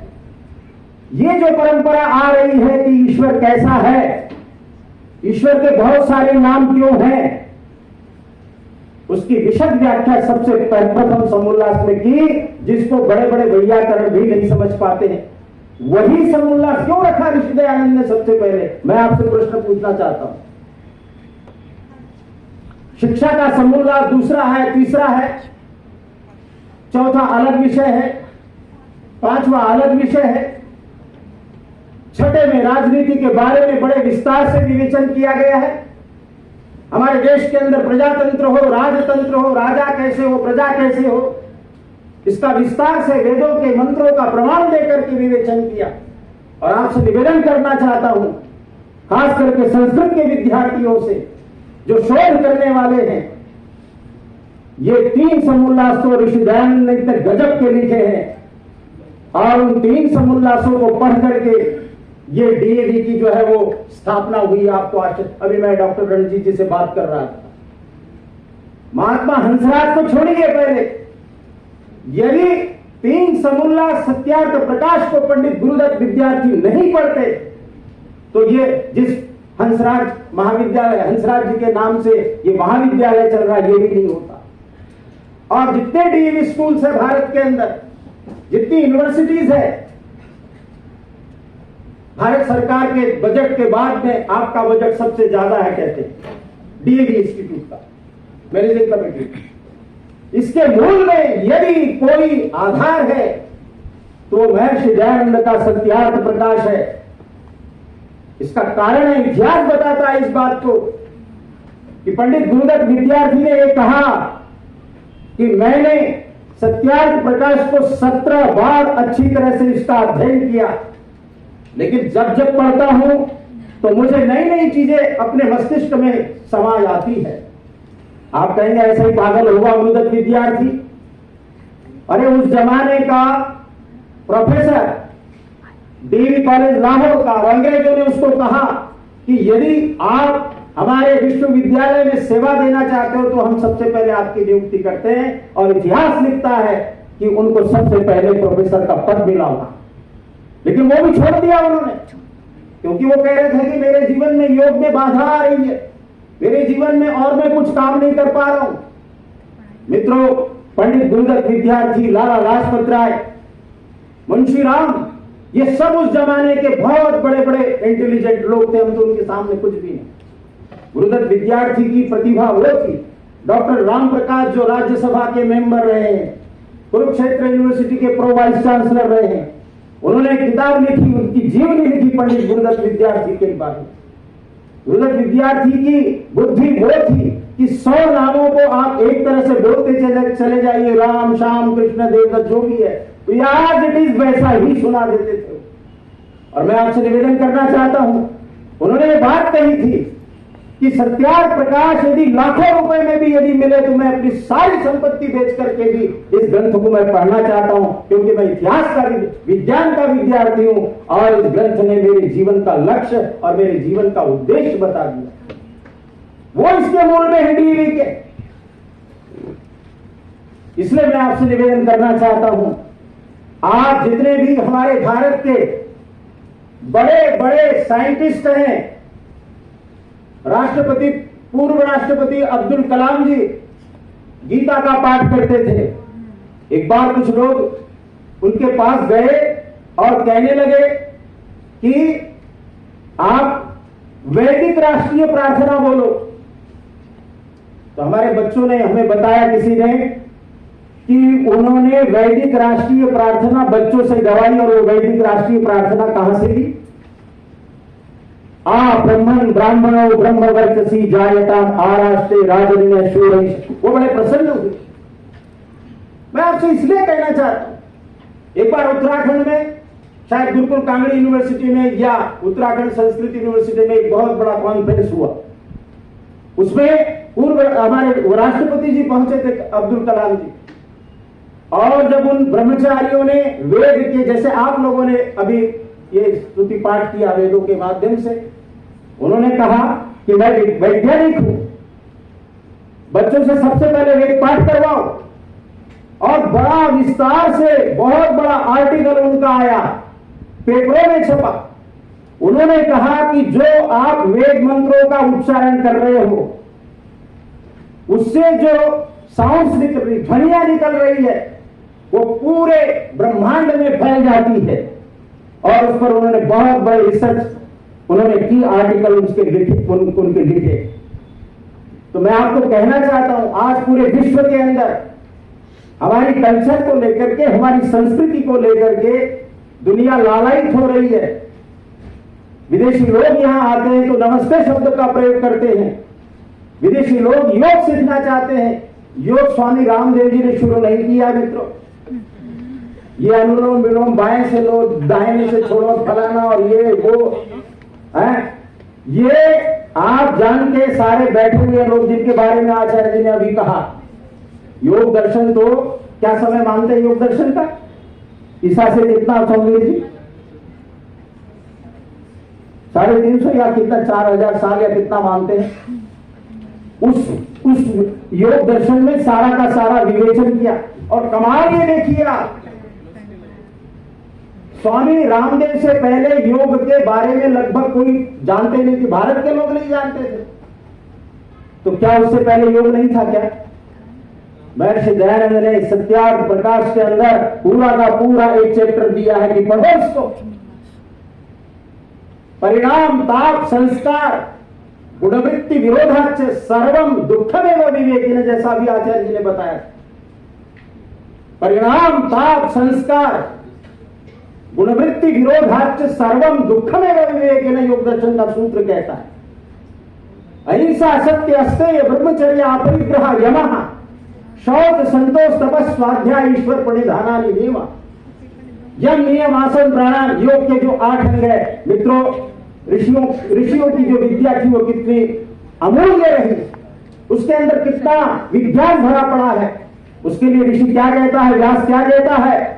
C: ये जो परंपरा आ रही है कि ईश्वर कैसा है, ईश्वर के बहुत सारे नाम क्यों हैं, उसकी विशद व्याख्या सबसे प्रथम समुल्लास में की, जिसको बड़े बड़े वैयाकरण भी नहीं समझ पाते हैं। वही समुल्लास क्यों रखा ऋषि दयानंद ने सबसे पहले, मैं आपसे प्रश्न पूछना चाहता हूं। शिक्षा का समुल्लास दूसरा है, तीसरा है, चौथा अलग विषय है, पांचवा अलग विषय है, छठे में राजनीति के बारे में बड़े विस्तार से विवेचन किया गया है। हमारे देश के अंदर प्रजातंत्र हो, राजतंत्र हो, राजा कैसे हो, प्रजा कैसे हो, इसका विस्तार से वेदों के मंत्रों का प्रमाण देकर के विवेचन किया। और आपसे निवेदन करना चाहता हूं, खास करके संस्कृत के विद्यार्थियों से जो शोध करने वाले हैं, ये 3 समुल्लास तो ऋषि दयानंद ने इतने गजब के लिखे हैं, और उन 3 समुल्लासों को पढ़ करके ये डीएवी की जो है वो स्थापना हुई। आपको अभी मैं डॉक्टर रणजीत जी से बात कर रहा था। महात्मा हंसराज को छोड़िए, पहले यदि 3 समुल्लास सत्यार्थ प्रकाश को पंडित गुरुदत्त विद्यार्थी नहीं पढ़ते तो ये जिस हंसराज महाविद्यालय, हंसराज जी के नाम से ये महाविद्यालय चल रहा है, ये भी नहीं होता। और जितने डीएवी स्कूल्स है भारत के अंदर, जितनी यूनिवर्सिटीज है, भारत सरकार के बजट के बाद में आपका बजट सबसे ज्यादा है, कहते हैं डीएवी इंस्टीट्यूट का, मैनेजिंग कमेटी। इसके मूल में यदि कोई आधार है तो महर्षि दयानंद का सत्यार्थ प्रकाश है। इसका कारण है, इतिहास बताता है इस बात को कि पंडित गुरुदत्त विद्यार्थी ने यह कहा कि मैंने सत्यार्थ प्रकाश को 17 बार अच्छी तरह से इसका अध्ययन किया, लेकिन जब जब पढ़ता हूं तो मुझे नई नई चीजें अपने मस्तिष्क में समा जाती है। आप कहेंगे ऐसा ही पागल होगा गुरुदत्त विद्यार्थी। अरे उस जमाने का प्रोफेसर डीवी कॉलेज लाहौर का, और अंग्रेजों ने उसको कहा कि यदि आप हमारे विश्वविद्यालय में सेवा देना चाहते हो तो हम सबसे पहले आपकी नियुक्ति करते हैं। और इतिहास लिखता है कि उनको सबसे पहले प्रोफेसर का पद मिला होगा, लेकिन वो भी छोड़ दिया उन्होंने, क्योंकि वो कह रहे थे कि मेरे जीवन में योग में बाधा आ रही है, मेरे जीवन में और मैं कुछ काम नहीं कर पा रहा हूं। मित्रों, पंडित गुरुदत्त विद्यार्थी, लाला लाजपत राय, मुंशी राम, ये सब उस जमाने के बहुत बड़े बड़े इंटेलिजेंट लोग थे। हम तो उनके सामने कुछ भी नहीं। गुरुदत्त विद्यार्थी की प्रतिभा वो थी। डॉक्टर राम प्रकाश जो राज्यसभा के मेंबर रहे हैं, कुरुक्षेत्र यूनिवर्सिटी के प्रो वाइस चांसलर रहे हैं, उन्होंने एक किताब लिखी, उनकी जीवनी लिखी पंडित गुरुदत्त विद्यार्थी के बारे में। गुरुदत्त विद्यार्थी की बुद्धि वो थी कि 100 नामों को आप एक तरह से बोलते चले जाइए, राम, श्याम, कृष्ण, देवदत्त, जो भी है, तो यार इट इज वैसा ही सुना देते थे। और मैं आपसे निवेदन करना चाहता हूं, उन्होंने ये बात कही थी कि सत्यार्थ प्रकाश यदि लाखों रुपए में भी यदि मिले तो मैं अपनी सारी संपत्ति बेच करके भी इस ग्रंथ को मैं पढ़ना चाहता हूं, क्योंकि मैं इतिहास का, विज्ञान का विद्यार्थी हूं और इस ग्रंथ ने मेरे जीवन का लक्ष्य और मेरे जीवन का उद्देश्य बता दिया। वो इसके मूल में हिंदी के। इसलिए मैं आपसे निवेदन करना चाहता हूं, आप जितने भी हमारे भारत के बड़े बड़े साइंटिस्ट हैं, राष्ट्रपति, पूर्व राष्ट्रपति अब्दुल कलाम जी गीता का पाठ करते थे। एक बार कुछ लोग उनके पास गए और कहने लगे कि आप वैदिक राष्ट्रीय प्रार्थना बोलो। तो हमारे बच्चों ने हमें बताया, किसी ने, कि उन्होंने वैदिक राष्ट्रीय प्रार्थना बच्चों से गवाई। और वो वैदिक राष्ट्रीय प्रार्थना कहां से ली? ब्रह्मण ब्राह्मणो ब्रह्मवर्चसी जायताम आराष्ट्रे राजन्य शूरैष। वो बड़े प्रसन्न हुए। मैं आपसे इसलिए कहना चाहता हूं, एक बार उत्तराखंड में, शायद गुरुकुल कांगड़ी यूनिवर्सिटी में या उत्तराखंड संस्कृत यूनिवर्सिटी में एक बहुत बड़ा कॉन्फ्रेंस हुआ। उसमें पूर्व हमारे राष्ट्रपति जी पहुंचे थे, अब्दुल कलाम जी। और जब उन ब्रह्मचारियों ने वेद के, जैसे आप लोगों ने अभी ये स्तुति पाठ किया वेदों के माध्यम से, उन्होंने कहा कि मैं वैज्ञानिक हूं, बच्चों से सबसे पहले वेद पाठ करवाओ। और बड़ा विस्तार से बहुत बड़ा आर्टिकल उनका आया, पेपरों में छपा। उन्होंने कहा कि जो आप वेद मंत्रों का उच्चारण कर रहे हो, उससे जो साउंड्स निकल रही, ध्वनियां निकल रही है, वो पूरे ब्रह्मांड में फैल जाती है। और उस पर उन्होंने बहुत बड़े रिसर्च उन्होंने की, आर्टिकल उनके लिखे। तो मैं आपको कहना चाहता हूं, आज पूरे विश्व के अंदर हमारी कल्चर को लेकर के, हमारी संस्कृति को लेकर के दुनिया लालायित हो रही है। विदेशी लोग यहां आते हैं तो नमस्ते शब्द का प्रयोग करते हैं। विदेशी लोग योग सीखना चाहते हैं। योग स्वामी रामदेव जी ने शुरू नहीं किया मित्रों। ये अनुलोम विलोम, बाएं से लो, दाहिने से छोड़ो, फलाना और ये वो है, ये आप जान के सारे बैठे हुए लोग जिनके बारे में आचार्य जी ने अभी कहा, योग दर्शन तो क्या समय मानते हैं योग दर्शन का? ईसा से कितना समझ जी, 350 या कितना, 4000 साल या कितना मानते हैं? उस योग दर्शन में सारा का सारा विवेचन किया। और कमाल ये देखिए आप, स्वामी रामदेव से पहले योग के बारे में लगभग कोई जानते नहीं थे, भारत के लोग नहीं जानते थे। तो क्या उससे पहले योग नहीं था क्या? महर्षि दयानंद ने सत्यार्थ प्रकाश के अंदर पूरा का पूरा एक चैप्टर दिया है कि पढ़ो इसको। परिणाम ताप संस्कार गुणवृत्ति विरोधाच सर्वम दुखमेव विवेकिन, जैसा भी आचार्य जी ने बताया। परिणाम ताप संस्कार गुणवृत्ति विरोधाच सर्वम दुखमेव विवेकिन, योग दर्शन का सूत्र कहता है। अहिंसा सत्य अस्तेय ब्रह्मचर्य अपरिग्रह यमः शौच संतोष तपस् स्वाध्याय ईश्वर प्रणिधानानि नियम। यम नियम आसन प्राणायाम, योग के जो 8 अंग है मित्रों, ऋषियों की जो विद्या थी वो कितनी अमूल्य रही, उसके अंदर कितना विज्ञान भरा पड़ा है। उसके लिए ऋषि क्या कहता है, व्यास क्या कहता है?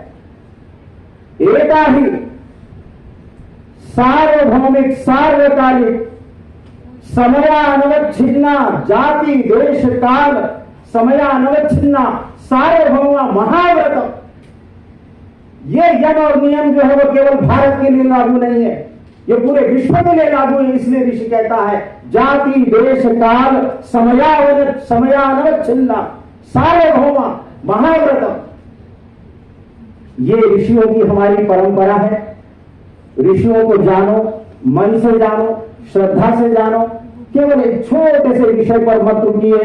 C: एका ही सार्वभौमिक सार्वकालिक समयानवच्छिन्ना जाति देश काल समयानवच्छिन्ना सार्वभौमा महाव्रतम। ये यम और नियम जो है वो केवल भारत के लिए लागू नहीं है, ये पूरे विश्व के लिए लागू है। इसलिए ऋषि कहता है जाति देश काल समयानवच्छिन्ना सार्वभौमा महाव्रतम। ये ऋषियों की हमारी परंपरा है। ऋषियों को जानो, मन से जानो, श्रद्धा से जानो। केवल एक छोटे से विषय पर मत रुकिए।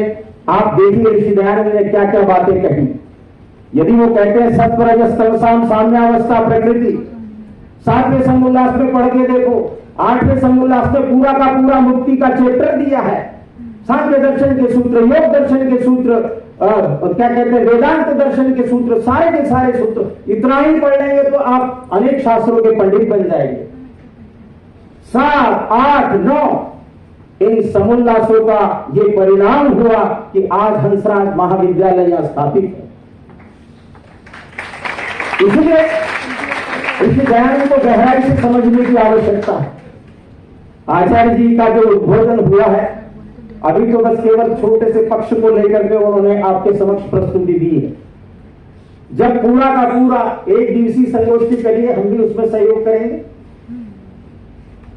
C: आप देखिए ऋषि दयानंद ने क्या क्या बातें कही। यदि वो कहते हैं सत्वरजस्तमसाम साम्यावस्था प्रकृति, 7वें संगोल्लास में पढ़ के देखो, 8वें संगोल्लास में पूरा का पूरा मुक्ति का चैप्टर दिया है। सांख्य दर्शन के सूत्र, योग दर्शन के सूत्र, क्या कहते हैं वेदांत दर्शन के सूत्र, सारे के सारे सूत्र। इतना ही पढ़ लेंगे तो आप अनेक शास्त्रों के पंडित बन जाएंगे। 7, 8, 9 इन समुल्लासों का ये परिणाम हुआ कि आज हंसराज महाविद्यालय यहां स्थापित है। इसलिए इस ज्ञान को गहराई से समझने की आवश्यकता है। आचार्य जी का जो उद्बोधन हुआ है, अभी तो बस केवल छोटे से पक्ष को लेकर के उन्होंने आपके समक्ष प्रस्तुति दी है। जब पूरा का पूरा एक दिवसीय संगोष्ठी करिए, हम भी उसमें सहयोग करेंगे,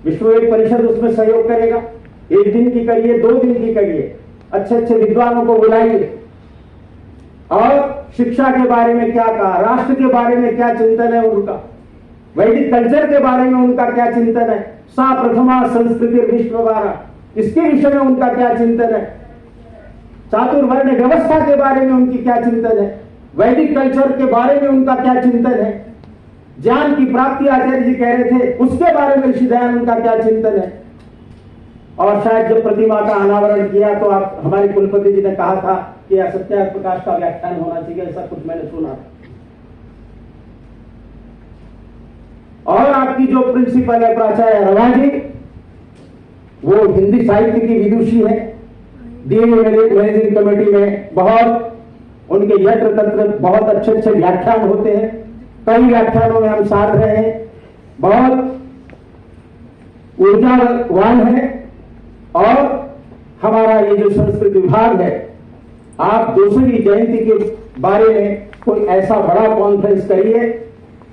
C: विश्व वेद परिषद उसमें सहयोग करेगा। 1 दिन की करिए, 2 दिन की करिए, अच्छे अच्छे विद्वानों को बुलाइए और शिक्षा के बारे में क्या कहा, राष्ट्र के बारे में क्या चिंतन है उनका, वैदिक कल्चर के बारे में उनका क्या चिंतन है, सा प्रथमा संस्कृति विश्ववारा, इसके विषय में उनका क्या चिंतन है, चातुर्वर्ण व्यवस्था के बारे में उनकी क्या चिंतन है, वैदिक कल्चर के बारे में उनका क्या चिंतन है, ज्ञान की प्राप्ति आचार्य जी कह रहे थे उसके बारे में ऋषि दयानंद का क्या चिंतन है। और शायद जब प्रतिमा का अनावरण किया तो आप हमारे कुलपति जी ने कहा था कि सत्याग्रह प्रकाश का व्याख्यान होना चाहिए, ऐसा कुछ मैंने सुना था। और आपकी जो प्रिंसिपल है प्राचार्य रवा जी, वो हिंदी साहित्य की विदुषी है। डीएवी मैनेजिंग कमेटी में बहुत उनके यत्र तंत्र बहुत अच्छे अच्छे व्याख्यान होते हैं। कई व्याख्यानों में हम साथ रहे हैं, बहुत ऊर्जावान है। और हमारा ये जो संस्कृत विभाग है, आप 200वीं जयंती के बारे में कोई ऐसा बड़ा कॉन्फ्रेंस करिए,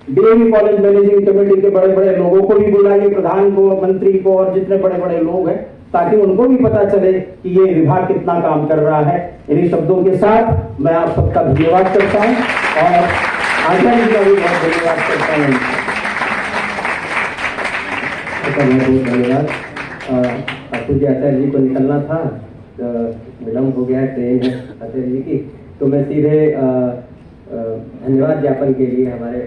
C: डीएवी कॉलेज मैनेजिंग कमेटी के बड़े बड़े लोगों को भी बुलाइए, प्रधान को, मंत्री को और जितने बड़े बड़े लोग हैं, ताकि उनको भी पता चले कि ये विभाग कितना काम कर रहा है। इन्हीं शब्दों के साथ मैं आप सबका धन्यवाद करता हूं और आचार्य जी का भी बहुत धन्यवाद करता हूं। धन्यवाद। आपको आचार्य जी को निकलना था, विलम्ब हो गया, ट्रेन है आचार्य जी की, तो मैं सीधे धन्यवाद ज्ञापन के लिए, हमारे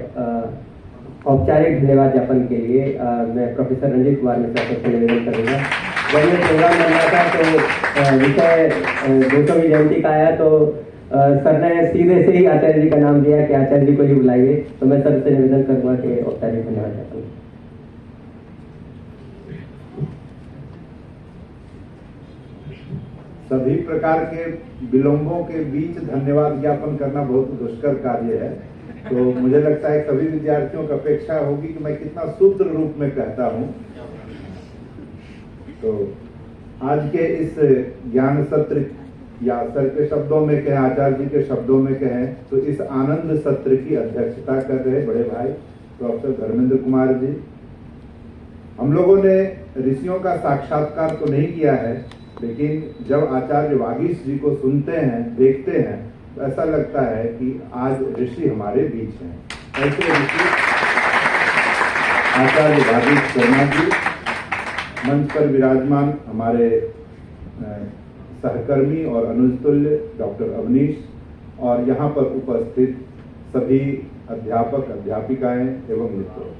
C: औपचारिक धन्यवाद ज्ञापन के लिए मैं प्रोफेसर रंजीत कुमार मिश्रा से निवेदन करूंगा। जब ये प्रोग्राम बन रहा था तो विषय 200वीं जयंती का आया तो सर ने सीधे से ही आचार्य जी का नाम दिया कि आचार्य जी को ही बुलाइए, तो मैं सर से निवेदन करूंगा कि औपचारिक धन्यवाद ज्ञापन।
G: सभी प्रकार के विलंबों के बीच धन्यवाद ज्ञापन करना बहुत दुष्कर कार्य है। तो मुझे लगता है सभी विद्यार्थियों की अपेक्षा होगी कि मैं कितना सूत्र रूप में कहता हूं। तो आज के इस ज्ञान सत्र, या सर के शब्दों में कहें, आचार्य जी के शब्दों में कहें, तो इस आनंद सत्र की अध्यक्षता कर रहे बड़े भाई प्रोफेसर धर्मेंद्र कुमार जी। हम लोगों ने ऋषियों का साक्षात्कार तो नहीं किया है, लेकिन जब आचार्य वागीश जी को सुनते हैं, देखते हैं, तो ऐसा लगता है कि आज ऋषि हमारे बीच हैं। ऐसे ऋषि आचार्य वागीश शर्मा जी, मंच पर विराजमान हमारे सहकर्मी और अनुजतुल्य डॉक्टर अवनीश, और यहाँ पर उपस्थित सभी अध्यापक, अध्यापिकाएं एवं मित्रों।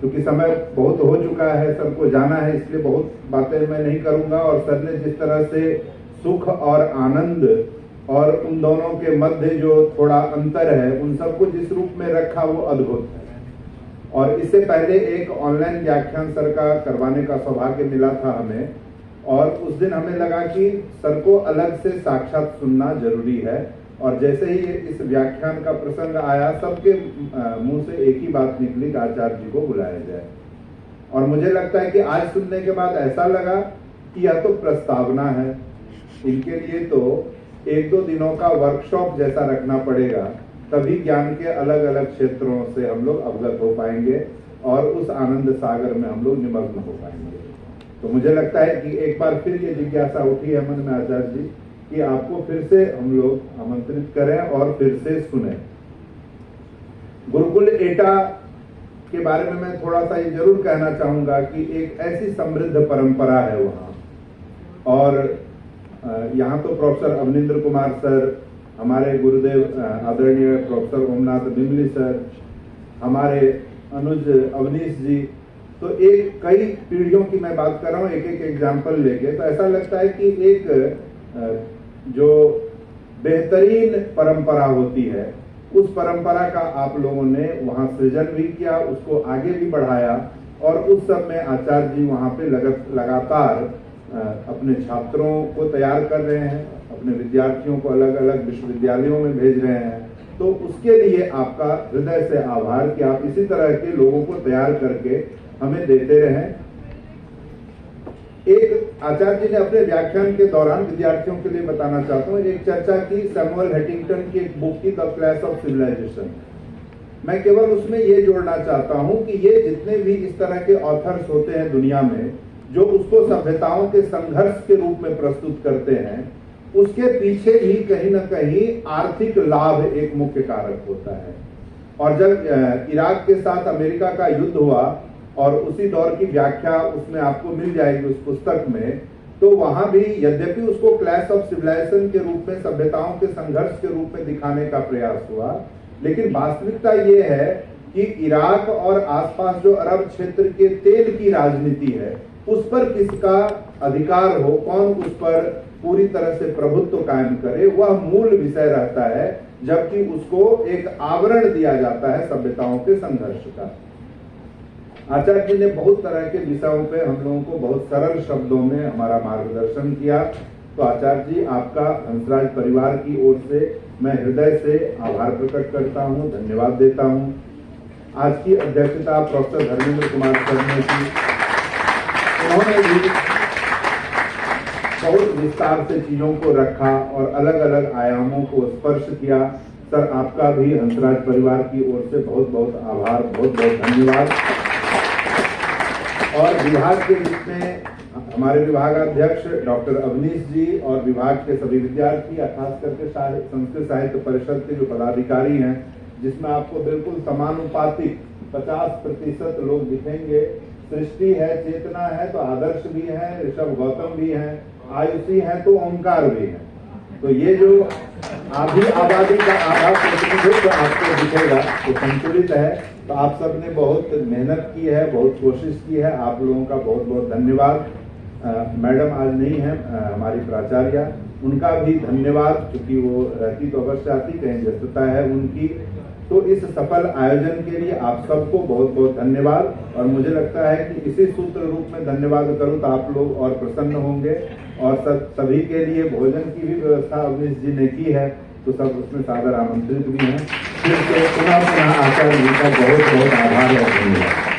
G: क्योंकि समय बहुत हो चुका है, सबको जाना है, इसलिए बहुत बातें मैं नहीं करूंगा। और सर ने जिस तरह से सुख और आनंद और उन दोनों के मध्य जो थोड़ा अंतर है, उन सबको जिस रूप में रखा वो अद्भुत है। और इससे पहले एक ऑनलाइन व्याख्यान सर का करवाने का सौभाग्य मिला था हमें, और उस दिन हमें लगा कि सर को अलग से साक्षात सुनना जरूरी है। और जैसे ही इस व्याख्यान का प्रसंग आया, सबके मुंह से एक ही बात निकली कि आचार्य जी को बुलाया जाए। और मुझे लगता है कि आज सुनने के बाद ऐसा लगा कि यह तो प्रस्तावना है, इनके लिए तो 1-2 दिनों का वर्कशॉप जैसा रखना पड़ेगा, तभी ज्ञान के अलग अलग क्षेत्रों से हम लोग अवगत हो पाएंगे। और उस आनंद सागर में हम लोग निमग्न हो पाएंगे। तो मुझे लगता है कि एक बार फिर ये जिज्ञासा उठी है मन में आचार्य जी कि आपको फिर से हम लोग आमंत्रित करें और फिर से सुने। गुरुकुल एटा के बारे में मैं थोड़ा सा ये जरूर कहना चाहूंगा कि एक ऐसी समृद्ध परंपरा है वहाँ, और यहाँ तो प्रोफेसर अवनिंद्र कुमार सर, हमारे गुरुदेव आदरणीय प्रोफेसर ओमनाथ बिमली सर, हमारे अनुज अवनीश जी, तो एक कई पीढ़ियों की मैं बात कर रहा हूँ, एक एक एग्जाम्पल लेके, तो ऐसा लगता है कि एक जो बेहतरीन परंपरा होती है उस परंपरा का आप लोगों ने वहाँ सृजन भी किया, उसको आगे भी बढ़ाया, और उस सब में आचार्य जी वहाँ पे लगातार अपने छात्रों को तैयार कर रहे हैं, अपने विद्यार्थियों को अलग अलग विश्वविद्यालयों में भेज रहे हैं। तो उसके लिए आपका हृदय से आभार कि आप इसी तरह के लोगों को तैयार करके हमें देते रहें। एक आचार्य जी ने अपने व्याख्यान के दौरान विद्यार्थियों के लिए बताना चाहता हूँ, एक चर्चा की सैमुअल हंटिंगटन की एक बुक की द क्लैश ऑफ सिविलाइजेशन। मैं केवल उसमें ये जोड़ना चाहता हूँ कि ये जितने भी इस तरह के ऑथर्स होते हैं दुनिया में जो उसको सभ्यताओं के संघर्ष के रूप में प्रस्तुत करते हैं, उसके पीछे भी कहीं ना कहीं आर्थिक लाभ एक मुख्य कारक होता है। और जब इराक के साथ अमेरिका का युद्ध हुआ, और उसी दौर की व्याख्या उसमें आपको मिल जाएगी उस पुस्तक में, तो वहां भी यद्यपि उसको क्लैश ऑफ सिविलाइजेशन के रूप में, सभ्यताओं के संघर्ष के रूप में दिखाने का प्रयास हुआ, लेकिन वास्तविकता ये है कि इराक और आसपास जो अरब क्षेत्र के तेल की राजनीति है उस पर किसका अधिकार हो, कौन उस पर पूरी तरह से प्रभुत्व कायम करे, वह मूल विषय रहता है, जबकि उसको एक आवरण दिया जाता है सभ्यताओं के संघर्ष का। आचार्य जी ने बहुत तरह के विषयों पे हम लोगों को बहुत सरल शब्दों में हमारा मार्गदर्शन किया। तो आचार्य जी, आपका हंसराज परिवार की ओर से मैं हृदय से आभार प्रकट करता हूँ, धन्यवाद देता हूँ। आज की अध्यक्षता प्रोफेसर धर्मेंद्र कुमार सर ने की। उन्होंने भी बहुत विस्तार से चीजों को रखा और अलग अलग आयामों को स्पर्श किया। सर, आपका भी हंसराज परिवार की ओर से बहुत बहुत आभार, बहुत बहुत धन्यवाद। और विभाग के रूप में हमारे विभागाध्यक्ष डॉक्टर अवनीश जी और विभाग के सभी विद्यार्थी, खास करके संस्कृत साहित्य परिषद के जो पदाधिकारी हैं, जिसमें आपको बिल्कुल समानुपातिक 50% लोग दिखेंगे। सृष्टि है, चेतना है तो आदर्श भी है, ऋषभ गौतम भी हैं, आयुषी है तो ओंकार भी है। तो ये जो आधी आबादी का आधा प्रतिनिधित्व आपको दिखेगा तो संतुलित है। तो आप सब ने बहुत मेहनत की है, बहुत कोशिश की है, आप लोगों का बहुत बहुत धन्यवाद। मैडम आज नहीं है, हमारी प्राचार्य, उनका भी धन्यवाद, क्योंकि वो रहती तो अवश्य आती, कहीं व्यस्तता है उनकी। तो इस सफल आयोजन के लिए आप सबको बहुत बहुत धन्यवाद। और मुझे लगता है कि इसी सूत्र रूप में धन्यवाद करूं तो आप लोग और प्रसन्न होंगे। और सभी के लिए भोजन की भी व्यवस्था अवनीश जी ने की है, तो सब उसमें सादर आमंत्रित भी हैं। फिर से पुनः आचार्य जी का बहुत बहुत आभार और धन्यवाद।